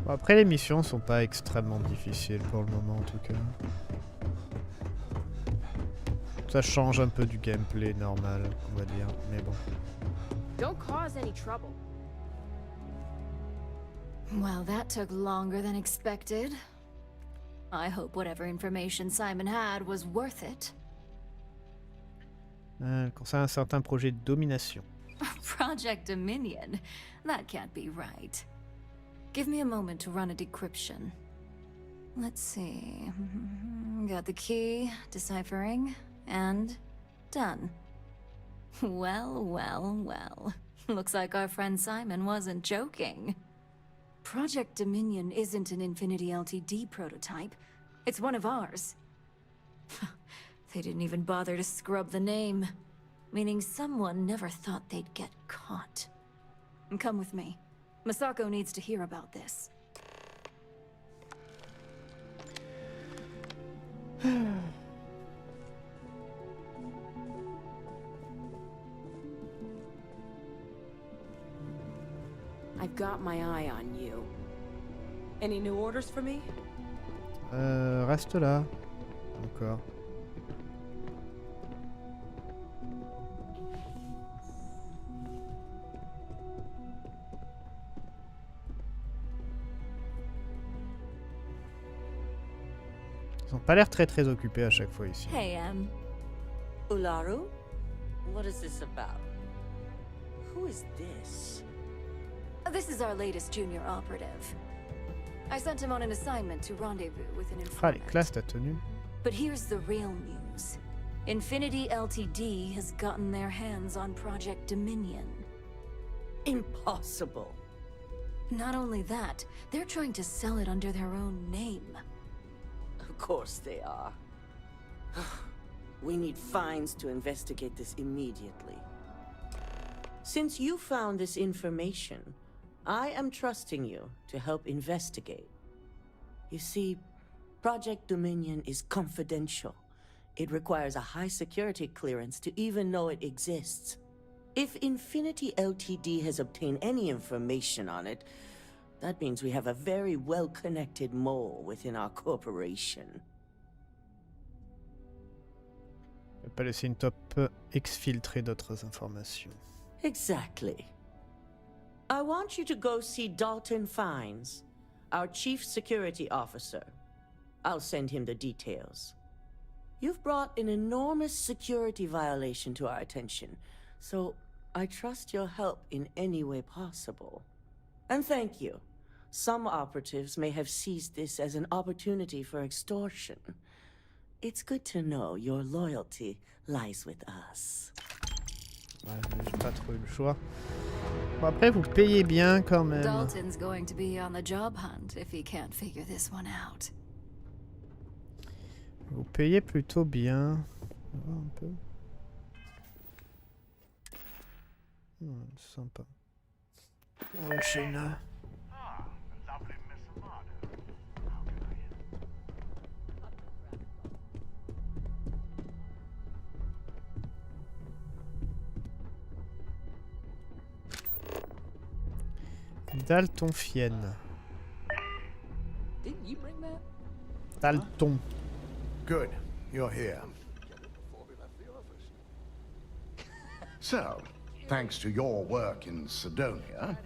S1: Bon, après les missions sont pas extrêmement difficiles pour le moment en tout cas. Ça change un peu du gameplay normal, on va dire, mais bon.
S15: Don't cause any trouble.
S16: Well, that took longer than expected. I hope whatever information Simon had was worth it.
S1: Concernant un certain projet de domination.
S16: Project Dominion? That can't be right. Give me a moment to run a decryption. Let's see. Got the key, deciphering, and done. Well, well, well. Looks like our friend Simon wasn't joking. Project Dominion isn't an Infinity LTD prototype. It's one of ours. They didn't even bother to scrub the name. Meaning someone never thought they'd get caught. Come with me. Masako needs to hear about this.
S18: I've got my eye on you. Any new orders for me?
S1: Reste là. Encore. Ils ont pas l'air très occupés à chaque fois ici.
S16: Hey,
S21: Ularu? What is this about? Who is this?
S16: This is our latest junior operative. I sent him on an assignment to rendezvous with an
S1: Ah, les
S16: informant.
S1: classes, ta tenue.
S16: But here's the real news. Infinity Ltd has gotten their hands on Project Dominion.
S21: Impossible.
S16: Not only that, they're trying to sell it under their own name.
S21: Of course they are. We need fines to investigate this immediately. Since you found this information, I am trusting you to help investigate. You see, Project Dominion is confidential. It requires a high security clearance to even know it exists. If Infinity Ltd has obtained any information on it, that means we have a very well-connected mole within our corporation.
S1: Je vais pas laisser une top exfiltrer d'autres informations.
S21: Exactly. I want you to go see Dalton Fines, our chief security officer. I'll send him the details. You've brought an enormous security violation to our attention, so I trust your help in any way possible. And thank you. Some operatives may have seized this as an opportunity for extortion. It's good to know your loyalty lies with us.
S1: Ouais, j'ai pas trop eu le choix. Bon, après, vous payez bien quand même.
S16: Dalton's going to be on the job hunt if he can't figure this one out.
S1: Vous payez plutôt bien. On va voir un peu. Sympa. Oh, Shinra. Daltonfienne.
S13: Didn't you bring that?
S1: Dalton.
S23: Good, you're here. So, thanks to your work in Sidonia,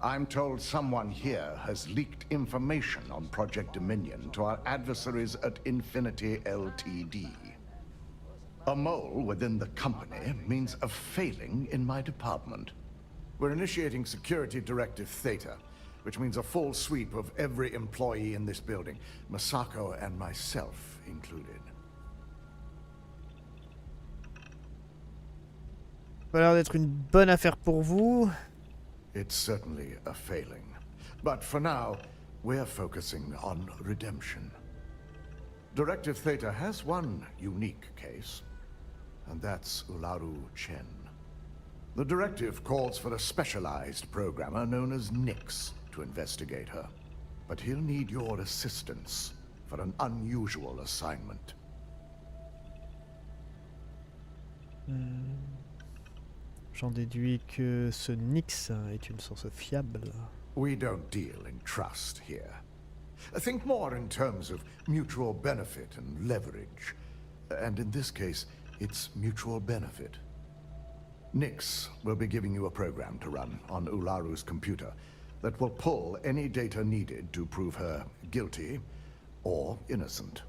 S23: I'm told someone here has leaked information on Project Dominion to our adversaries at Infinity Ltd. A mole within the company means a failing in my department.
S24: We're initiating Security Directive Theta, which means a full sweep of every employee in this building, Masako and myself included.
S1: Ça a l'air d'être une bonne affaire pour vous.
S24: It's certainly a failing. But for now, we're focusing on redemption. Directive Theta has one unique case, and that's Ularu Chen. The directive calls for a specialized programmer known as Nix to investigate her. But he'll need your assistance for an unusual assignment.
S1: J'en déduis que ce Nix est une source fiable.
S24: We don't deal in trust here. Think more in terms of mutual benefit and leverage. And in this case, it's mutual benefit. Nix will be giving you a program to run on Ularu's computer that will pull any data needed to prove her guilty or innocent.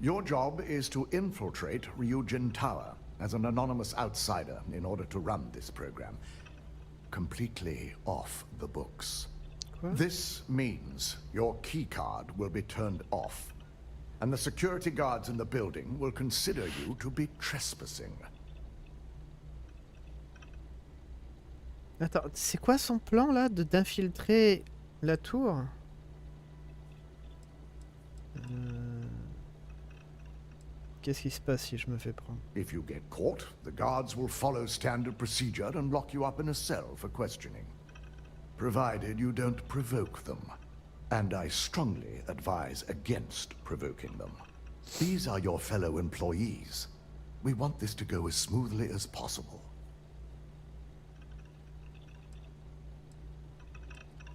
S24: Your job is to infiltrate Ryujin Tower as an anonymous outsider in order to run this program. Completely off the books.
S1: What?
S24: This means your keycard will be turned off, and the security guards in the building will consider you to be trespassing.
S1: Attends, c'est quoi son plan là d'infiltrer la tour? Qu'est-ce qui se passe si je me fais prendre?
S24: If you get caught, the guards will follow standard procedure and lock you up in a cell for questioning.
S23: provided you don't provoke them. And I strongly advise against provoking them. These are your fellow employees. We want this to go as smoothly as possible.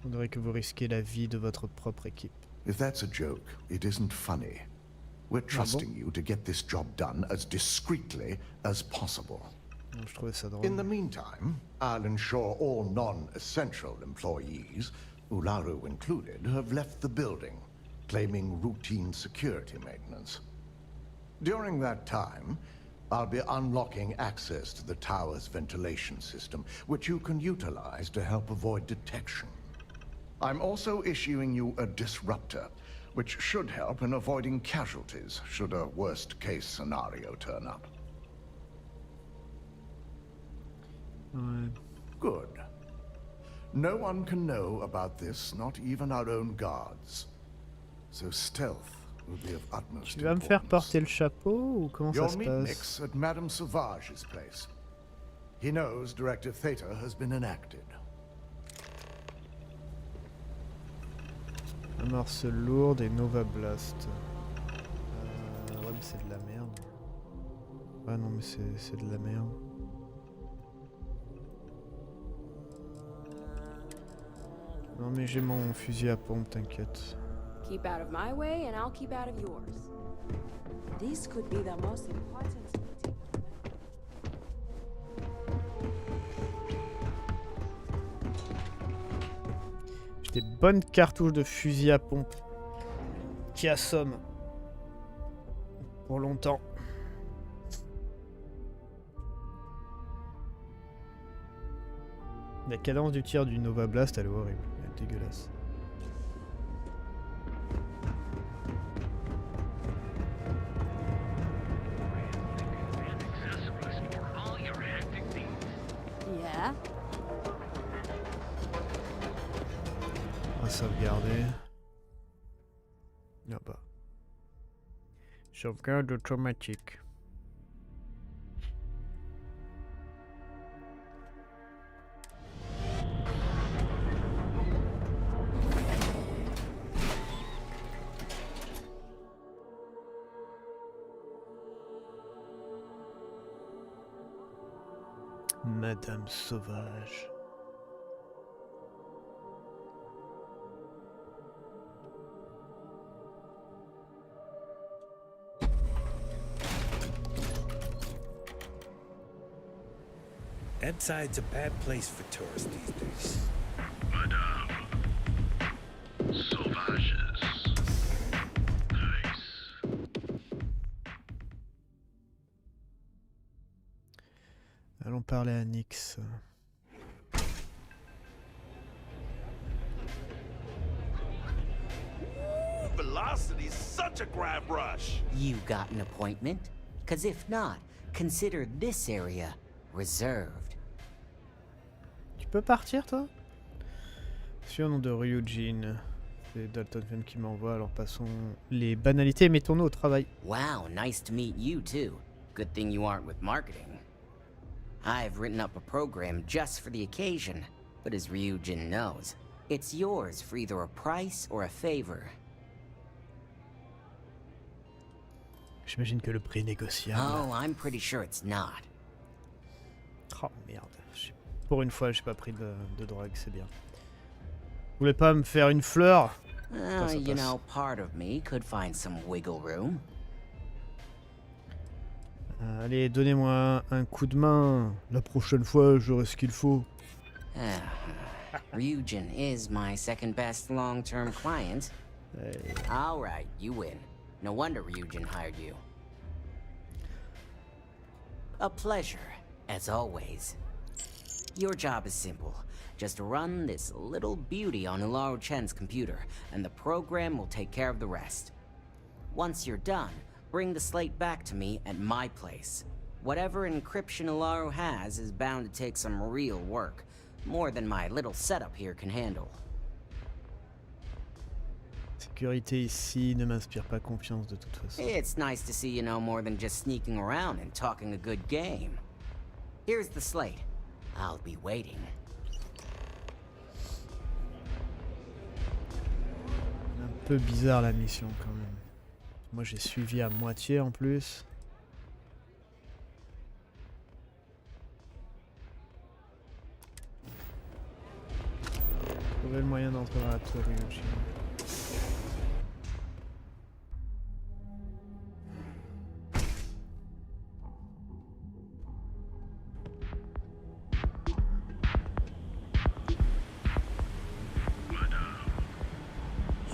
S1: On dirait que vous risquez la vie de votre propre équipe.
S23: If that's a joke, it isn't funny. We're trusting you to get this job done as discreetly as possible.
S1: Je trouvais ça drôle.
S23: In the meantime, I'll ensure all non-essential employees, Ularu included, have left the building, claiming routine security maintenance. During that time, I'll be unlocking access to the tower's ventilation system, which you can utilize to help avoid detection. I'm also issuing you a disruptor, which should help in avoiding casualties should a worst-case scenario turn up. Good. No one can know about this, not even our own guards. So stealth will be of utmost
S1: Tu vas me faire porter le chapeau ou comment ça se
S23: You'll meet
S1: passe?
S23: Nix at Madame Sauvage's place. He knows Directive Theta has been enacted.
S1: Amorce lourde et Nova Blast. Ouais, mais c'est de la merde. Ah non, mais c'est de la merde. Non, mais j'ai mon fusil à pompe, t'inquiète.
S18: Keep out of my way and I'll keep out of yours. This could be the most important meeting.
S1: J'ai des bonnes cartouches de fusil à pompe qui assomment pour longtemps. La cadence du tir du Nova Blast, elle est horrible, elle est dégueulasse.
S18: Yeah.
S1: On va sauvegarder. Ah bah. Sauvegarde automatique. Madame Sauvage.
S6: Edside's a bad place for tourists these days.
S9: Madame Sauvages. Nice.
S1: Allons parler à Nix.
S9: Velocity's such a grab rush.
S11: You got an appointment? Cause if not, consider this area reserved.
S1: Tu peux partir, toi? Sur le nom de Ryujin. C'est Dalton Femme qui m'envoie, alors passons les banalités et mettons-nous au travail.
S11: Wow, nice to meet you too. Good thing you aren't with marketing. I've written up a program just for the occasion, but as Ryujin knows, it's yours for either a price or a favor.
S1: J'imagine que le prix est négociable.
S11: Oh, I'm pretty sure it's not.
S1: Oh merde. Pour une fois, j'ai pas pris de drogue, c'est bien. Vous voulez pas me faire une fleur?
S11: You know, part of me could find some wiggle room.
S1: Allez, donnez-moi un coup de main. La prochaine fois, j'aurai ce qu'il faut.
S11: Ryujin is my second best long-term client.
S1: Hey.
S11: All right, you win. No wonder Ryujin hired you. A pleasure, as always. Your job is simple. Just run this little beauty on Ularu Chen's computer, and the program will take care of the rest. Once you're done, bring the slate back to me at my place. Whatever encryption Ularu has is bound to take some real work. More than my little setup here can handle.
S1: Sécurité ici ne m'inspire pas confiance de toute façon.
S11: It's nice to see you know more than just sneaking around and talking a good game. Here's the slate. I'll be waiting.
S1: peu bizarre la mission quand même. Moi j'ai suivi à moitié en plus. Trouver le moyen d'entrer dans la tour Ryujin.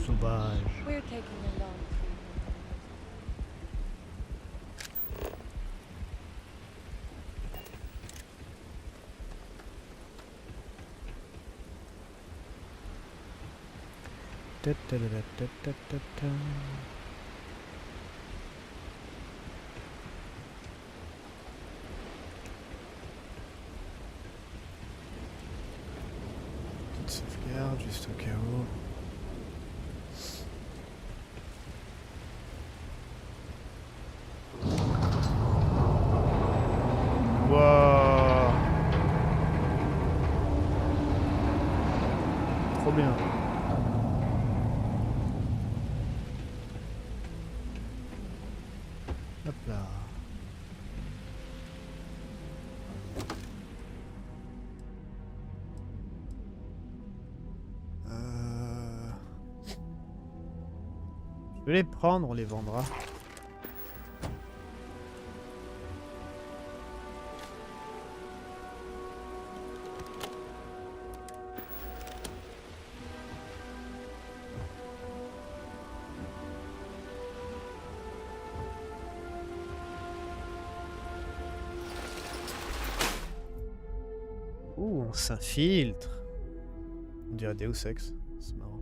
S1: Sauvage.
S18: We're taking a long
S1: Petite sauvegarde juste au cas où. Wow. Trop bien. Hop là. Je vais les prendre, on les vendra. Ouh, on s'infiltre. On dirait Deus Ex, c'est marrant.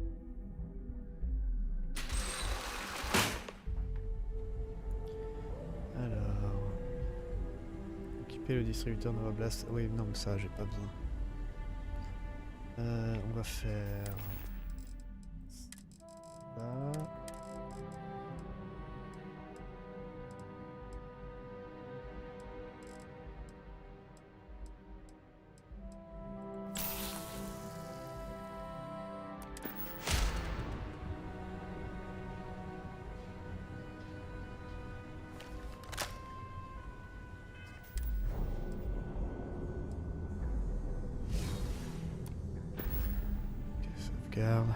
S1: Alors... Équiper le distributeur Nova Blast. Oui, non, mais ça, j'ai pas besoin. On va faire... ça... Sauvegarde.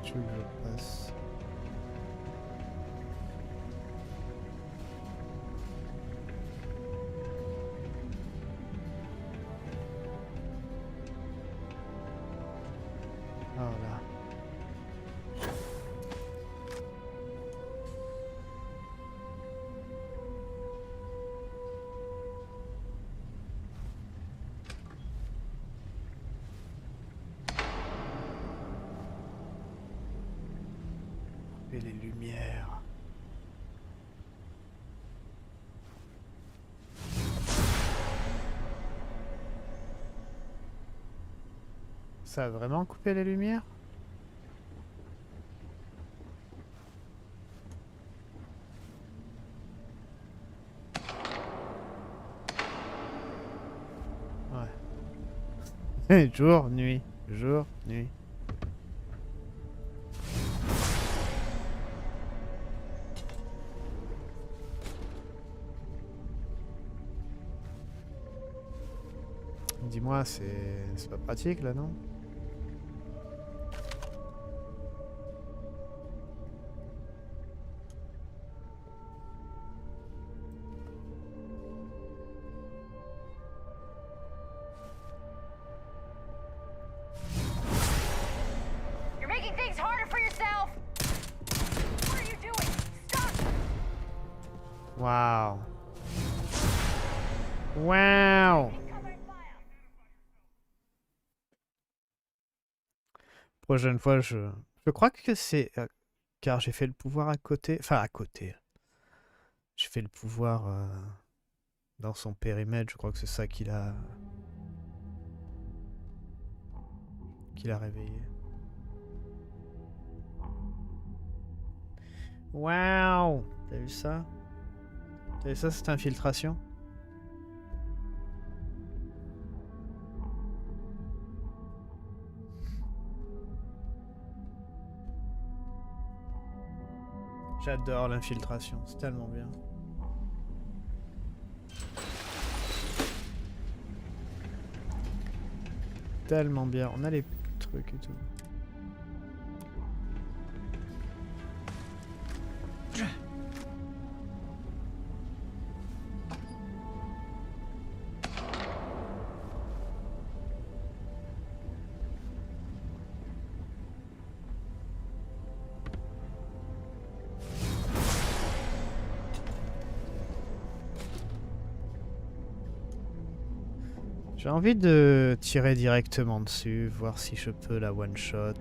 S1: Tu veux que je passe? Voilà. Et les lumières. Ça a vraiment coupé les lumières? Ouais. Jour, nuit, jour, nuit. Dis-moi, c'est pas pratique là, non?
S4: You're making things harder for yourself. What are you doing? Stop!
S1: Waouh. Waouh. Prochaine fois, je crois que c'est car j'ai fait le pouvoir à côté. Enfin, à côté. J'ai fait le pouvoir dans son périmètre. Je crois que c'est ça qu'il a réveillé. Waouh! T'as vu ça? T'as vu ça, cette infiltration? J'adore l'infiltration, c'est tellement bien. Tellement bien, on a les trucs et tout. J'ai envie de tirer directement dessus, voir si je peux la one-shot.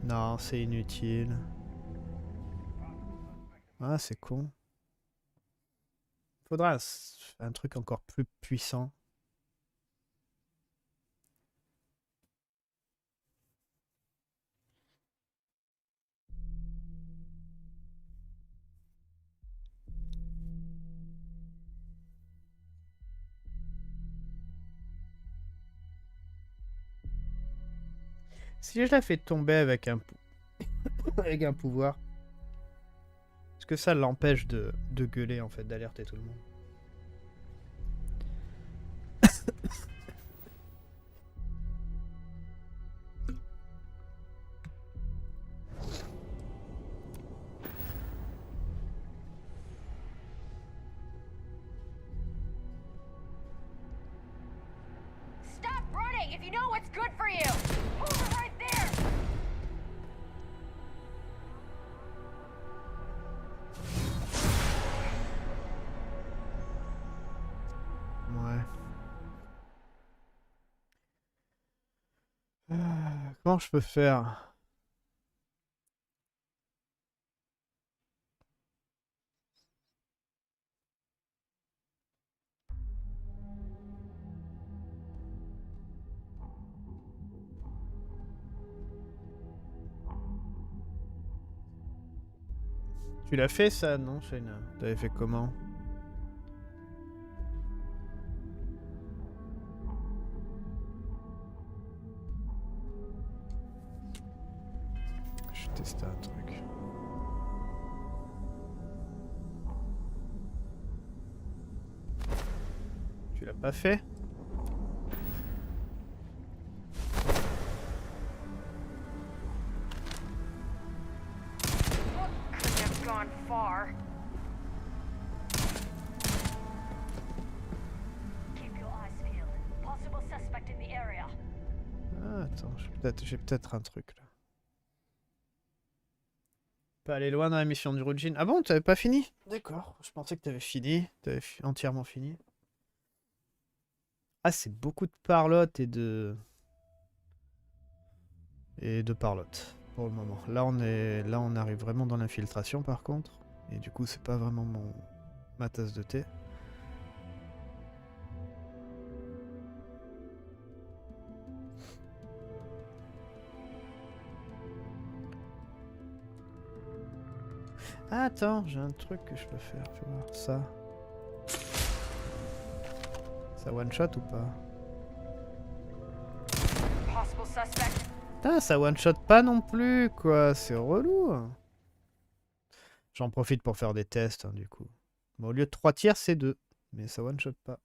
S1: Non, c'est inutile. Ah, c'est con. Faudra un truc encore plus puissant. Si je la fais tomber avec un, avec un pouvoir, est-ce que ça l'empêche de gueuler, en fait, d'alerter tout le monde?
S4: Stop running if you know what's good for you. Move it right there.
S1: Ouais. Comment je peux faire? Tu l'as fait ça, non, Shane? T'avais fait comment? Je vais tester un truc. Tu l'as pas fait?
S4: Couldn't have gone far. Keep your eyes peeled. Possible suspect in the area.
S1: Ah, attends, j'ai peut-être un truc là. Pas aller loin dans la mission du Ryujin. Ah bon, t'avais pas fini? D'accord, je pensais que t'avais fini. T'avais entièrement fini. Ah, c'est beaucoup de parlotte et de parlotte pour le moment. Là, on arrive vraiment dans l'infiltration par contre. Et du coup, c'est pas vraiment ma tasse de thé. Ah, attends, j'ai un truc que je peux faire, tu vois, ça. Ça one shot ou pas?
S4: Possible suspect.
S1: Putain, ça one shot pas non plus, quoi, c'est relou. J'en profite pour faire des tests, hein, du coup. Bon, au lieu de 3 tirs, c'est 2, mais ça one shot pas.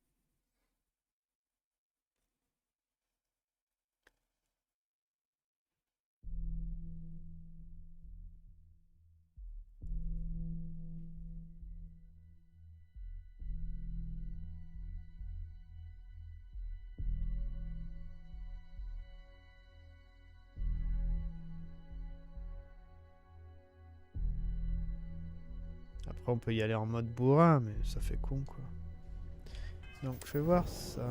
S1: Après, on peut y aller en mode bourrin, mais ça fait con, quoi. Donc, fais voir ça.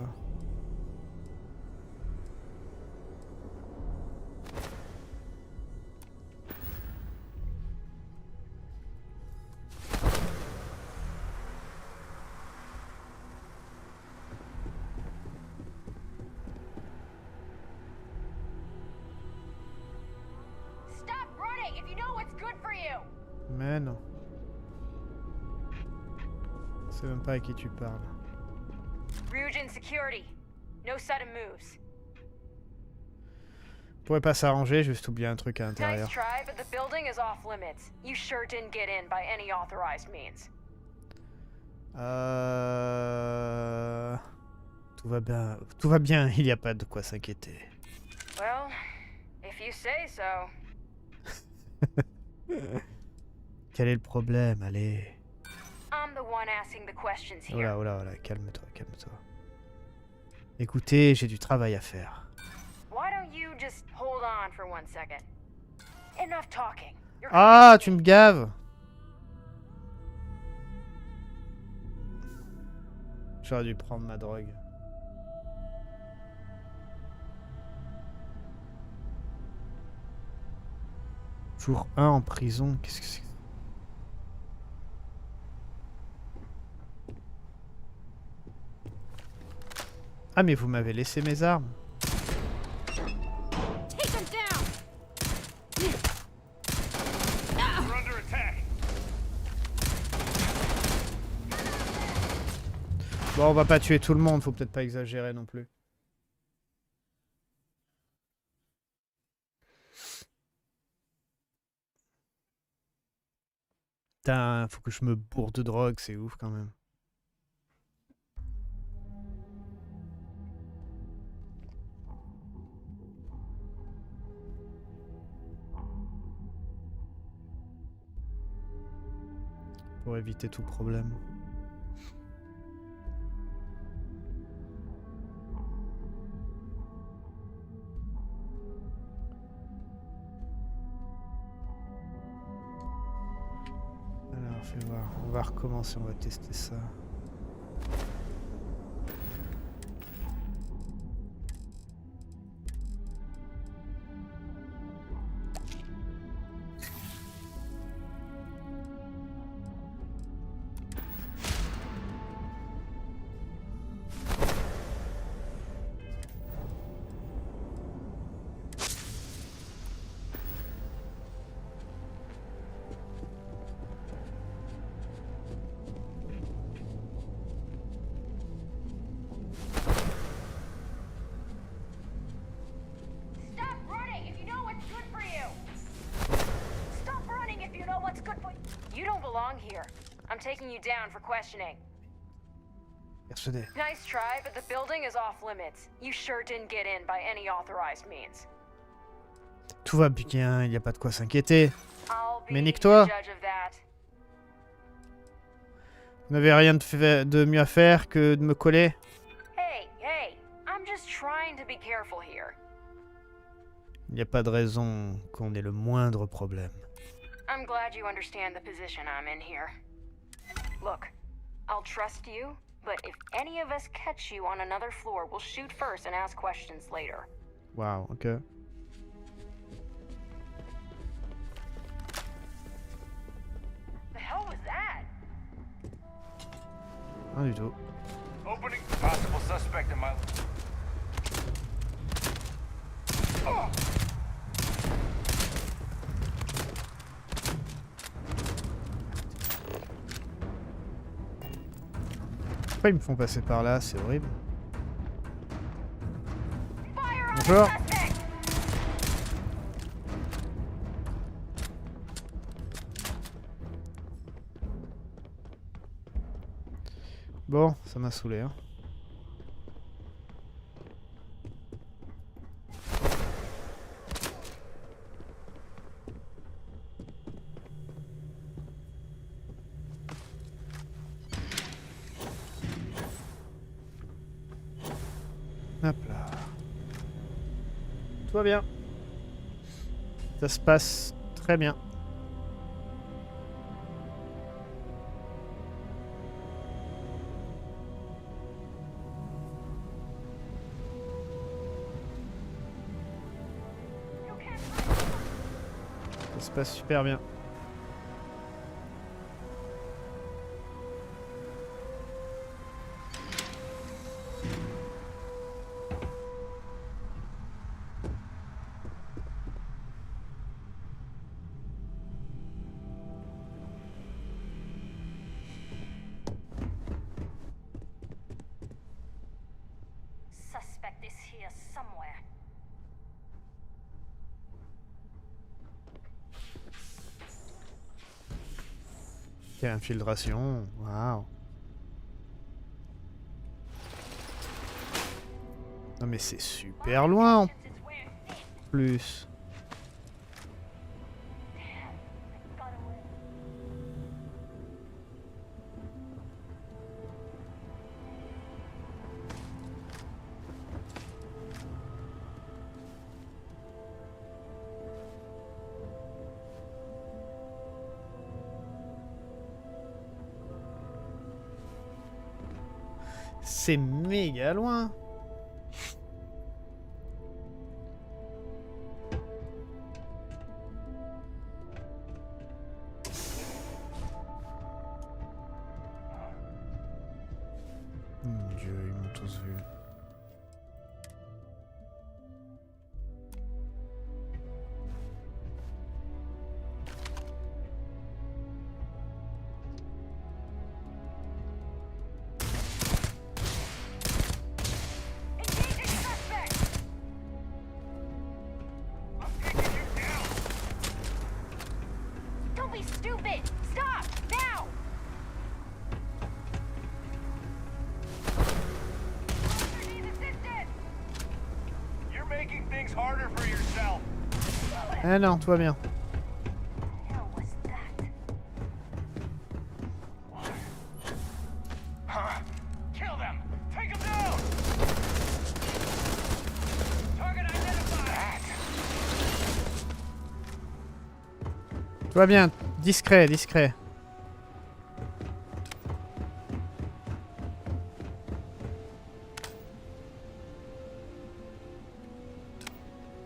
S18: running if you know what's good for you.
S1: Mais non. Je sais même pas à qui tu parles.
S18: Ryujin security. No sudden moves.
S1: Pourrait pas s'arranger, juste oublier un truc à l'intérieur.
S18: Nice try, but the building is off limits. You sure didn't get in by any authorized means.
S1: Tout va bien, il n'y a pas de quoi s'inquiéter.
S18: Well, if you say so.
S1: Quel est le problème? Allez.
S18: I'm the one asking the questions here.
S1: Oh là, calme-toi, calme-toi. Écoutez, j'ai du travail à faire.
S18: Why don't you just hold on for 1 second? Enough talking.
S1: Ah, tu me gaves. J'aurais dû prendre ma drogue. Jour 1 en prison, qu'est-ce que c'est? Ah mais vous m'avez laissé mes armes. Bon, on va pas tuer tout le monde, faut peut-être pas exagérer non plus. Putain, faut que je me bourre de drogue, c'est ouf quand même. Pour éviter tout problème. Alors, fais voir. On va recommencer, on va tester ça.
S18: Taking you down for questioning.
S1: Persuadé.
S18: Nice try, but the building is off limits. You sure didn't get in by any authorized means.
S1: Tout va bien, il n'y a pas de quoi s'inquiéter. Mais nique-toi. Vous n'avez rien de mieux à faire que de me coller.
S18: Hey, I'm just trying to be careful here.
S1: Il n'y a pas de raison qu'on ait le moindre problème.
S18: I'm glad you understand the position I'm in here. Look, I'll trust you, but if any of us catch you on another floor, we'll shoot first and ask questions later.
S1: Wow, ok.
S18: The hell was that?
S1: Rien du tout.
S14: Opening possible suspect in my... Oh!
S1: Pourquoi ils me font passer par là? C'est horrible. Bonjour. Bon, ça m'a saoulé, hein. Hop là. Tout va bien. Ça se passe très bien. Ça se passe super bien.
S18: this here somewhere.
S1: Quelle infiltration, waouh. Non mais c'est super loin en plus. C'est méga loin. Mon Dieu, ils m'ont tous vu.
S18: Don't be stupid! Stop! Now!
S14: You're making things harder for yourself.
S1: Ah non, tout va bien.
S14: Huh? Kill them! Take them down! Target identified!
S1: Tout va bien, discret, discret.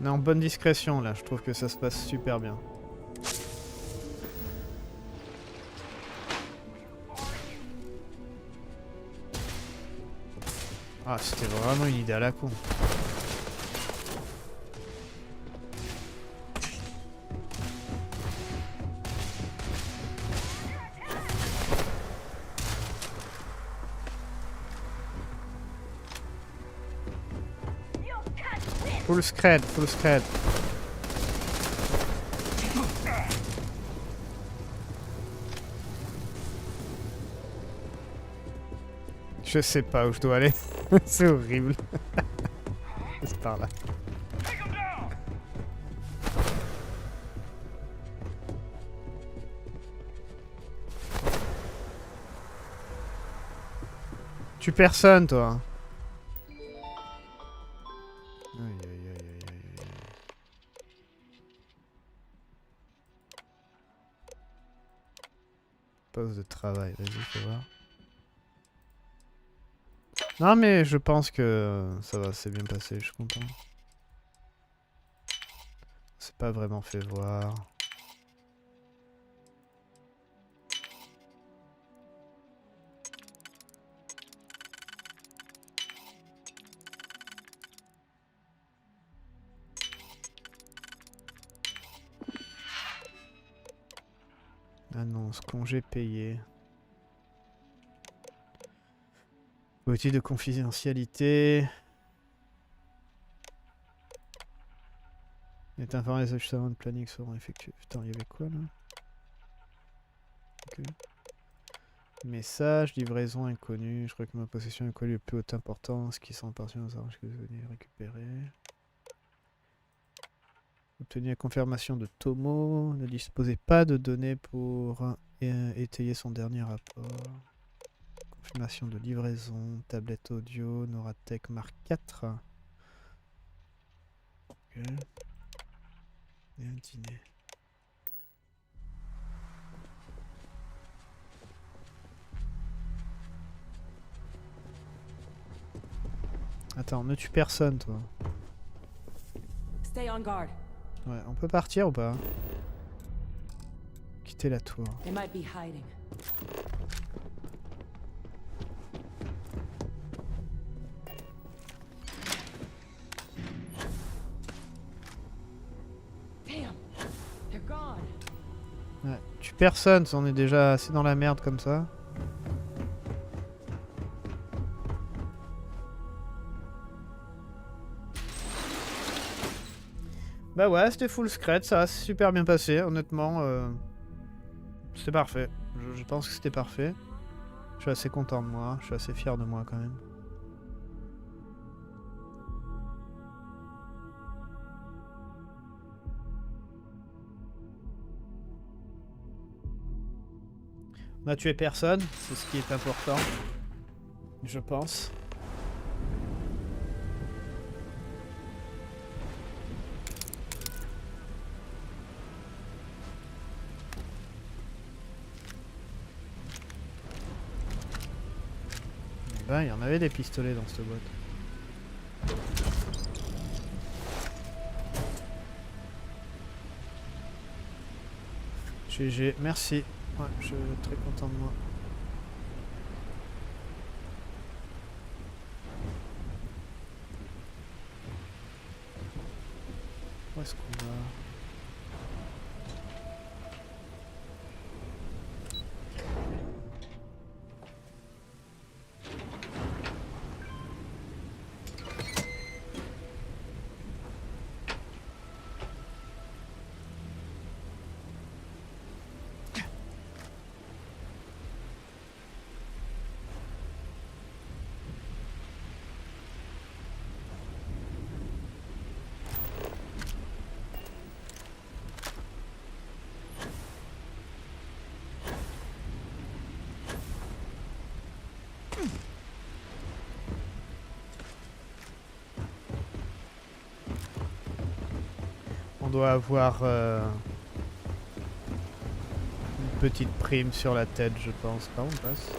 S1: On est en bonne discrétion là, je trouve que ça se passe super bien. Ah, c'était vraiment une idée à la con. Full scred, full scred. Je sais pas où je dois aller. C'est horrible. C'est par là. Tu personne, toi. Aïe, aïe, aïe, aïe, aïe, aïe. Pause de travail, vas-y, fais voir. Non mais je pense que ça va, c'est bien passé, je suis content. C'est pas vraiment fait voir. Annonce, congé payé. Outil de confidentialité. Est informé des ajustements de planning seront effectués. Putain, il y avait quoi là? Ok. Message, livraison inconnue. Je crois que ma possession inconnue est plus haute importance. Qui sont partis aux arranges que vous venez récupérer. Obtenir la confirmation de Tomo. Ne disposez pas de données pour étayer son dernier rapport. Confirmation de livraison. Tablette audio. Noratech Mark 4. Ok. Et un dîner. Attends, ne tue personne, toi.
S5: Stay on guard.
S1: Ouais, on peut partir ou pas? Quitter la tour.
S5: They might be hiding. Damn, they're gone.
S1: Ouais, tue personne, on est déjà assez dans la merde comme ça. Bah ouais, c'était full scred, ça s'est super bien passé, honnêtement. C'était parfait. Je pense que c'était parfait. Je suis assez content de moi, je suis assez fier de moi quand même. On a tué personne, c'est ce qui est important, je pense. Ben, il y en avait des pistolets dans cette boîte. GG, merci. Ouais, je suis très content de moi. Où est-ce qu'on va? On doit avoir une petite prime sur la tête, je pense. Par où on passe?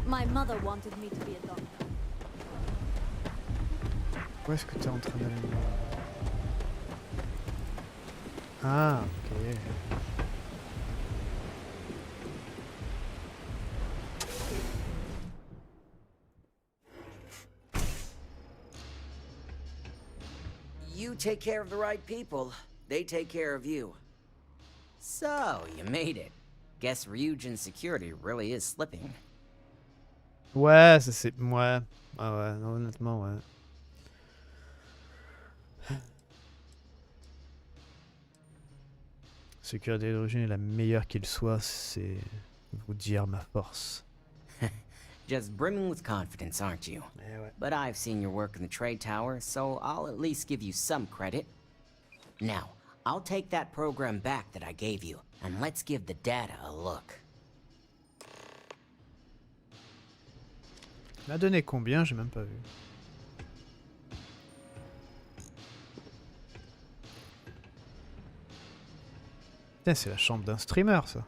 S2: My mother wanted me to be a doctor.
S1: Où est-ce que tu es en train d'aller? Ah, ok.
S11: You take care of the right people, they take care of you. So, you made it. Guess Ryujin's security really is slipping.
S1: Ouais, ça c'est... Ouais. Ah ouais, non, honnêtement, ouais. Sécurité d'origine est la meilleure qu'il soit, c'est vous dire ma force.
S11: Just brimming with confidence, aren't you?
S1: Eh ouais.
S11: But I've seen your work in the trade tower, so I'll at least give you some credit. Now, I'll take that program back that I gave you, and let's give the data a look.
S1: Il m'a donné combien? J'ai même pas vu. Putain, c'est la chambre d'un streamer, ça.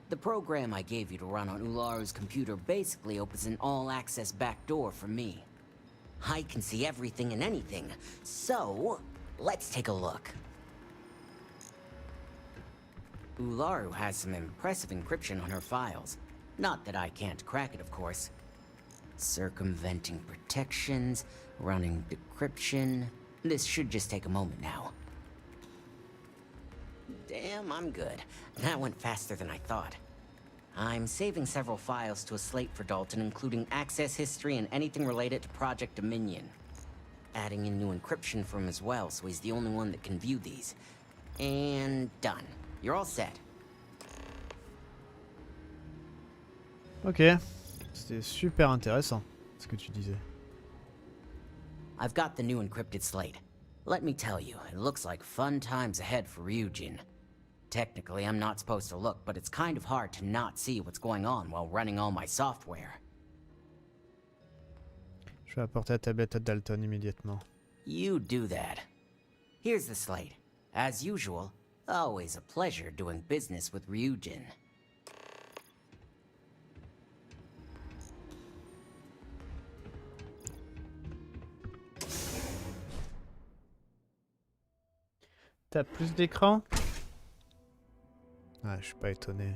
S11: The program I gave you to run on Ularu's computer basically opens an all-access backdoor for me. I can see everything and anything, so let's take a look. Ularu has some impressive encryption on her files. Not that I can't crack it, of course. Circumventing protections, running decryption. This should just take a moment now. Damn, I'm good. That went faster than I thought. I'm saving several files to a slate for Dalton, including access history and anything related to Project Dominion. Adding in new encryption for him as well, so he's the only one that can view these. And done. You're all set.
S1: Ok, c'était super intéressant ce que tu disais.
S11: I've got the new encrypted slate. Let me tell you, it looks like fun times ahead for Ryujin. Technically, I'm not supposed to look, but it's kind of hard to not see what's going on while running all my software.
S1: Je vais apporter la tablette à Dalton immédiatement.
S11: You do that. Here's the slate. As usual, Always a pleasure doing business with Ryujin.
S1: T'as plus d'écran? Ah, je suis pas étonné.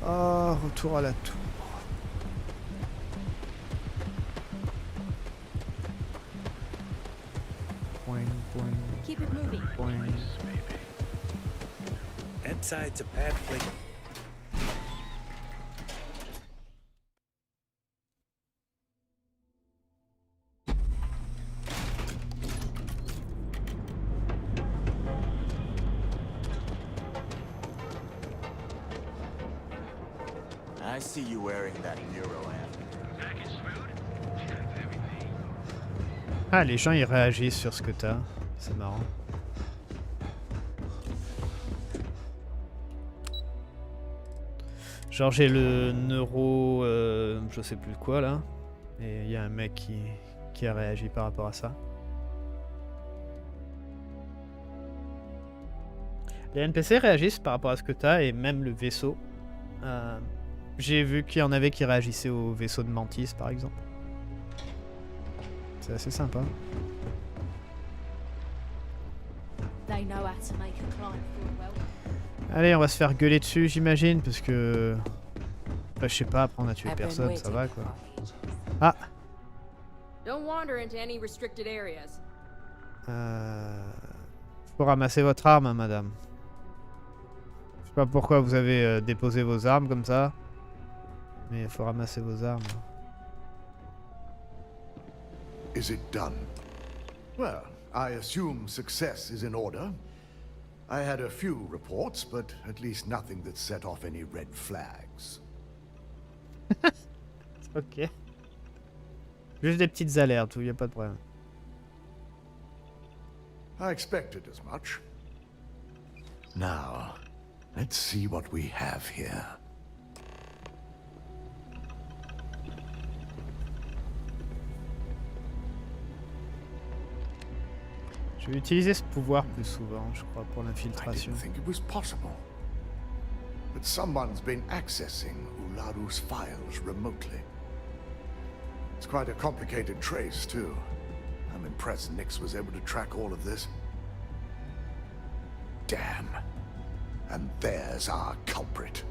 S1: Oh, retour à la tour. Boing, boing,
S2: Keep it moving.
S1: boing.
S6: Inside's a bad flick. I see you wearing that Euro amp.
S1: Ah, les gens ils réagissent sur ce que t'as. C'est marrant. Genre j'ai le neuro, je sais plus quoi là, et il y a un mec qui a réagi par rapport à ça. Les NPC réagissent par rapport à ce que t'as et même le vaisseau. J'ai vu qu'il y en avait qui réagissaient au vaisseau de Mantis par exemple. C'est assez sympa.
S2: They know how to make a climb feel well.
S1: Allez, on va se faire gueuler dessus, j'imagine, parce que... Bah, je sais pas, après on a tué personne, ça va quoi. Ah!
S12: Don't wander into any restricted areas.
S1: Faut ramasser votre arme, hein, madame. Je sais pas pourquoi vous avez déposé vos armes comme ça. Mais il faut ramasser vos armes.
S23: Is it done? Well, I assume success is in order. I had a few reports, but at least nothing that set off any red flags.
S1: Ok. Juste des petites alertes, il n'y a pas de problème.
S23: I expected as much. Now, let's see what we have here.
S1: Je vais utiliser ce pouvoir plus souvent, je crois, pour
S23: I
S1: l'infiltration.
S23: didn't think it was possible. But someone's been accessing Ularu's files remotely. It's quite a complicated trace, too. I'm impressed Nix was able to track all of this. Damn. And there's our culprit.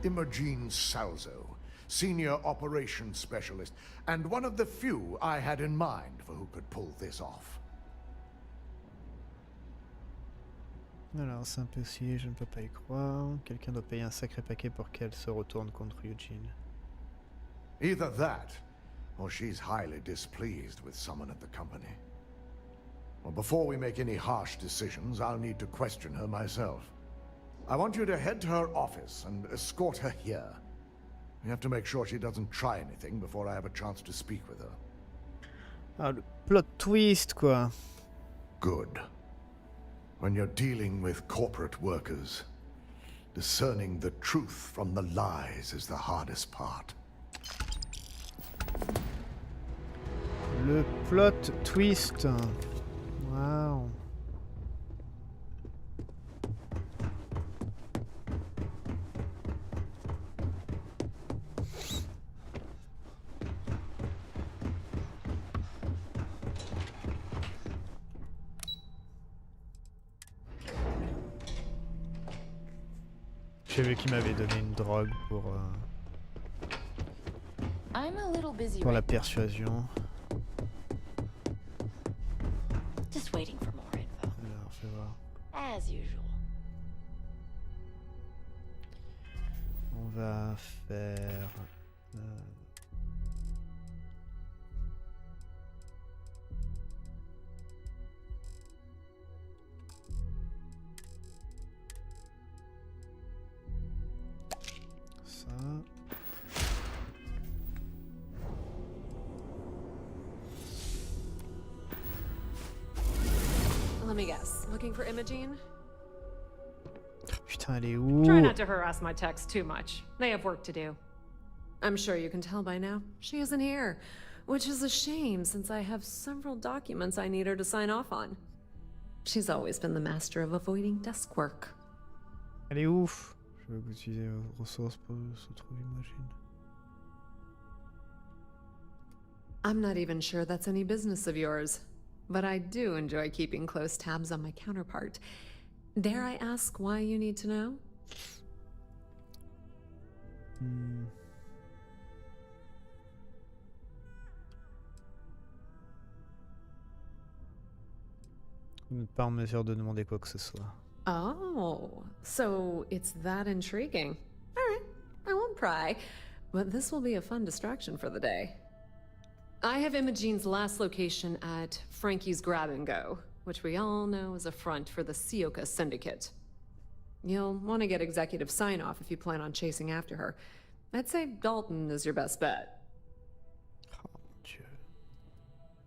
S23: Imogen Salzo, Senior Operations Specialist, and one of the few I had in mind for who could pull this off.
S1: Alors, c'est impossible, je ne peux pas y croire. Quelqu'un doit payer un sacré paquet pour qu'elle se retourne contre Ryujin.
S23: Either that, or she's highly displeased with someone at the company. Well, before we make any harsh decisions, I'll need to question her myself. I want you to head to her office and escort her here. We have to make sure she doesn't try anything before I have a chance to speak with her.
S1: Ah, le plot twist, quoi.
S23: Good. When you're dealing with corporate workers, discerning the truth from the lies is the hardest part.
S1: Le plot twist. Wow. J'ai vu qu'il m'avait donné une drogue pour la persuasion.
S15: Just waiting for more info.
S1: Alors, fais voir.
S15: As usual.
S1: On va faire... ça.
S15: Let me guess. Looking for Imogen?
S1: Putain, Putain, elle est où?
S3: Try not to harass my techs too much. They have work to do. I'm sure you can tell by now, she isn't here, which is a shame since I have several documents I need her to sign off on. She's always been the master of avoiding desk work.
S1: Elle est ouf. Je vais utiliser vos ressources pour se trouver, j'imagine.
S3: I'm not even sure that's any business of yours, but I do enjoy keeping close tabs on my counterpart. Dare I ask why you need to know?
S1: Vous n'êtes pas en mesure de demander quoi que ce soit.
S3: Oh, so it's that intriguing. All right, I won't pry, but this will be a fun distraction for the day. I have Imogene's last location at Frankie's Grab and Go, which we all know is a front for the Sioka Syndicate. You'll want to get executive sign-off if you plan on chasing after her. I'd say Dalton is your best bet.
S1: Oh, mon Dieu.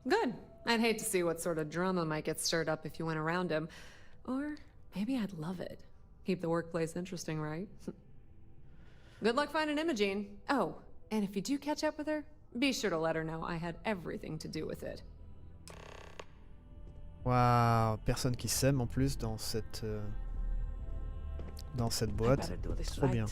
S3: Good. I'd hate to see what sort of drama might get stirred up if you went around him. Or maybe I'd love it. Keep the workplace interesting, right? Good luck finding Imogene. Oh, and if you do catch up with her, be sure to let her know I had everything to do with it.
S1: Waouh, personne qui s'aime en plus dans cette boîte. Trop bien.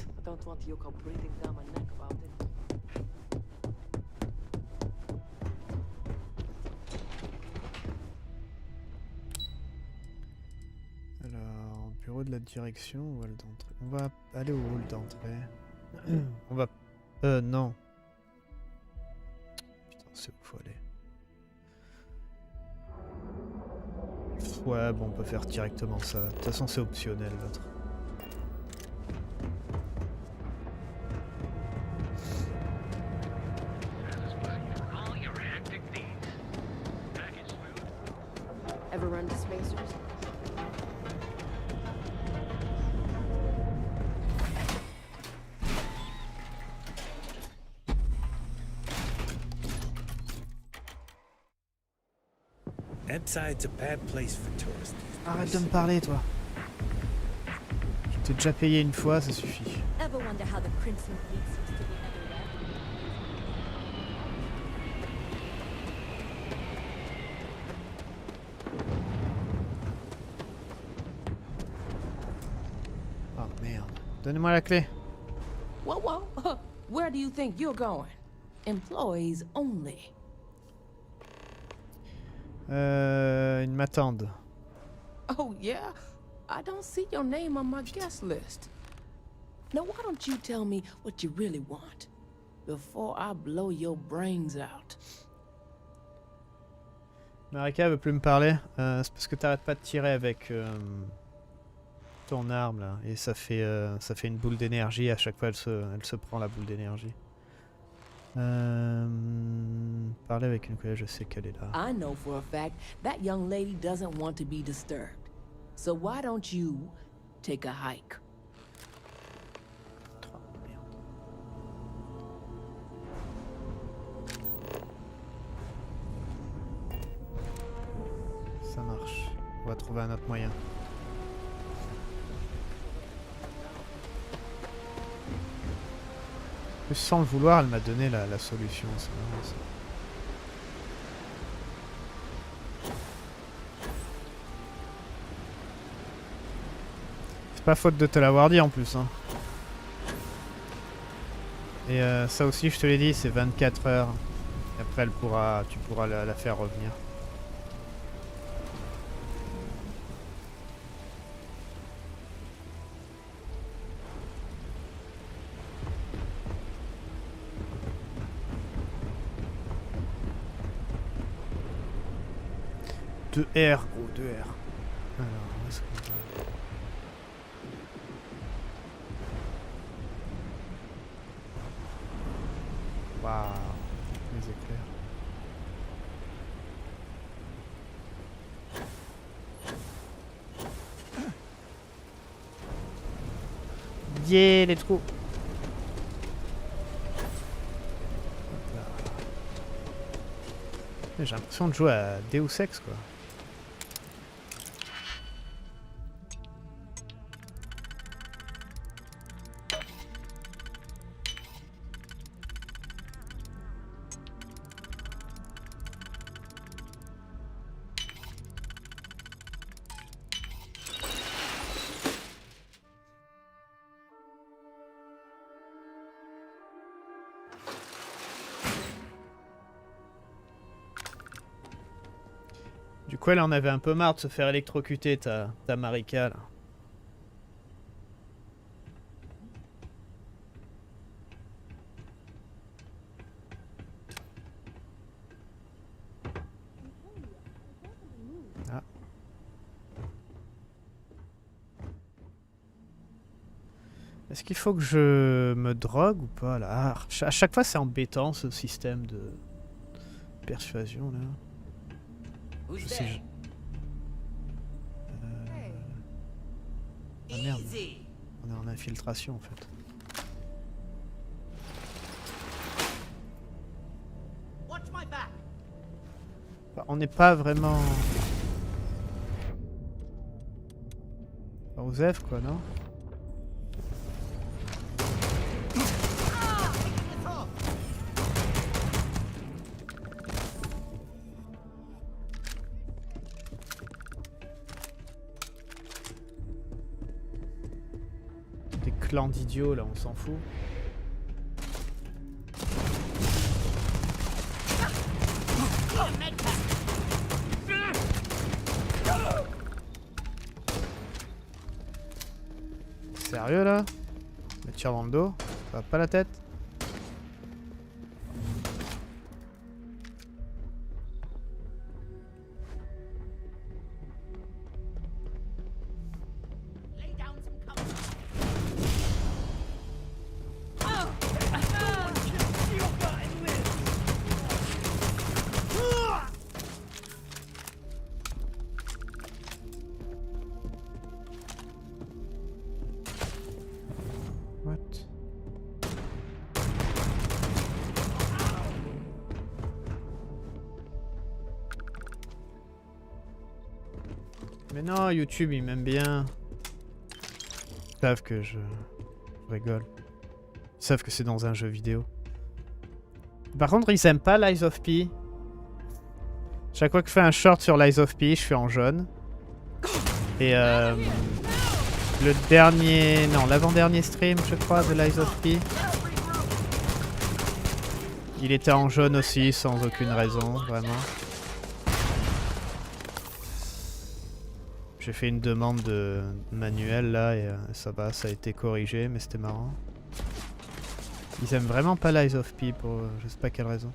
S1: Alors, bureau de la direction ou hall d'entrée? On va aller au hall d'entrée. On va... non. Putain, c'est où il faut aller. Ouais, bon, on peut faire directement ça. De toute façon, c'est optionnel, l'autre.
S15: Ever run to spacers?
S19: Inside's a bad place for tourists.
S1: Arrête de me parler, toi. Je t'ai déjà payé une fois, ça suffit.
S2: Ever wonder how the Crimson Fleet seems to be everywhere?
S1: Oh merde. Donnez-moi la clé.
S20: Whoa. Where do you think you're going? Employees only.
S1: Ils m'attendent.
S20: Oh, yeah? I don't see your name on my guest list. Now, why don't you tell me what you really want before I blow your brains out?
S1: Marika veut plus me parler. C'est parce que t'arrêtes pas de tirer avec ton arme là. Et ça fait une boule d'énergie. À chaque fois, elle se prend la boule d'énergie. Parler avec une collègue, je sais qu'elle est là.
S20: I know for a fact that young lady doesn't want to be disturbed. So why don't you take a hike?
S1: Ça marche. On va trouver un autre moyen. Sans le vouloir, elle m'a donné la solution. C'est marrant, ça. C'est pas faute de te l'avoir dit en plus. Hein. Et ça aussi, je te l'ai dit, c'est 24 heures. Et après, tu pourras la faire revenir. De R, gros, de R. Alors, où est-ce qu'on va? Waouh, les éclairs. Yeah, let's go. J'ai l'impression de jouer à Deus Ex, quoi. coup, elle en avait un peu marre de se faire électrocuter, ta Marika, là. Ah. Est-ce qu'il faut que je me drogue ou pas, là? Ah, à chaque fois, c'est embêtant, ce système de persuasion, là. Je sais, Ah merde, on est en infiltration en fait. Enfin, on n'est pas vraiment... aux F quoi, non? Clan d'idiots là, on s'en fout. Sérieux là? Me tire dans le dos? Ça va pas la tête? Mais non, YouTube, ils m'aiment bien. Ils savent que je rigole. Ils savent que c'est dans un jeu vidéo. Par contre, ils aiment pas Lies of P. Chaque fois que je fais un short sur Lies of P, je suis en jaune. Et le dernier... Non, l'avant-dernier stream, je crois, de Lies of P. Il était en jaune aussi, sans aucune raison, vraiment. J'ai fait une demande de manuel là et ça va, ça a été corrigé, mais c'était marrant. Ils aiment vraiment pas Lies of P pour je sais pas quelle raison.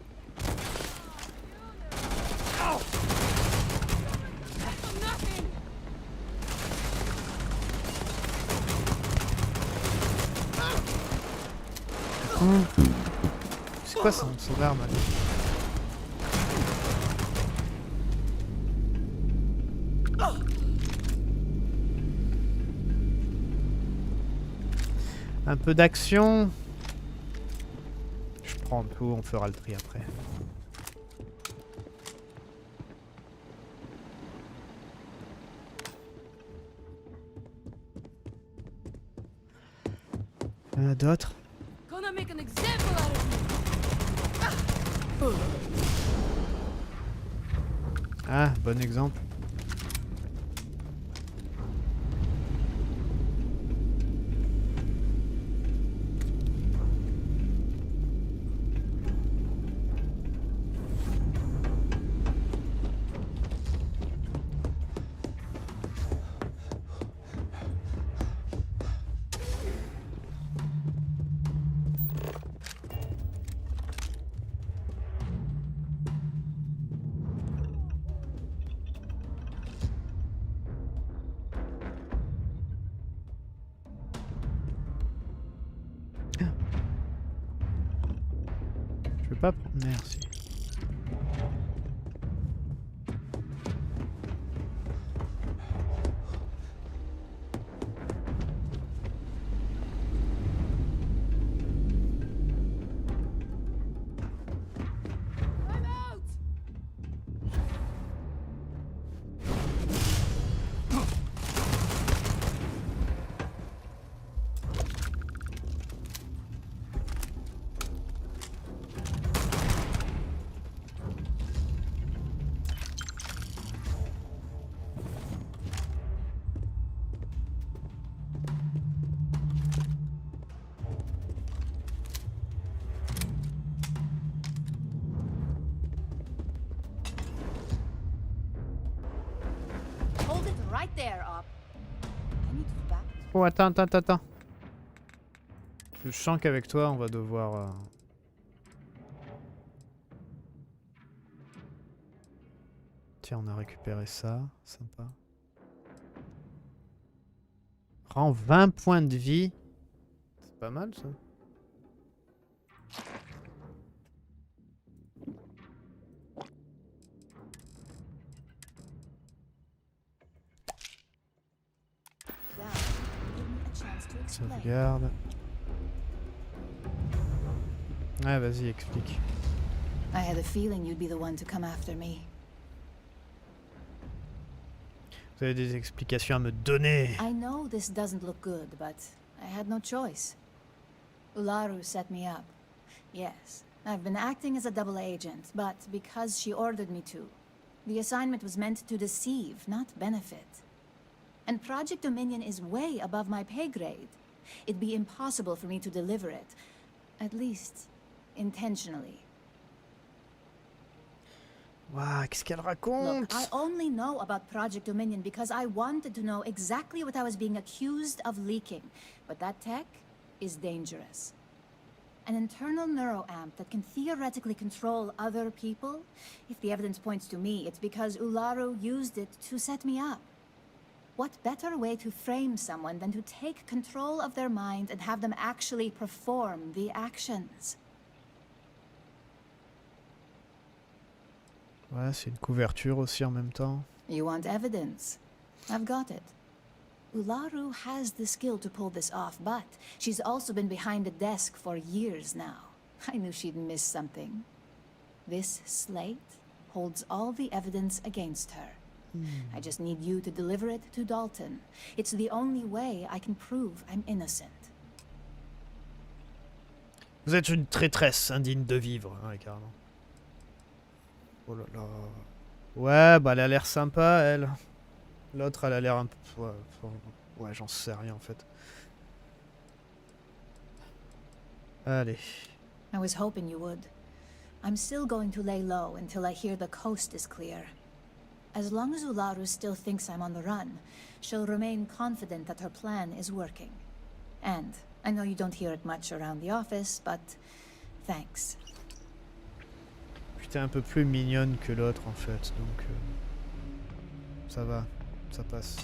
S1: C'est quoi son arme là? Un peu d'action. Je prends tout, on fera le tri après. D'autres? Ah, bon exemple. Je peux pas prendre... Merci.
S15: right there, Op. I need to back.
S1: Oh, attends. Je sens qu'avec toi, on va devoir... Tiens, on a récupéré ça. Sympa. Rend 20 points de vie. C'est pas mal, ça. Sauvegarde. Ah, vas-y, explique.
S15: I had a feeling you'd be the one to come after me.
S1: Vous avez des explications à me donner.
S15: I know this doesn't look good, but I had no choice. Ularu set me up. Yes, I've been acting as a double agent, but because she ordered me to. The assignment was meant to deceive, not benefit. And Project Dominion is way above my pay grade. It'd be impossible for me to deliver it. At least, intentionally.
S1: Waouh, qu'est-ce qu'elle raconte?
S15: Look, I only know about Project Dominion because I wanted to know exactly what I was being accused of leaking. But that tech is dangerous. An internal neuroamp that can theoretically control other people? If the evidence points to me, it's because Ularu used it to set me up. What better way to frame someone than to take control of their mind and have them actually perform the actions?
S1: Ouais, c'est une couverture aussi en même temps.
S15: You want evidence? I've got it. Ularu has the skill to pull this off, but she's also been behind the desk for years now. I knew she'd miss something. This slate holds all the evidence against her. I just need you to deliver it to Dalton. It's the only way I can prove I'm innocent.
S1: Vous êtes une traîtresse indigne de vivre, hein, carrément. Oh là là. Ouais, bah elle a l'air sympa, elle. L'autre, elle a l'air un peu... Ouais, j'en sais rien, en fait. Allez.
S15: I was hoping you would. I'm still going to lay low until I hear the coast is clear. As long as Ularu still thinks I'm on the run, she'll remain confident that her plan is working. And I know you don't hear it much around the office, but thanks.
S1: T'es un peu plus mignonne que l'autre en fait, donc ça va, ça passe.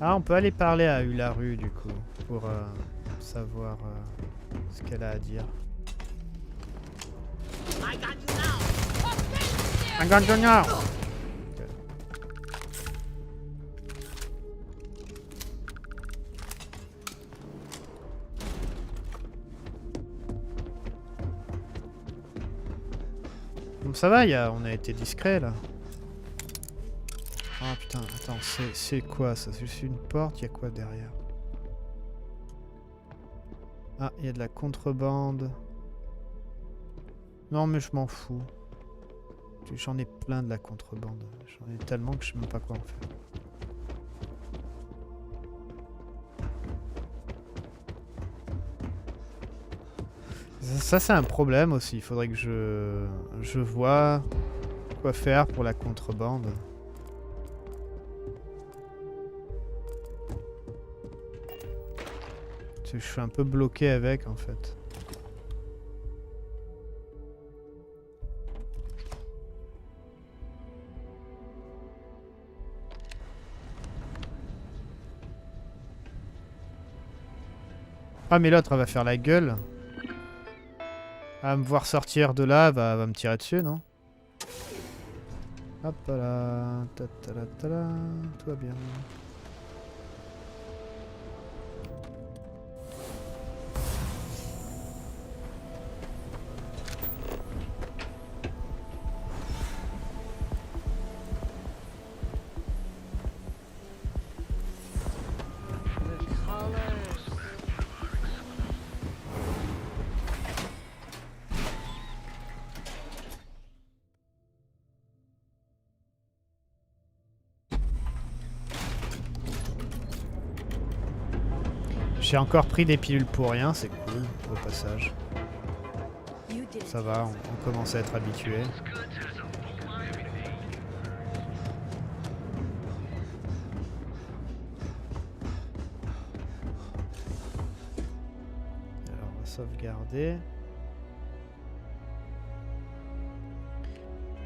S1: Ah, on peut aller parler à Ularu du coup, pour savoir ce qu'elle a à dire. I got you now. Okay. Bon, ça va, on a été discret là. Ah putain, attends, c'est quoi ça? C'est juste une porte, il y a quoi derrière? Ah, il y a de la contrebande. Non mais je m'en fous. J'en ai plein de la contrebande. J'en ai tellement que je sais même pas quoi en faire. Ça c'est un problème aussi. Il faudrait que je vois quoi faire pour la contrebande. Je suis un peu bloqué avec en fait. Ah mais l'autre elle va faire la gueule. Elle va me voir sortir de là, elle va me tirer dessus, non? Hop là, tout va bien. J'ai encore pris des pilules pour rien, c'est cool au passage. Ça va, on commence à être habitué. Alors on va sauvegarder.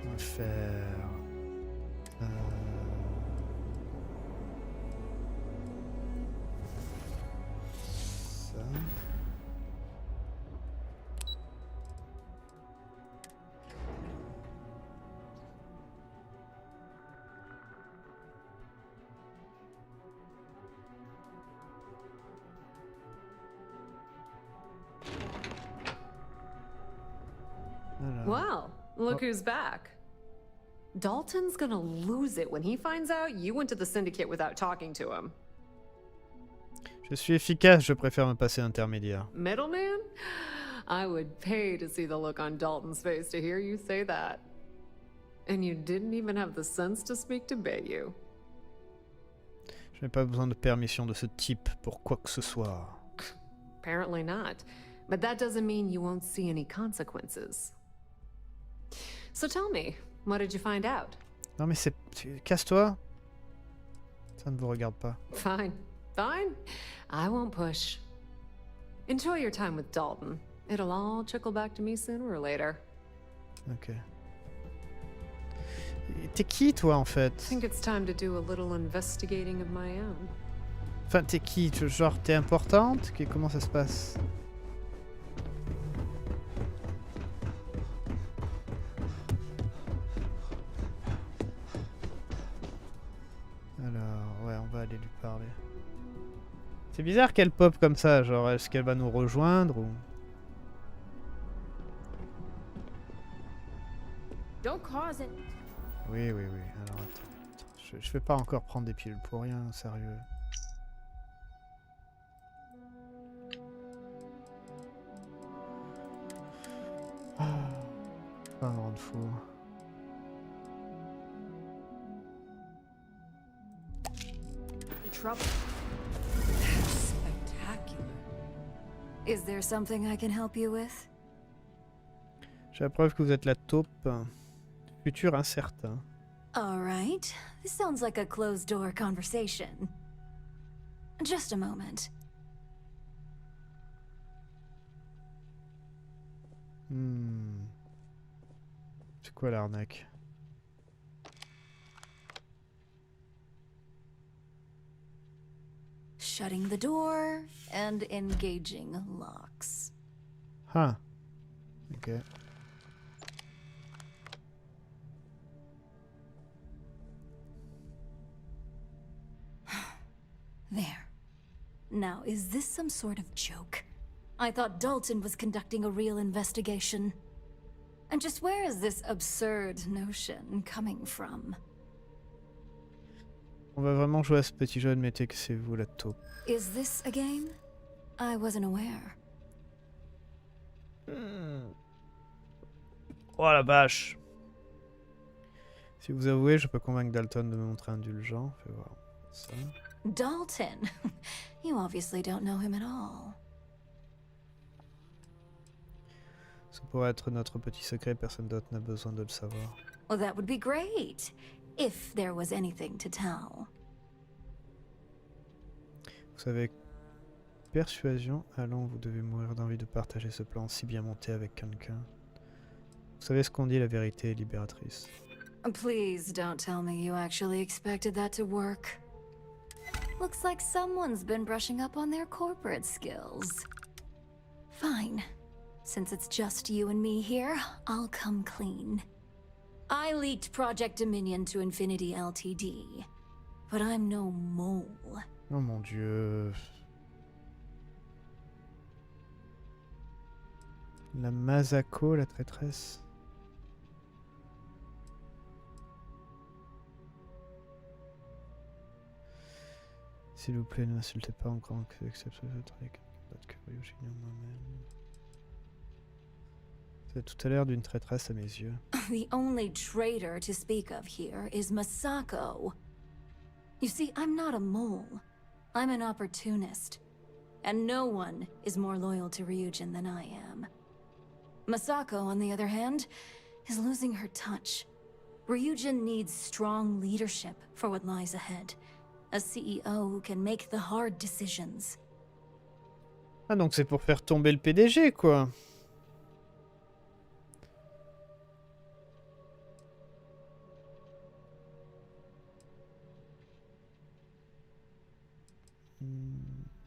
S1: On va faire... ça.
S3: Well, look who's back. Dalton's gonna lose it when he finds out you went to the syndicate without talking to him.
S1: Je suis efficace, je préfère me passer intermédiaire.
S3: Middleman? I would pay to see the look on Dalton's face to hear you say that. And you didn't even have the sense to speak to Bayou.
S1: Je n'ai pas besoin de permission de ce type pour quoi que ce soit.
S3: Apparently not. But that doesn't mean you won't see any consequences. So tell me, what did you find out?
S1: Non mais c'est... Casse-toi. Ça ne vous regarde pas.
S3: Fine. Fine. I won't push. Enjoy your time with Dalton. It'll all trickle back to me sooner or later.
S1: Ok. T'es qui toi en fait?
S3: I think it's time to do a little investigating of my own.
S1: Enfin t'es qui? Genre t'es importante? Comment ça se passe? Alors ouais on va aller lui parler. C'est bizarre qu'elle pop comme ça, genre est-ce qu'elle va nous rejoindre ou...
S12: Don't cause it.
S1: Oui, oui, oui. Alors attends. Je vais pas encore prendre des pilules pour rien, sérieux. Ah, pas me rendre fou.
S12: Trouble.
S16: Spectacular. Is there something I can help you with?
S1: J'ai la preuve que vous êtes la taupe. Futur incertain.
S16: All right. This sounds like a closed-door conversation. Just a moment.
S1: C'est quoi l'arnaque?
S16: Shutting the door and engaging locks.
S1: Ah. Ok.
S16: There. Now, is this some sort of joke? I thought Dalton was conducting a real investigation. And just where is this absurd notion coming from?
S1: On va vraiment jouer à ce petit jeu, admettez que c'est vous la taupe.
S16: Is this a game? I wasn't aware.
S1: Oh la vache! Si vous avouez, je peux convaincre Dalton de me montrer indulgent. Fais voir ça.
S16: Dalton? You obviously don't know him at all.
S1: Ça pourrait être notre petit secret, personne d'autre n'a besoin de le savoir.
S16: Well, that would be great, if there was anything to tell.
S1: Vous savez, persuasion, allons, vous devez mourir d'envie de partager ce plan si bien monté avec quelqu'un. Vous savez ce qu'on dit, la vérité est libératrice.
S16: Please don't tell me you actually expected that to work. Looks like someone's been brushing up on their corporate skills. Fine. Since it's just you and me here, I'll come clean. I leaked Project Dominion to Infinity Ltd. But I'm no mole.
S1: Oh mon dieu. La Masako, la traîtresse. S'il vous plaît, ne m'insultez pas encore que j'accepte ce truc. D'autres que Ryujin moi-même. C'est tout à l'heure d'une traîtresse à mes yeux.
S16: The only traitor to speak of here is Masako. You see, I'm not a mole. I'm an opportunist. and no one is more loyal to Ryujin than I am. Masako, on the other hand, is losing her touch. Ryujin needs strong leadership for what lies ahead. A CEO who can make the hard decisions.
S1: Ah, donc c'est pour faire tomber le PDG, quoi.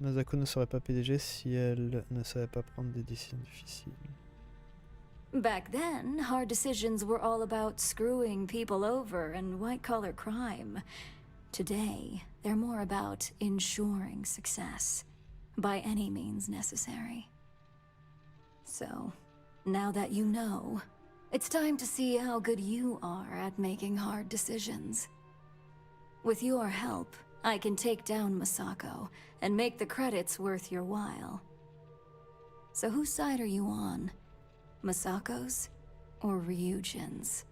S1: Masako ne serait pas PDG si elle ne savait pas prendre des décisions difficiles.
S16: Back then, hard decisions were all about screwing people over and white-collar crime. Today, they're more about ensuring success, by any means necessary. So, now that you know, it's time to see how good you are at making hard decisions. With your help, I can take down Masako and make the credits worth your while. So whose side are you on? Masako's or Ryujin's?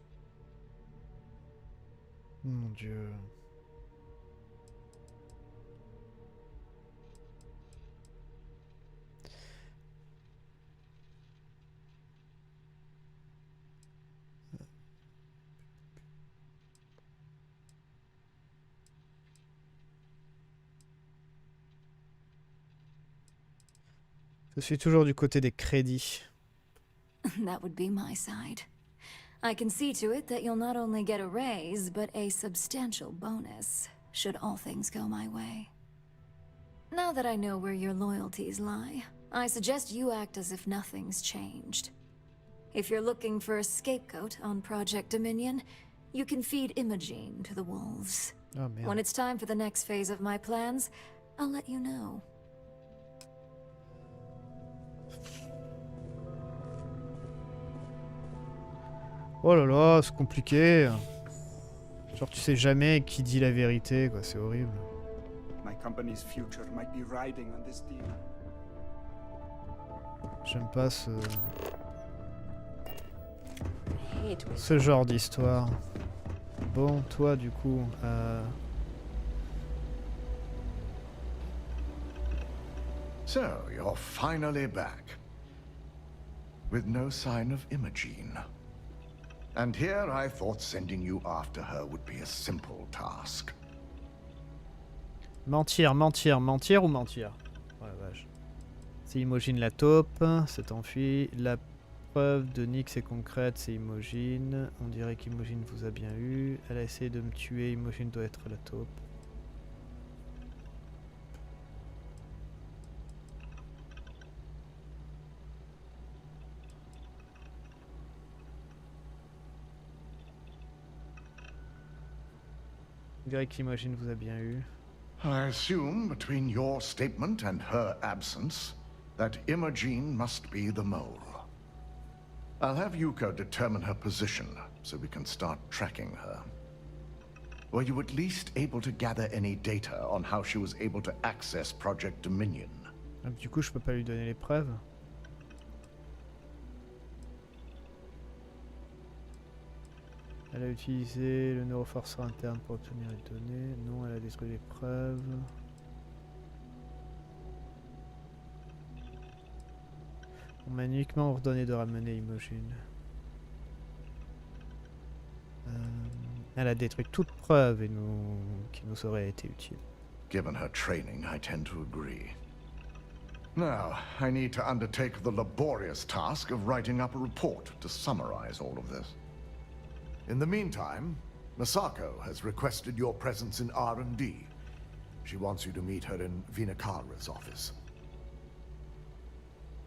S1: Mon Dieu. Je suis toujours du côté des crédits.
S16: That would be my side. I can see to it that you'll not only get a raise, but a substantial bonus, should all things go my way. Now that I know where your loyalties lie, I suggest you act as if nothing's changed. If you're looking for a scapegoat on Project Dominion, you can feed Imogene to the wolves.
S1: Oh, man.
S16: When it's time for the next phase of my plans, I'll let you know.
S1: Oh là là, c'est compliqué. Genre tu sais jamais qui dit la vérité, quoi, c'est horrible.
S7: My company's future might be riding on this deal.
S1: J'aime pas ce genre d'histoire. Bon, toi du coup,
S23: So, you're finally back. With no sign of Imogene. And here I thought sending you after her would be a simple task.
S1: mentir, mentir, mentir ou mentir? Oh la vache. C'est Imogene la taupe, s'est enfuie. La preuve de Nyx est concrète, c'est Imogene. On dirait qu'Imogene vous a bien eu. Elle a essayé de me tuer, Imogene doit être la taupe. On dirait qu'Imogene vous a bien eu.
S23: I assume, between your statement and her absence, that Imogene must be the mole. I'll have Yuko determine her position, so we can start tracking her. Were you at least able to gather any data on how she was able to access Project Dominion?
S1: Ah, du coup, je peux pas lui donner les preuves. Elle a utilisé le neuroforceur interne pour obtenir les données. Non, elle a détruit les preuves. On m'a uniquement ordonné de ramener Imogene. Elle a détruit toute preuve qui nous aurait été utile.
S23: Given her training, I tend to agree. Now, I need to undertake the laborious task of writing up a report to summarize all of this. In the meantime, Masako has requested your presence in R&D. She wants you to meet her in Vinakara's office.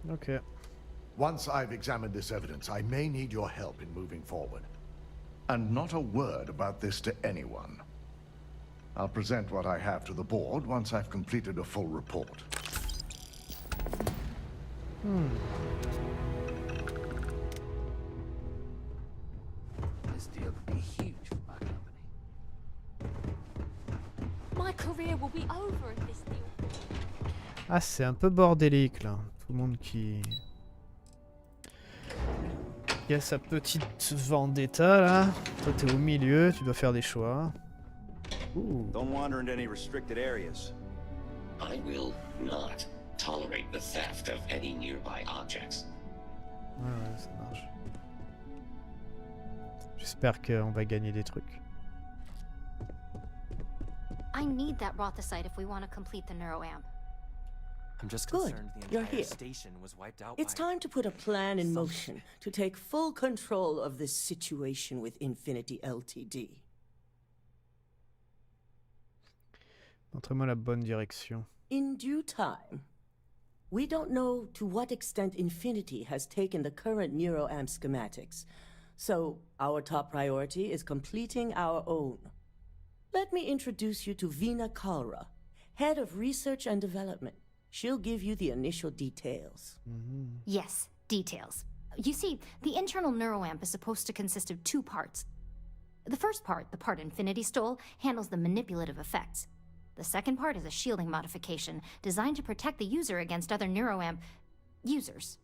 S1: Okay.
S23: Once I've examined this evidence, I may need your help in moving forward. And not a word about this to anyone. I'll present what I have to the board once I've completed a full report.
S13: This deal could be huge for my company.
S2: My career will be over if this deal.
S1: Ah, c'est un peu bordélique là. Tout le monde qui a sa petite vendetta là. Toi t'es au milieu, tu dois faire des choix.
S9: Don't wander into any restricted areas.
S8: I will not. tolerate the theft of any nearby objects.
S1: Ouais, ça marche. J'espère qu'on va gagner des trucs.
S10: I need that Rothosite if we want to complete the neuroamp.
S17: I'm just
S21: Good.
S17: concerned the
S21: You're
S17: entire
S21: here.
S17: station was wiped out
S21: It's
S17: by...
S21: time to put a plan in motion to take full control of this situation with Infinity Ltd.
S1: Montrez-moi la bonne direction.
S21: In due time. We don't know to what extent Infinity has taken the current neuroamp schematics, so our top priority is completing our own. Let me introduce you to Veena Kalra, Head of Research and Development. She'll give you the initial details.
S10: Yes, details. You see, the internal neuroamp is supposed to consist of 2 parts. The first part, the part Infinity stole, handles the manipulative effects. The second part is a shielding modification designed to protect the user against other neuroamp users.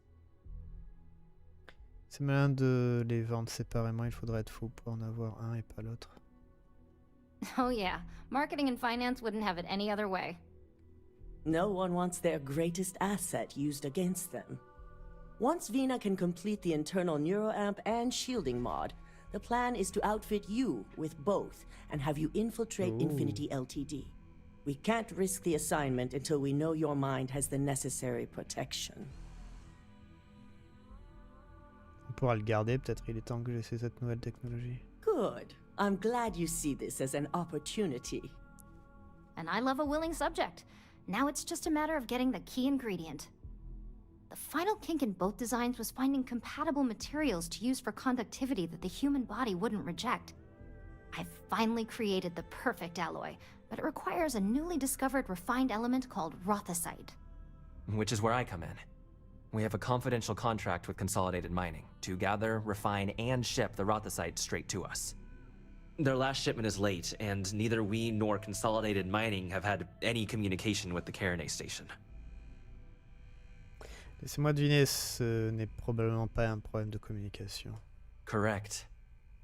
S1: C'est malin de les vendre séparément, il faudrait être fou pour en avoir un et pas l'autre.
S10: Oh yeah, marketing and finance wouldn't have it any other way.
S21: No one wants their greatest asset used against them. Once Veena can complete the internal neuroamp and shielding mod, the plan is to outfit you with both and have you infiltrate Infinity Ltd. We can't risk the assignment until we know your mind has the necessary protection.
S1: On pourra le garder, peut-être il est temps que j'essaie cette nouvelle technologie.
S21: Good. I'm glad you see this as an opportunity.
S10: And I love a willing subject. Now it's just a matter of getting the key ingredient. The final kink in both designs was finding compatible materials to use for conductivity that the human body wouldn't reject. I've finally created the perfect alloy, but it requires a newly discovered refined element called Rothosite.
S17: Which is where I come in. We have a confidential contract with Consolidated Mining to gather, refine, and ship the Rothosite straight to us. Their last shipment is late, and neither we nor Consolidated Mining have had any communication with the Carenay station.
S1: Laissez-moi deviner, ce n'est probablement pas un problème de communication.
S17: Correct.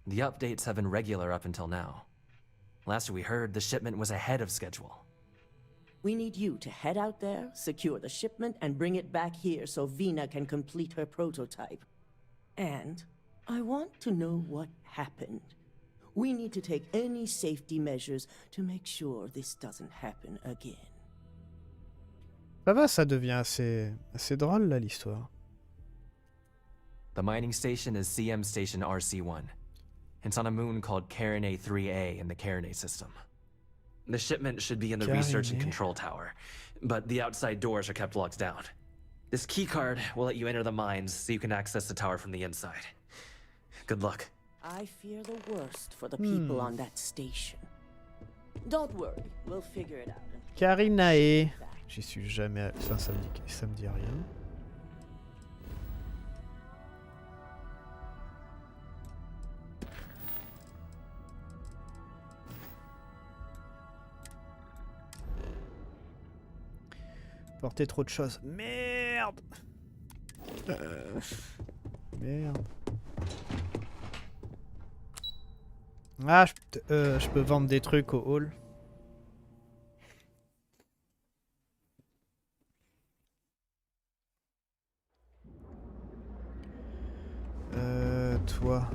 S17: The updates have been regular up until now. Last we heard, the shipment was ahead of schedule.
S21: We need you to head out there, secure the shipment, and bring it back here so Veena can complete her prototype. And I want to know what happened. We need to take any safety measures to make sure this doesn't happen again.
S1: Ça va, ça devient assez drôle là l'histoire.
S17: The mining station is CM Station RC-1. It's on a moon called Carenay 3A in the Carenay system. The shipment should be in the research and control tower, but the outside doors are kept locked down. This keycard will let you enter the mines so you can access the tower from the inside. Good luck.
S21: I fear the worst for the people on that station. Don't worry, we'll figure it out.
S1: Carinae. J'y suis jamais... Enfin, ça me dit rien. Porter trop de choses. Merde. Merde. Ah, je peux vendre des trucs au hall. Toi.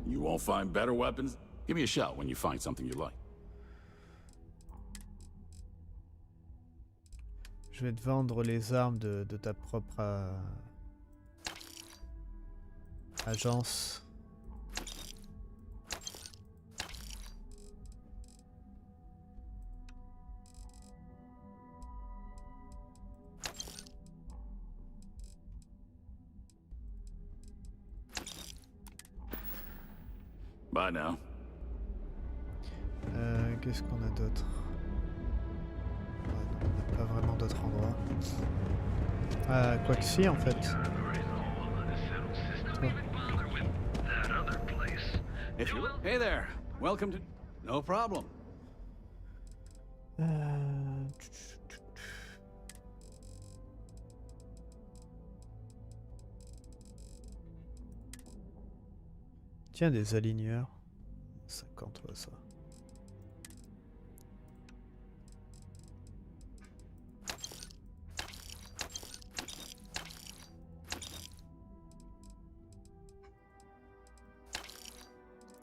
S9: You won't find better weapons? Give me a shout when you find something you like.
S1: Je vais te vendre les armes de ta propre agence.
S9: Bye now.
S1: Qu'est-ce qu'on a d'autre? On n'a pas vraiment d'autres endroits. Quoi que si en fait.
S22: Hey there. Welcome to... No problem.
S1: Tiens, des aligneurs. 50, ouais, ça.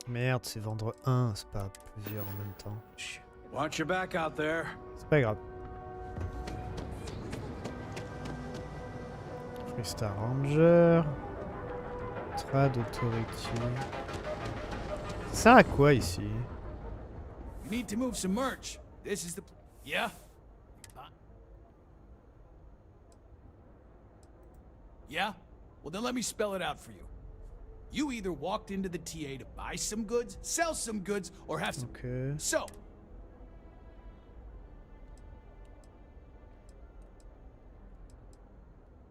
S1: Merde, c'est vendre un, c'est pas plusieurs en même temps. Chut.
S22: Watch your back out there.
S1: C'est pas grave. Freestar Ranger. Trad Authority. Ça a quoi ici?
S22: You need to move some merch. This is the... Yeah? Yeah? Well, then let me spell it out for you. You either walked into the TA to buy some goods, sell some goods, or have some...
S1: Okay.
S22: So...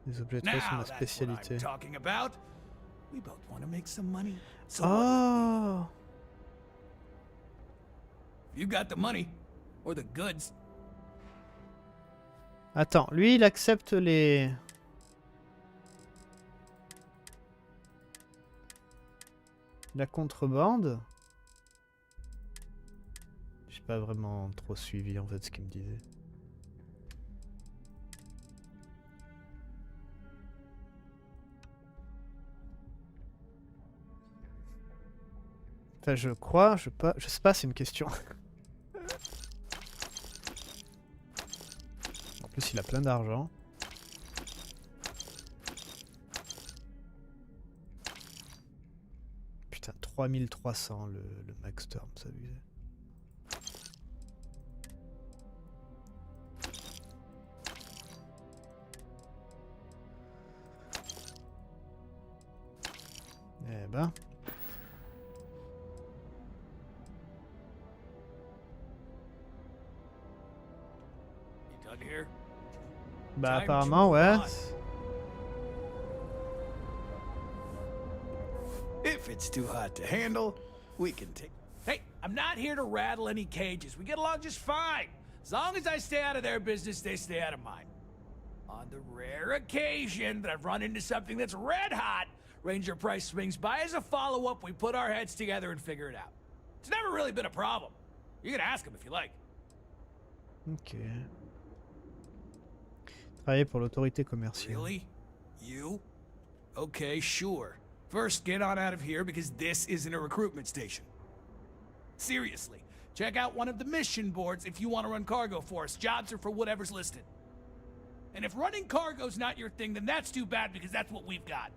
S1: Les objets de sont ma spécialité.
S22: Talking about. We both want to make some money. So
S1: Oh!
S22: you got the money or the goods.
S1: Attends, lui il accepte les... La contrebande? J'ai pas vraiment trop suivi en fait ce qu'il me disait. Enfin, je crois, je sais pas, c'est une question. En plus, il a plein d'argent. Putain, 3300 le max term, ça abusé. Eh ben. Bah apparemment ouais.
S22: If it's too hot to handle, we can take... Hey, I'm not here to rattle any cages. We get along just fine. As long as I stay out of their business, they stay out of mine. On the rare occasion that I've run into something that's red hot, Ranger Price swings by as a follow-up, we put our heads together and figure it out. It's never really been a problem. You can ask him if you like.
S1: Ok. Travailler pour l'autorité commerciale.
S22: Really? You? Okay, sure. First, get on out of here because this isn't a recruitment station. Seriously, check out one of the mission boards if you want to run cargo for us. Jobs are for whatever's listed. And if running cargo's not your thing, then that's too bad because that's what we've got.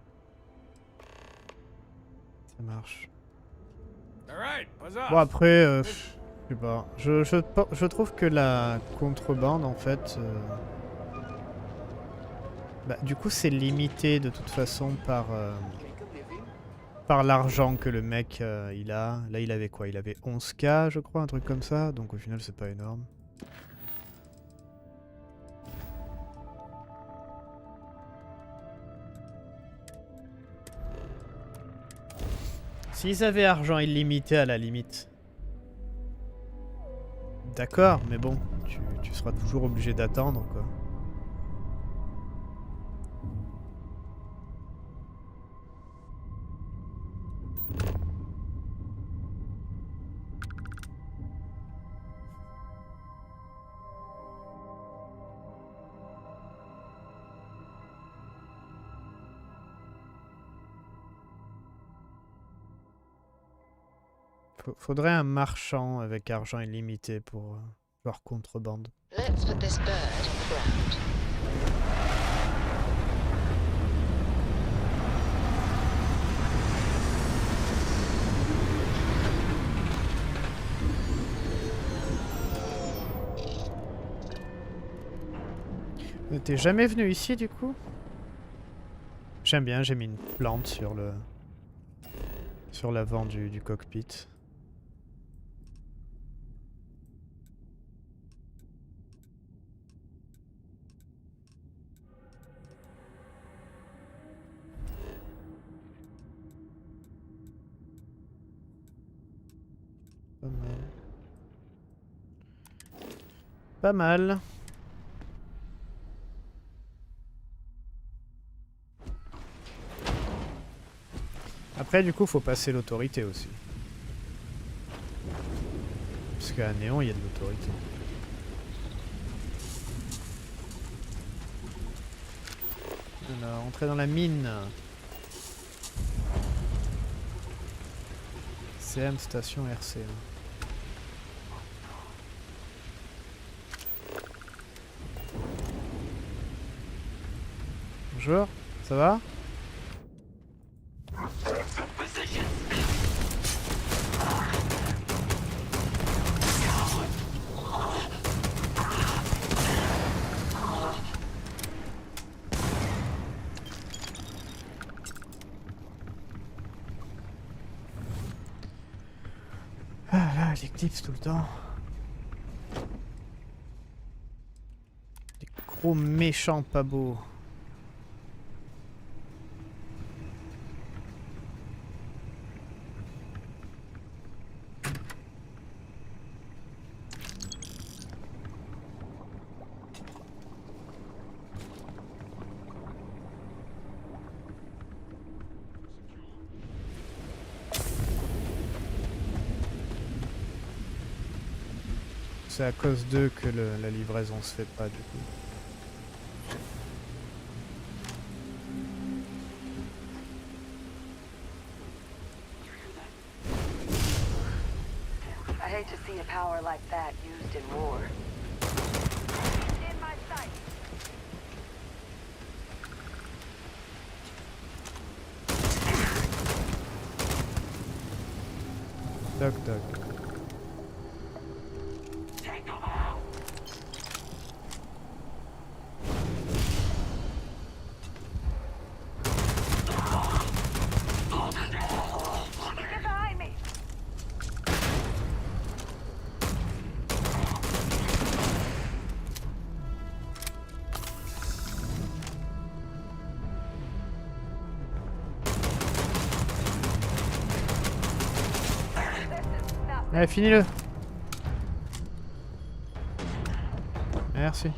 S1: Ça marche.
S22: All right, what's up?
S1: Bon après, je sais pas. Je trouve que la contrebande en fait... Bah, du coup c'est limité de toute façon par l'argent que le mec il a. Là il avait quoi? Il avait 11K je crois, un truc comme ça. Donc au final c'est pas énorme. S'ils avaient argent illimité à la limite. D'accord, mais bon, tu seras toujours obligé d'attendre quoi. Faudrait un marchand avec argent illimité pour leur contrebande.
S4: Let's put this bird on the ground.
S1: T'es jamais venu ici du coup? J'aime bien, j'ai mis une plante sur l'avant du cockpit. Pas mal. Pas mal. Après du coup faut passer l'autorité aussi. Parce qu'à Néon il y a de l'autorité. On va rentrer dans la mine. CM station RCM. Bonjour, ça va? Ah là, l'éclipse tout le temps. Des gros méchants pas beaux. C'est à cause d'eux que la livraison se fait pas du coup.
S5: I hate to see a power like that used in war. In my sight.
S1: Doc doc. Allez, finis-le. Merci.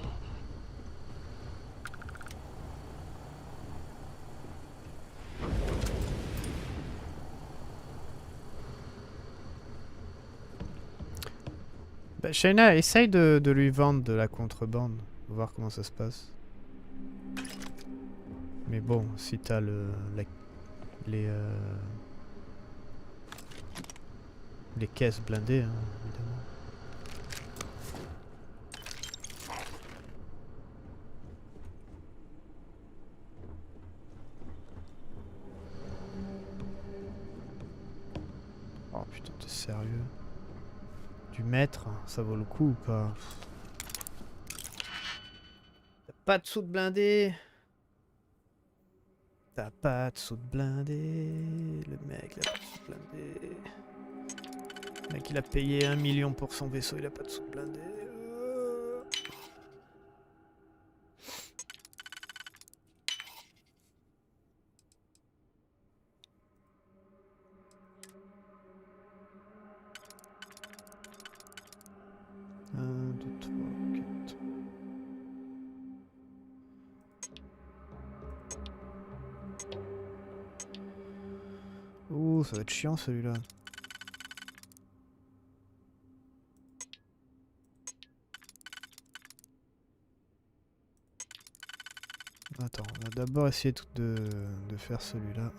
S1: Bah, Shaina, essaye de lui vendre de la contrebande. On va voir comment ça se passe. Mais bon, si t'as les caisses blindées, hein, évidemment. Oh putain, t'es sérieux? Du maître, ça vaut le coup ou pas? T'as pas de sous de blindé? T'as pas de sous de blindé? Le mec, il a pas de sous de blindé. Le mec, il a payé 1 million pour son vaisseau, il a pas de sous de blindé. Un, deux, trois, quatre. Ouh, ça va être chiant celui-là. Attends, on va d'abord essayer de faire celui-là.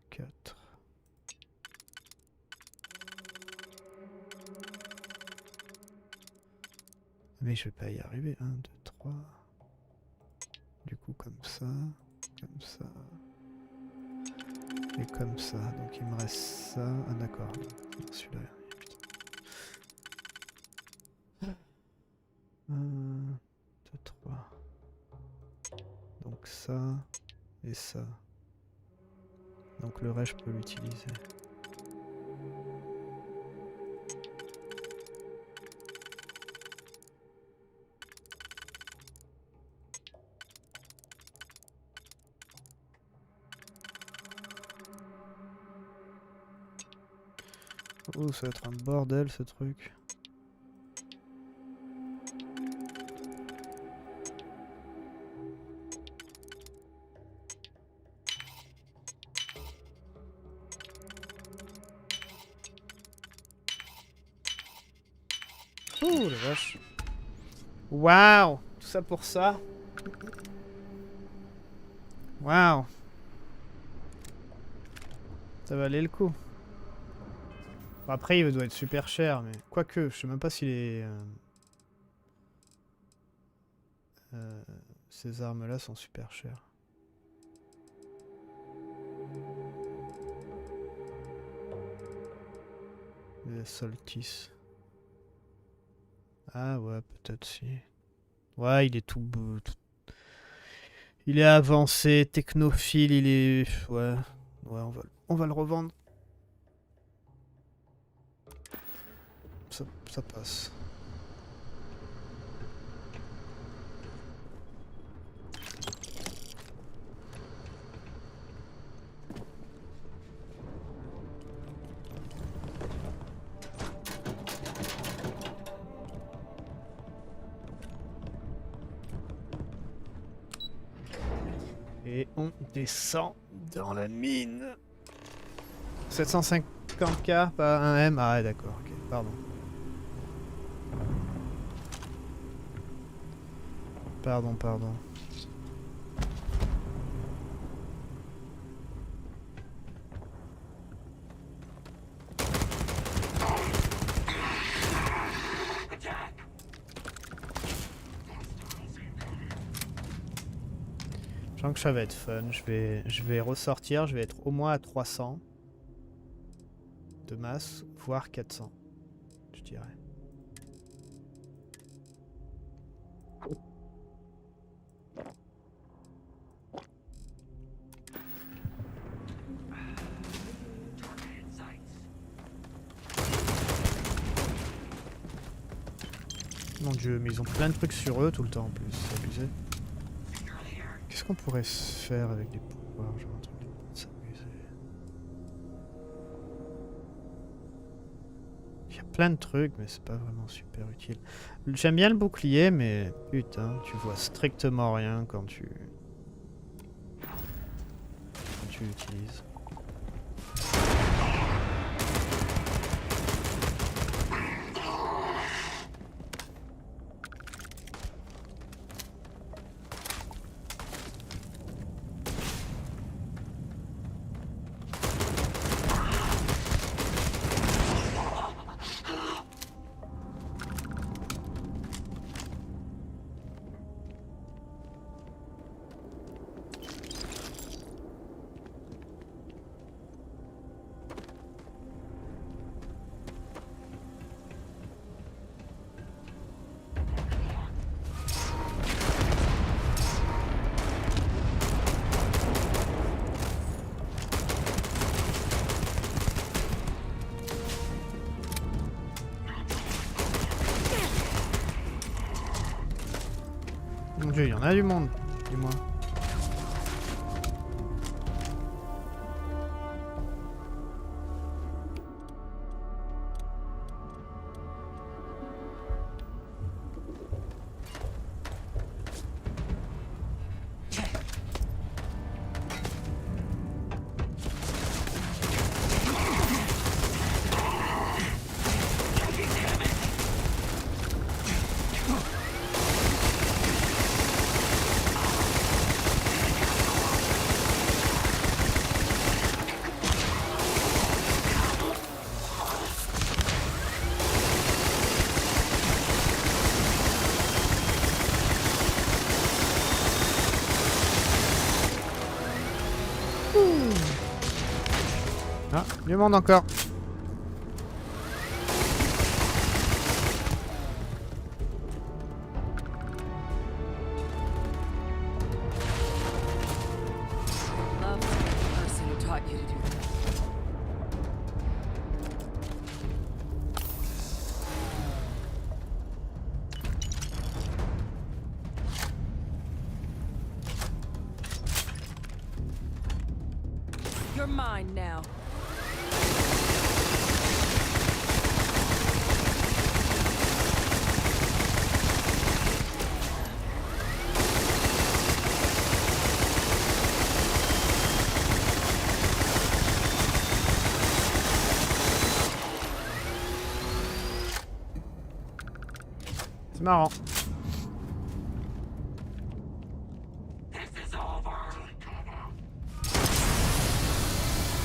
S1: Quatre. Mais je vais pas y arriver. 1, 2, 3. Du coup, comme ça. Comme ça. Et comme ça, donc il me reste ça. Ah d'accord, celui-là. 1, 2, 3. Donc ça et ça. Donc le reste je peux l'utiliser. Oh, ça va être un bordel ce truc. Oh la vache. Waouh! Tout ça pour ça? Waouh! Ça valait le coup. Bon, après, il doit être super cher, mais... Quoique, je sais même pas s'il est... Ces armes-là sont super chères. Les Soltis. Ah ouais, peut-être si. Ouais, il est tout beau. Il est avancé, technophile, il est... Ouais, ouais, on va le revendre. Ça passe. Et on descend dans la mine. 750K, pas un M. Ah d'accord, ok, pardon. Pardon. Je sens que ça va être fun. Je vais ressortir, je vais être au moins à 300 de masse, voire 400, je dirais. Mon dieu, mais ils ont plein de trucs sur eux tout le temps en plus, c'est abusé. Qu'est-ce qu'on pourrait se faire avec des pouvoirs, genre un truc de s'amuser. Il y a plein de trucs, mais c'est pas vraiment super utile. J'aime bien le bouclier, mais putain, tu vois strictement rien quand tu l'utilises. Mon dieu, il y en a du monde, dis-moi. Ah, du monde encore.
S12: You're mine now.
S1: C'est marrant.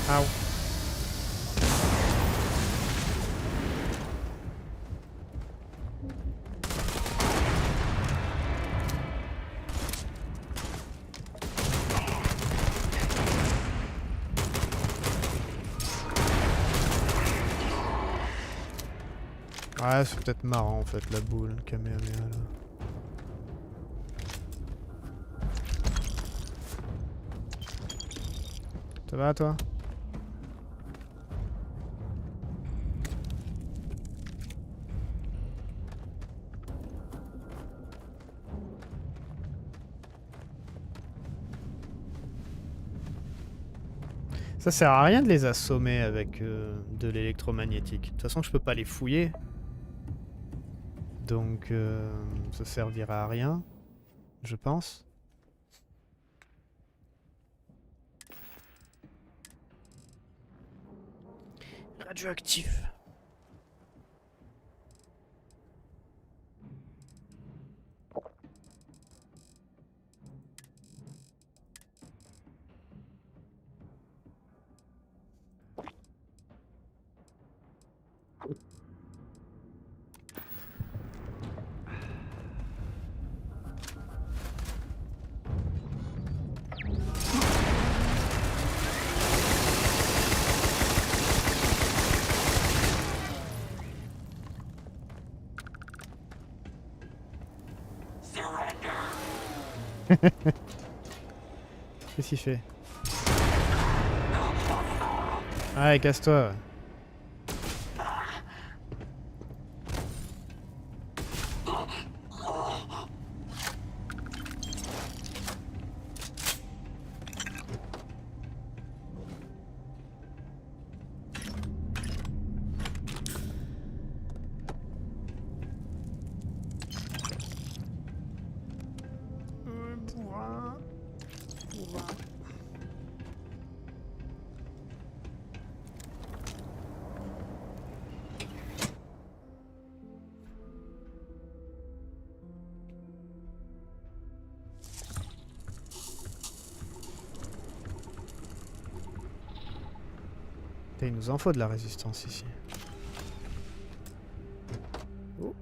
S1: Au. Ouais, c'est peut-être marrant en fait la boule, le Kamehameha là. Ça va toi? Ça sert à rien de les assommer avec de l'électromagnétique. De toute façon je peux pas les fouiller. Donc ça servira à rien, je pense. Radioactif. Qu'est-ce qu'il fait? Ouais, casse-toi. Il nous en faut de la résistance ici. Oh.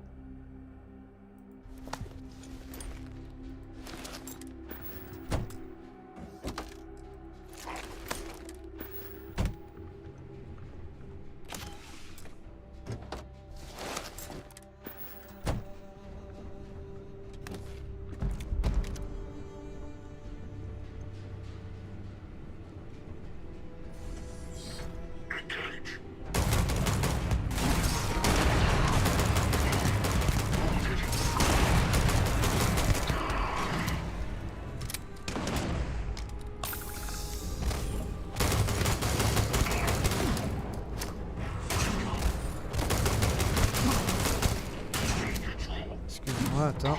S1: Attends.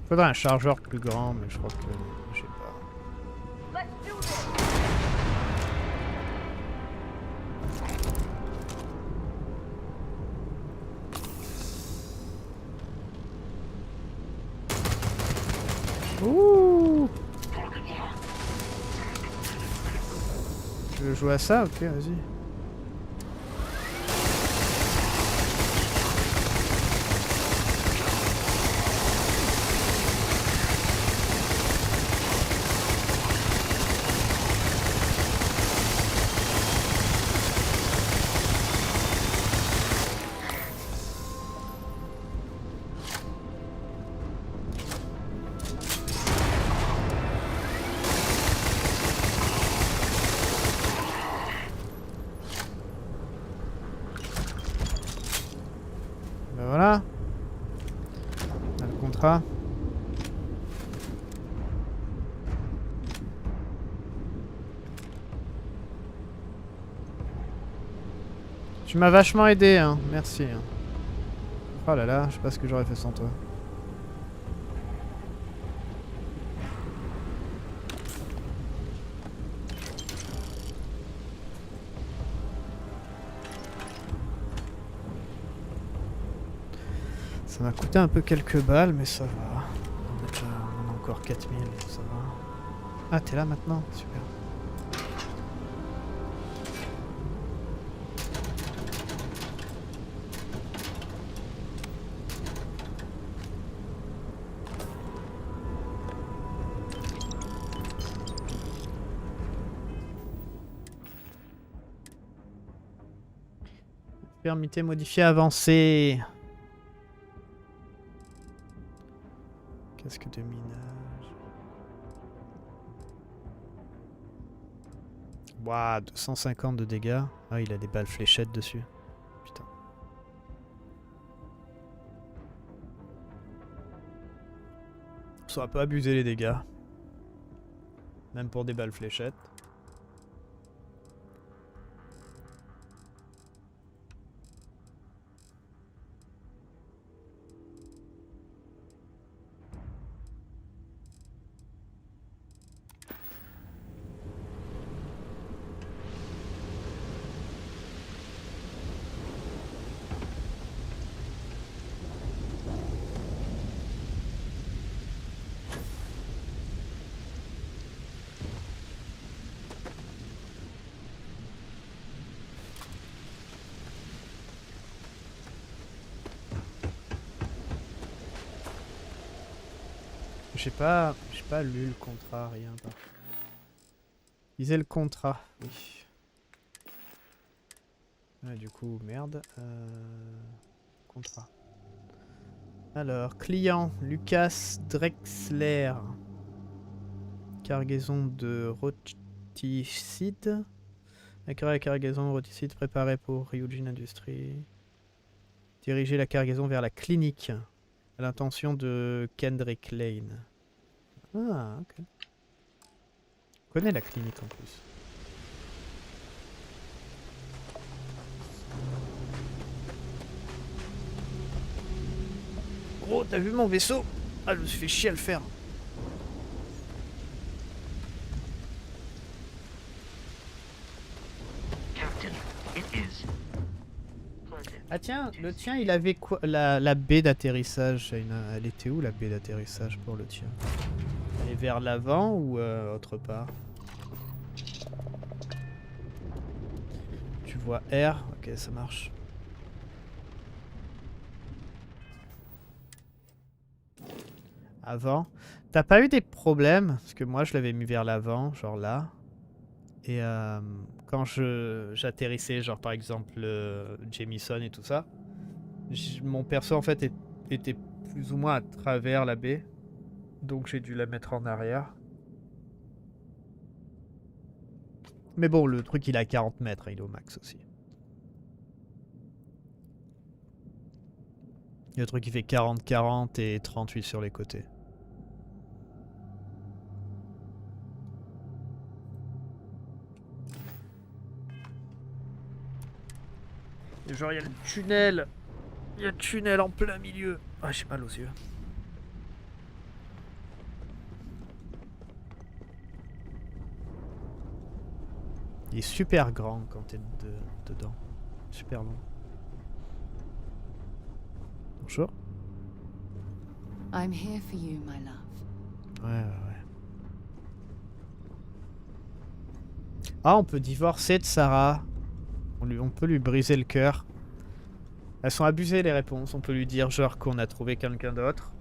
S1: Faudrait un chargeur plus grand, mais je crois que je sais pas. Ouh! Tu veux jouer à ça? Ok, vas-y. Voilà. On a le contrat. Tu m'as vachement aidé, hein. Merci. Oh là là, je sais pas ce que j'aurais fait sans toi. Ça m'a coûté un peu quelques balles, mais ça va. On a encore 4000, ça va. Ah, t'es là maintenant? Super. Permettez, modifier, avancer. Casque de minage. Waouh, 250 de dégâts. Ah, il a des balles fléchettes dessus. Putain. Ça va pas abuser les dégâts. Même pour des balles fléchettes. J'ai pas lu le contrat, rien. Lisez le contrat, oui. Ouais, du coup, merde. Contrat. Alors, client, Lucas Drexler. Cargaison de roticide. Accueillir la cargaison de roticide préparée pour Ryujin Industries. Diriger la cargaison vers la clinique. À l'intention de Kendrick Lane. Ah, ok. On connaît la clinique en plus. Gros, t'as vu mon vaisseau? Ah, je me suis fait chier à le faire. Ah tiens, le tien il avait quoi? La baie d'atterrissage, elle était où la baie d'atterrissage pour le tien? Elle est vers l'avant ou autre part? Tu vois R? Ok, ça marche. Avant. T'as pas eu des problèmes? Parce que moi je l'avais mis vers l'avant, genre là. Et quand j'atterrissais, genre par exemple Jamison et tout ça, mon perso en fait était plus ou moins à travers la baie. Donc j'ai dû la mettre en arrière. Mais bon, le truc il est à 40 mètres, il est au max aussi. Le truc il fait 40-40 et 38 sur les côtés. Et genre il y a le tunnel. Il y a le tunnel en plein milieu. Ah, j'ai mal aux yeux. Il est super grand quand t'es dedans. Super long. Bonjour.
S11: I'm here for you, my love.
S1: Ouais. Ah, on peut divorcer de Sarah. On peut lui briser le cœur. Elles sont abusées les réponses. On peut lui dire genre qu'on a trouvé quelqu'un d'autre.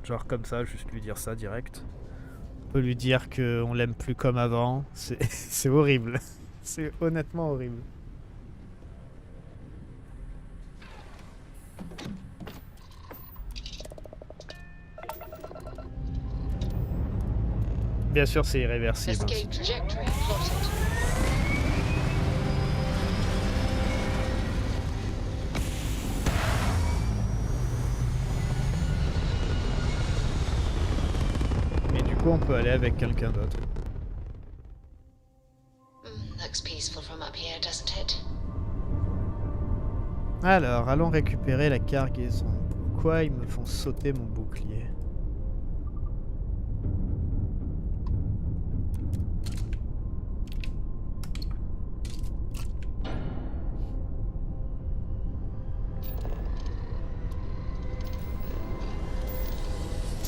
S1: Genre comme ça, juste lui dire ça direct. On peut lui dire qu'on l'aime plus comme avant. C'est horrible. C'est honnêtement horrible. Bien sûr, c'est irréversible. Mais du coup, on peut aller avec quelqu'un d'autre. Alors, allons récupérer la cargaison. Pourquoi ils me font sauter mon bouclier?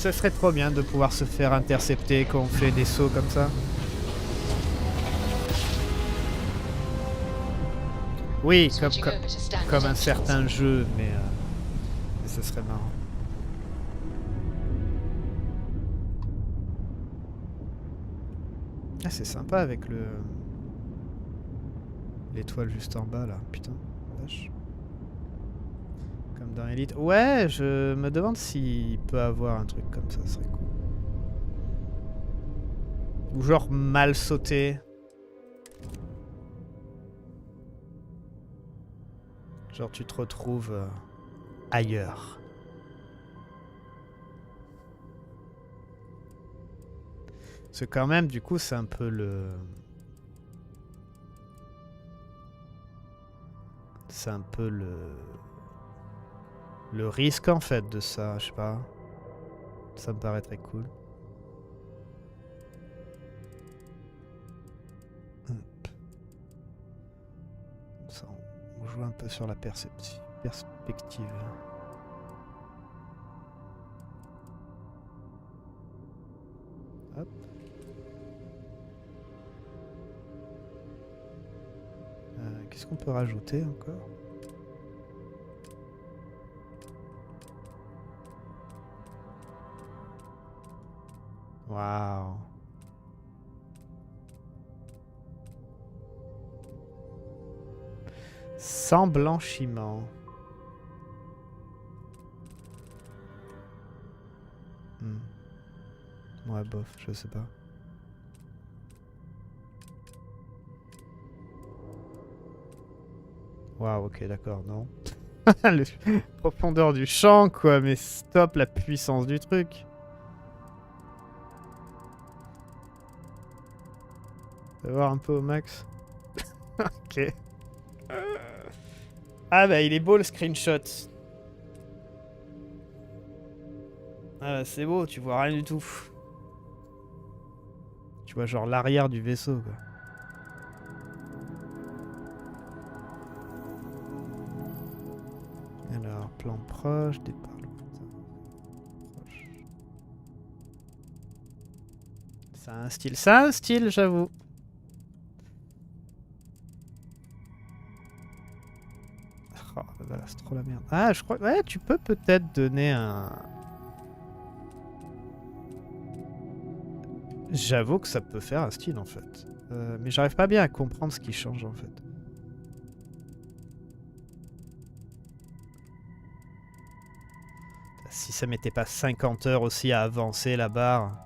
S1: Ce serait trop bien de pouvoir se faire intercepter quand on fait des sauts comme ça. Oui, comme un certain jeu, mais ce serait marrant. Ah, c'est sympa avec le l'étoile juste en bas là, putain, vache. Comme dans Elite. Ouais, je me demande s'il peut avoir un truc comme ça, ce serait cool. Ou genre mal sauté. Genre tu te retrouves ailleurs. Parce que quand même, du coup, c'est un peu le... C'est un peu le risque, en fait, de ça, je sais pas. Ça me paraît très cool. Ça, on joue un peu sur la perspective. Hop. Qu'est-ce qu'on peut rajouter encore? Waouh. Sans blanchiment. Ouais, bof, je sais pas. Waouh, ok, d'accord, non. La profondeur du champ, quoi, mais stop la puissance du truc. On va voir un peu au max. Ok. Ah bah, il est beau le screenshot. Ah bah, c'est beau, tu vois rien du tout. Tu vois genre l'arrière du vaisseau, quoi. Alors, plan proche, départ lointain. Proche. Ça a un style, j'avoue. Oh là là, c'est trop la merde. Ah, je crois... Ouais, tu peux peut-être donner un... J'avoue que ça peut faire un style, en fait. Mais j'arrive pas bien à comprendre ce qui change, en fait. Si ça mettait pas 50 heures aussi à avancer la barre.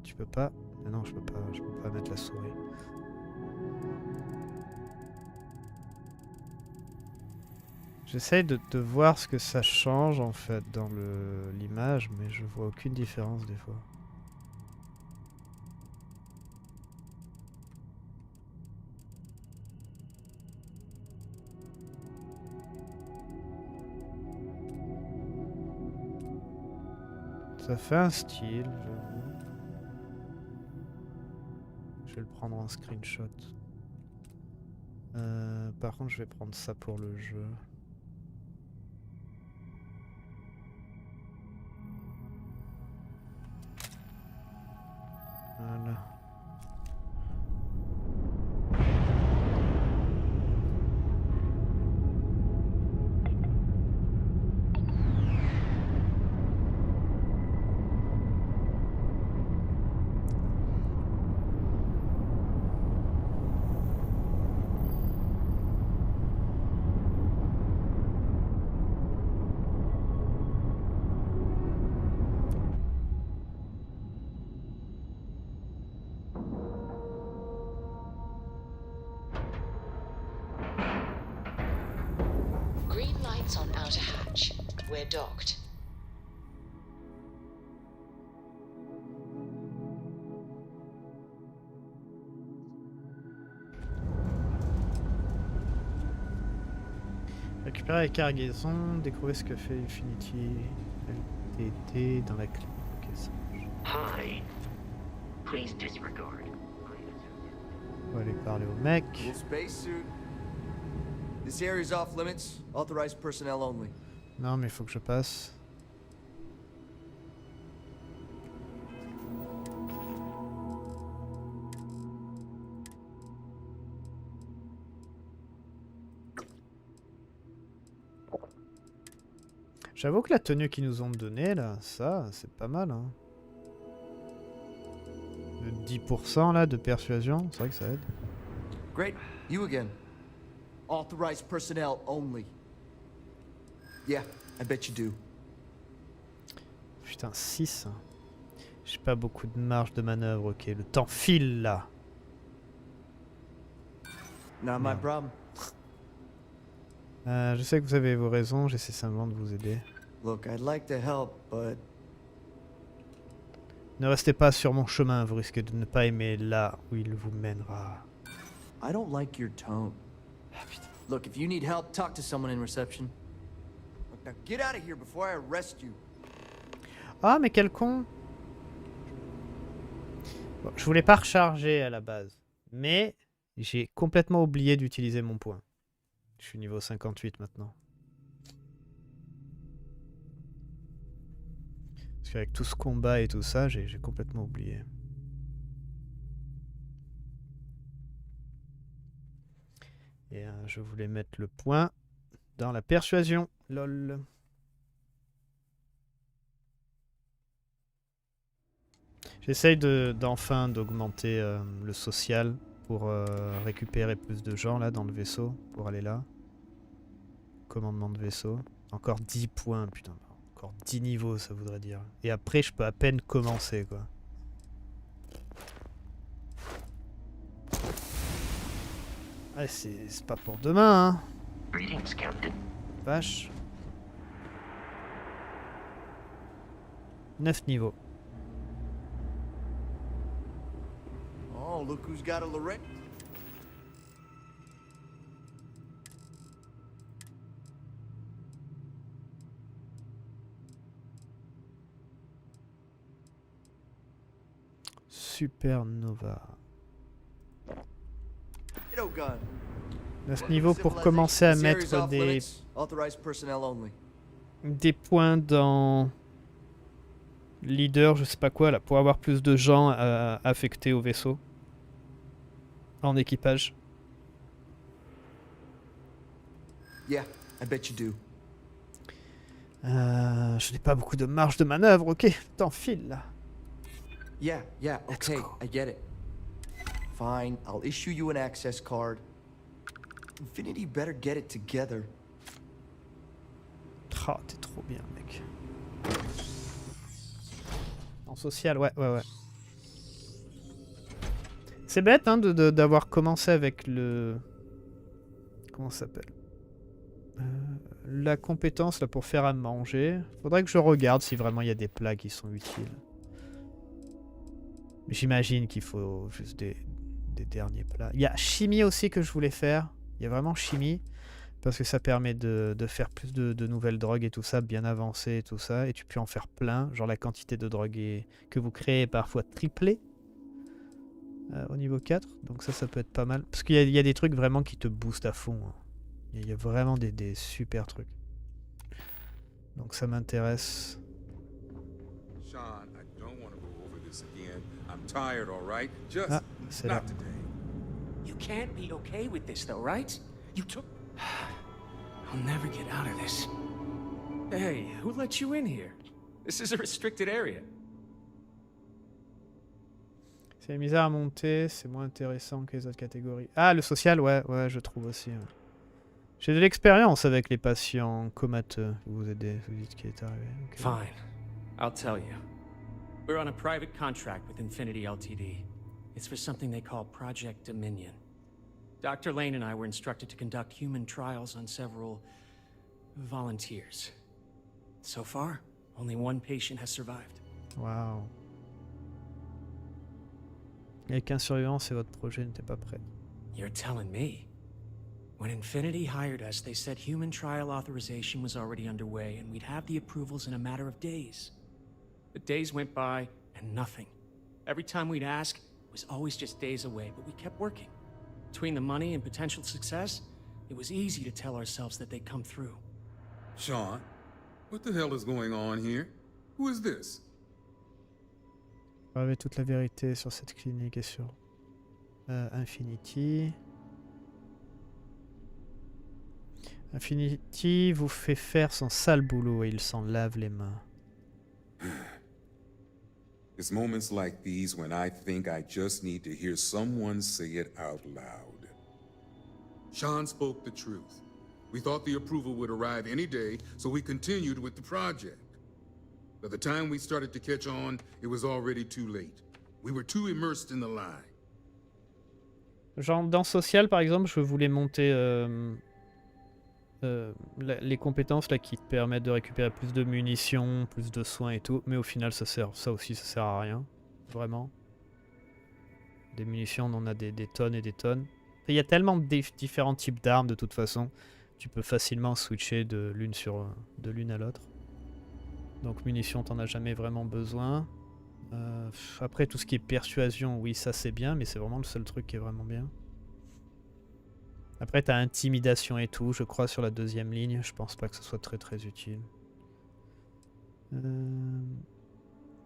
S1: Tu peux pas... Non, je peux pas mettre la souris. J'essaye de voir ce que ça change en fait dans l'image, mais je vois aucune différence des fois. Ça fait un style, j'avoue. Je vais le prendre en screenshot. Par contre, je vais prendre ça pour le jeu. Voilà.
S4: On outer hatch. We're docked.
S1: Récupérer la cargaison, découvrir ce que fait Infinity LTT dans la clé. Ok, ça marche.
S8: Hi. Please disregard.
S1: On va aller parler au mec.
S6: This area's off limits. Authorized personnel only.
S1: Non, mais il faut que je passe. J'avoue que la tenue qu'ils nous ont donnée là, ça, c'est pas mal. Hein. Le 10% là de persuasion, c'est vrai que ça aide.
S6: Great, you again. Authorized personnel only. Yeah, I bet you do.
S1: Putain, 6. J'ai pas beaucoup de marge de manœuvre, ok. Le temps file là.
S6: Not my problem.
S1: Je sais que vous avez vos raisons, j'essaie simplement de vous aider.
S6: Look, I'd like to help, but...
S1: Ne restez pas sur mon chemin, vous risquez de ne pas aimer là où il vous mènera.
S6: I don't like your tone. Look, if you need help, talk to someone in reception. Look, now get out of here before I arrest you.
S1: Ah, mais quel con! Bon, je voulais pas recharger à la base, mais j'ai complètement oublié d'utiliser mon point. Je suis niveau 58 maintenant. Parce qu'avec tout ce combat et tout ça, j'ai complètement oublié. Et je voulais mettre le point dans la persuasion. Lol. J'essaye d'enfin d'augmenter le social pour récupérer plus de gens là dans le vaisseau, pour aller là. Commandement de vaisseau. Encore 10 points, putain. Encore 10 niveaux, ça voudrait dire. Et après, je peux à peine commencer, quoi. Ah, c'est pas pour demain, hein. Vache. 9 niveaux.
S6: Oh, look who's got a Lorette.
S1: Supernova. 9 niveaux pour commencer à mettre des points dans leader, je sais pas quoi là, pour avoir plus de gens affectés au vaisseau. En équipage.
S6: Yeah, I bet you do.
S1: Je n'ai pas beaucoup de marge de manœuvre, ok, t'en files là.
S6: Yeah, okay, I get it. Fine, I'll issue you an access card. Infinity better get it together.
S1: Oh, t'es trop bien, mec. En social, ouais. C'est bête, hein, d'avoir commencé avec le... Comment ça s'appelle? La compétence, là, pour faire à manger. Faudrait que je regarde si vraiment il y a des plats qui sont utiles. J'imagine qu'il faut juste des derniers plats. Il y a chimie aussi que je voulais faire. Il y a vraiment chimie. Parce que ça permet de faire plus de nouvelles drogues et tout ça, bien avancé et tout ça. Et tu peux en faire plein. Genre la quantité de drogue que vous créez est parfois triplée. Au niveau 4. Donc ça peut être pas mal. Parce qu'il y a des trucs vraiment qui te boostent à fond. Hein. Il y a vraiment des super trucs. Donc ça m'intéresse. Ah, c'est là.
S14: You can't be okay with this though, right? You took... I'll never get out of this. Hey, who let you in here? This is a restricted area.
S1: C'est misère à monter, c'est moins intéressant que les autres catégories. Ah, le social, ouais, je trouve aussi. Ouais. J'ai de l'expérience avec les patients comateux. Vous aidez, vous dites qui est arrivé. Okay.
S14: Fine, I'll tell you. We're on a private contract with Infinity Ltd. It's for something they call Project Dominion. Dr. Lane and I were instructed to conduct human trials on several volunteers. So far, only one patient has survived.
S1: Wow. Avec un survivant, et votre projet n'était pas prêt.
S14: You're telling me. When Infinity hired us, they said human trial authorization was already underway and we'd have the approvals in a matter of days. But days went by and nothing. Every time we'd ask, it was always just days away, but we kept working. Between the money and potential success, it was easy to tell ourselves that they'd come through.
S18: Sean, what the hell is going on here? Who is this?
S1: Avez toute la vérité sur cette clinique et sur Infinity. Infinity vous fait faire son sale boulot et il s'en lave les mains.
S18: It's moments like these when I think I just need to hear someone say it out loud. Sean spoke the truth. We thought the approval would arrive any day, so we continued with the project. By the time we started to catch on, it was already too late. We were too immersed in the lie.
S1: Genre dans Social par exemple, je voulais monter les compétences là qui te permettent de récupérer plus de munitions, plus de soins et tout, mais au final ça aussi ça sert à rien, vraiment. Des munitions on en a des tonnes et des tonnes. Il y a tellement de différents types d'armes de toute façon, tu peux facilement switcher de l'une à l'autre. Donc munitions t'en as jamais vraiment besoin. Après tout ce qui est persuasion, oui ça c'est bien, mais c'est vraiment le seul truc qui est vraiment bien. Après t'as intimidation et tout, je crois sur la deuxième ligne, je pense pas que ce soit très utile.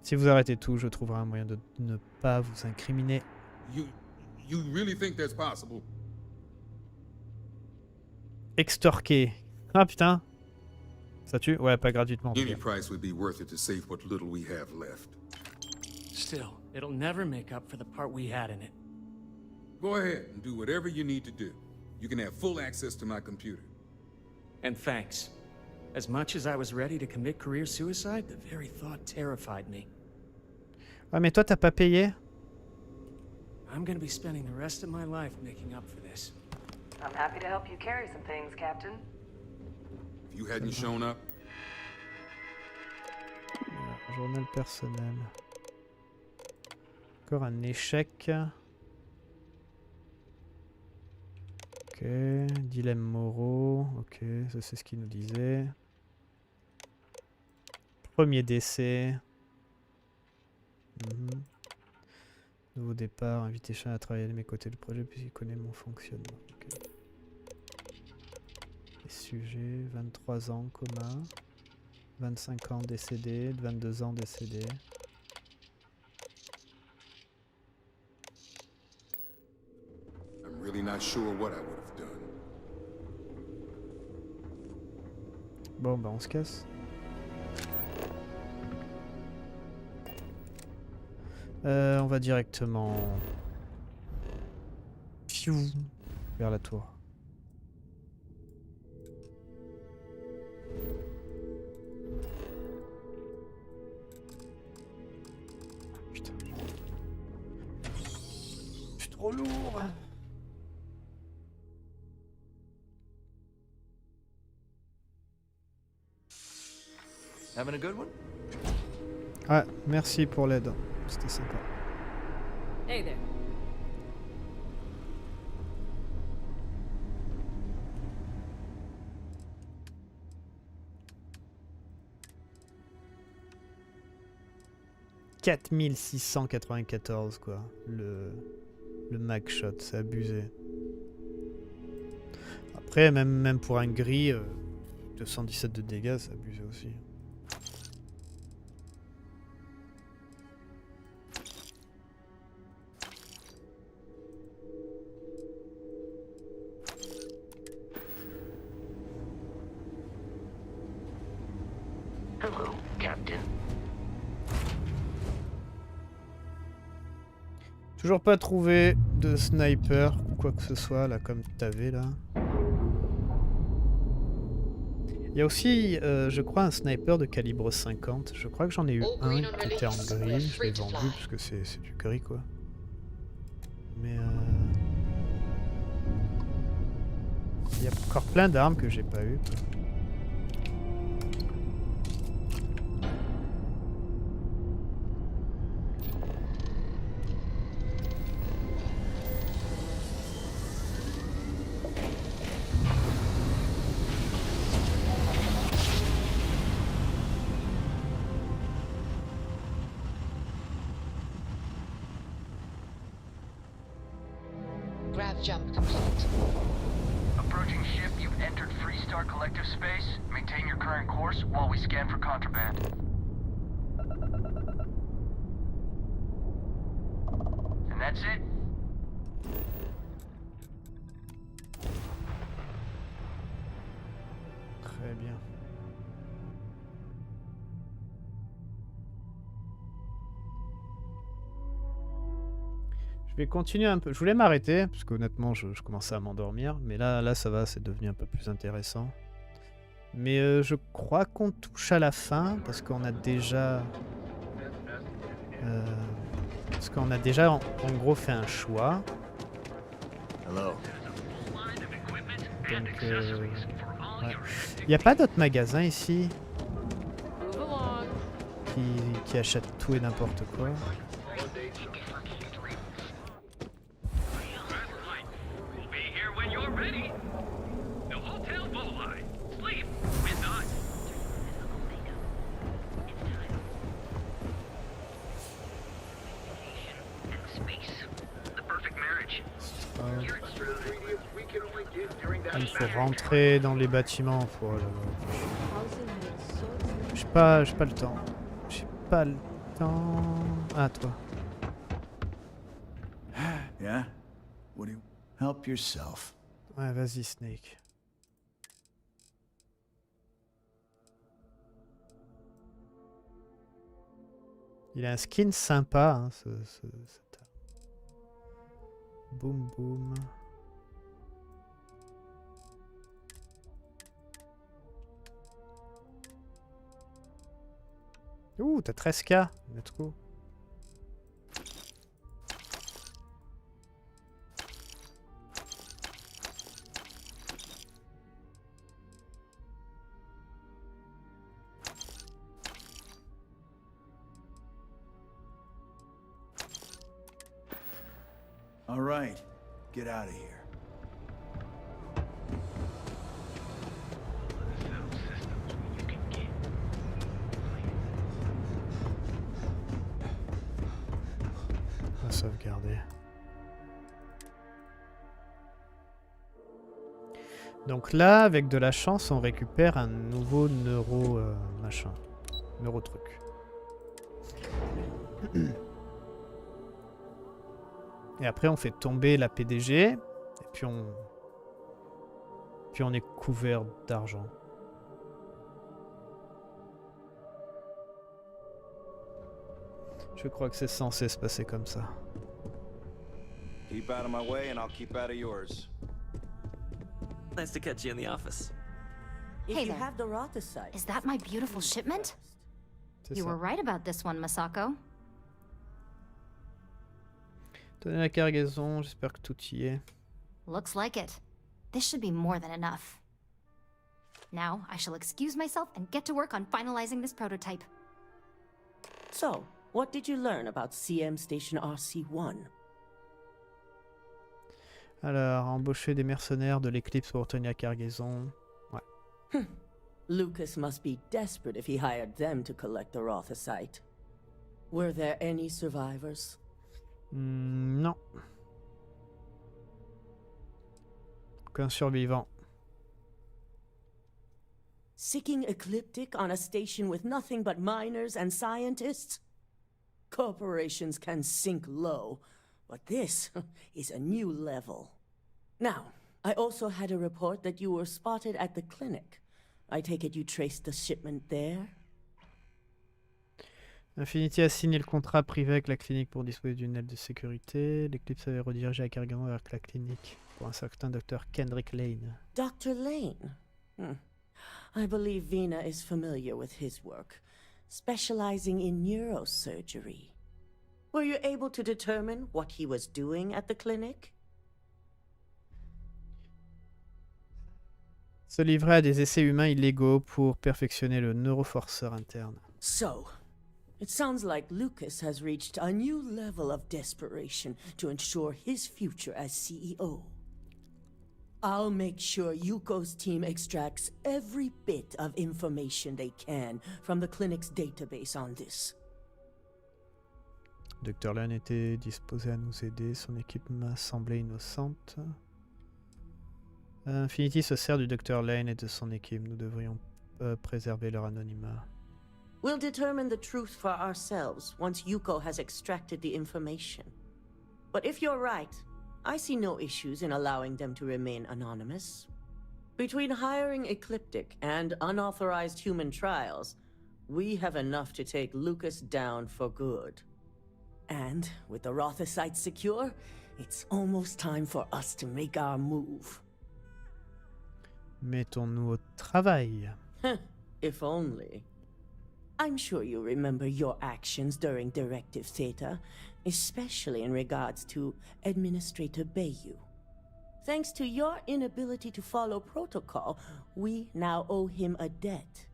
S1: Si vous arrêtez tout, je trouverai un moyen de ne pas vous incriminer.
S18: You really think that's possible?
S1: Extorquer. Ah putain. Ça tue? Ouais, pas gratuitement.
S18: Any price would be worth it to save what little we have left.
S14: Still, it'll never make up for the part we had in it.
S18: Go ahead and do whatever you need to do. You can have full access to my computer.
S14: And thanks. As much as I was ready to commit career suicide, the very thought terrified me.
S1: Ah mais toi t'as pas payé?
S14: I'm gonna be spending the rest of my life making up for this.
S5: I'm happy to help you carry some things, Captain.
S18: If you hadn't shown up.
S1: Voilà, journal personnel. Encore un échec. Ok, dilemme moraux. Ok, ça c'est ce qu'il nous disait. Premier décès. Nouveau départ, inviter Sean à travailler de mes côtés du projet puisqu'il connaît mon fonctionnement. Okay. Les sujets, 23 ans, coma. 25 ans décédé, 22 ans décédé.
S18: I'm really not sure what I would have done.
S1: Bon bah on se casse. On va directement vers la tour. Putain. Je suis trop lourd.
S6: Having a good one?
S1: Ah, merci pour l'aide. C'était sympa.
S12: Hey there.
S1: « 4694 quoi, le mag shot, c'est abusé. Après, même pour un gris, 217 de dégâts, c'est abusé aussi.
S8: Hello, Captain.
S1: Toujours pas trouvé de sniper ou quoi que ce soit là comme t'avais là. Il y a aussi, je crois, un sniper de calibre 50. Je crois que j'en ai eu un qui était en gris. Je l'ai vendu parce que c'est du gris quoi. Mais il y a encore plein d'armes que j'ai pas eu.
S4: Grav jump complete.
S15: approaching ship, you've entered Freestar Collective Space. Maintain your current course while we scan for contraband. And that's it.
S1: Très bien. Je vais continuer un peu. Je voulais m'arrêter parce qu'honnêtement, je commençais à m'endormir, mais là, ça va, c'est devenu un peu plus intéressant. Mais je crois qu'on touche à la fin parce qu'on a déjà, en gros fait un choix. Donc, ouais. Il n'y a pas d'autres magasins ici qui achètent tout et n'importe quoi. Il faut rentrer dans les bâtiments. J'ai pas le temps. J'ai pas le temps. Ah, toi.
S22: Yeah? What do you... Help yourself.
S1: Ouais, vas-y, Snake. Il a un skin sympa, hein, Boum, boum. Ouh, t'as 13K. Let's go.
S22: All right, get out of here.
S1: On va sauvegarder. Donc là, avec de la chance, on récupère un nouveau neuro machin. Neuro truc. Et après on fait tomber la PDG et puis on est couvert d'argent. Je crois que c'est censé se passer comme ça.
S9: Keep out of my way and I'll keep out of yours.
S17: Nice to catch you in the office.
S10: Hey there. Is that my beautiful shipment? You were right about this one, Masako.
S1: Donnez la cargaison, j'espère que tout y est.
S10: Looks like it. This should be more than enough. Now, I shall excuse myself and get to work on finalizing this prototype.
S21: So, what did you learn about CM Station RC1?
S1: Alors, embaucher des mercenaires de l'Eclipse pour obtenir la cargaison. Ouais.
S21: Lucas must be desperate if he hired them to collect the Rothosite. Were there any survivors?
S1: Non. Aucun survivant.
S21: Seeking ecliptic on a station with nothing but miners and scientists? Corporations can sink low, but this is a new level. Now, I also had a report that you were spotted at the clinic. I take it you traced the shipment there?
S1: Infinity a signé le contrat privé avec la clinique pour disposer d'une aile de sécurité. L'Eclipse avait redirigé la cargaison vers la clinique pour un certain Dr. Kendrick Lane.
S21: Dr. Lane? I believe Vina is familiar with his work, specializing in neurosurgery. Were you able to determine what he was doing at the clinic?
S1: Se livrer à des essais humains illégaux pour perfectionner le neuroforceur interne.
S21: So, it sounds like Lucas has reached a new level of desperation to ensure his future as CEO. I'll make sure Yuko's team extracts every bit of information they can from the clinic's database on this.
S1: Dr. Lane était disposé à nous aider. Son équipe m'a semblé innocente. Infinity se sert du Dr. Lane et de son équipe. Nous devrions préserver leur anonymat.
S21: We'll determine the truth for ourselves once Yuko has extracted the information. But if you're right, I see no issues in allowing them to remain anonymous. Between hiring Ecliptic and unauthorized human trials, we have enough to take Lucas down for good. And with the Rothocytes secure, it's almost time for us to make our move.
S1: Mettons-nous au travail.
S21: If only. I'm sure you remember your actions during Directive Theta, especially in regards to Administrator Bayou. Thanks to your inability to follow protocol, we now owe him a debt.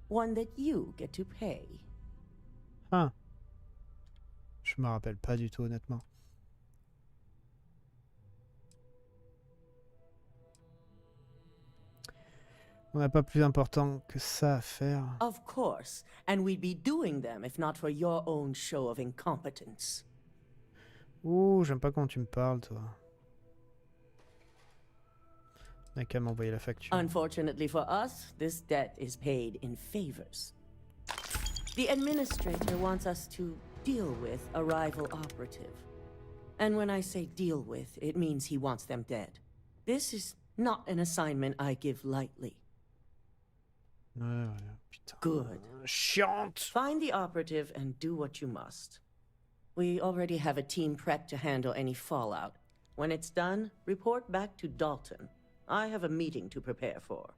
S21: One that you get to pay.
S1: Ah. Je me rappelle pas du tout, honnêtement. On n'a pas plus important que ça à faire.
S21: Of course, and we'd be doing them if not for your own show of incompetence.
S1: Ouh, j'aime pas quand tu me parles, toi. N'a qu'à m'envoyer la facture.
S21: Unfortunately for us, this debt is paid in favors. The administrator wants us to deal with a rival operative. And when I say deal with, it means he wants them dead. This is not an assignment I give lightly.
S1: Ouais, putain.
S21: Good.
S1: Chiante.
S21: Find the operative and do what you must. We already have a team prepped to handle any fallout. When it's done, report back to Dalton. I have a meeting to prepare for.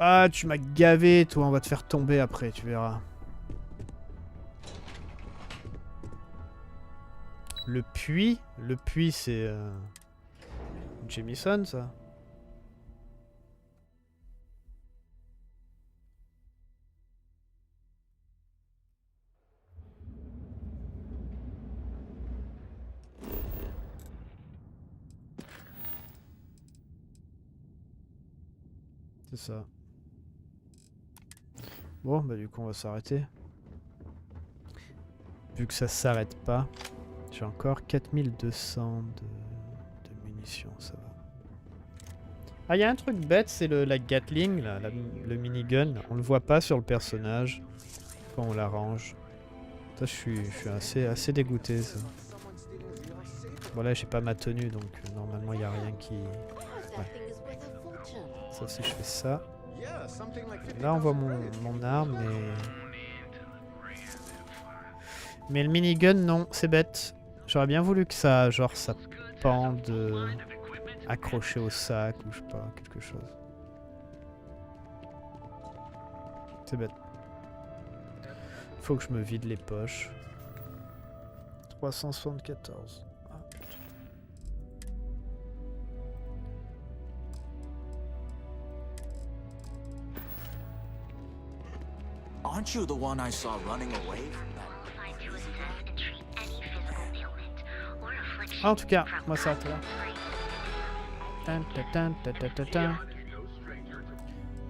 S1: Ah, tu m'as gavé, toi, on va te faire tomber après, tu verras. Le puits c'est Jamison, ça. C'est ça. Bon, bah du coup on va s'arrêter. Vu que ça s'arrête pas, j'ai encore 4200 de munitions, ça va. Ah, il y a un truc bête, c'est la Gatling, là, le minigun. On le voit pas sur le personnage quand on l'arrange. Ça, je suis assez dégoûté, ça. Bon là, j'ai pas ma tenue, donc normalement il y a rien qui... Ouais. Sauf si je fais ça. Là on voit mon arme mais le minigun non, c'est bête. J'aurais bien voulu que ça, genre ça pende accroché au sac ou je sais pas, quelque chose. C'est bête. Faut que je me vide les poches. 374.
S3: Aren't you the one I saw running away from that?
S1: En tout cas, moi ça va.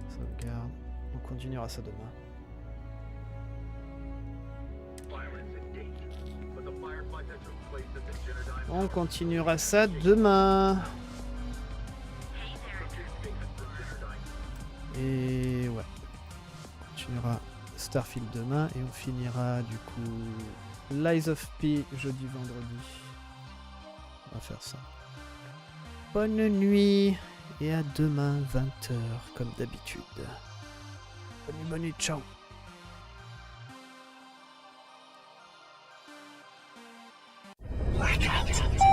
S1: Sauvegarde. On continuera ça demain. On continuera ça demain. Et ouais. On continuera Starfield demain et on finira du coup Lies of P jeudi vendredi. On va faire ça. Bonne nuit et à demain 20h comme d'habitude. Bonne nuit, ciao.
S19: Blackout.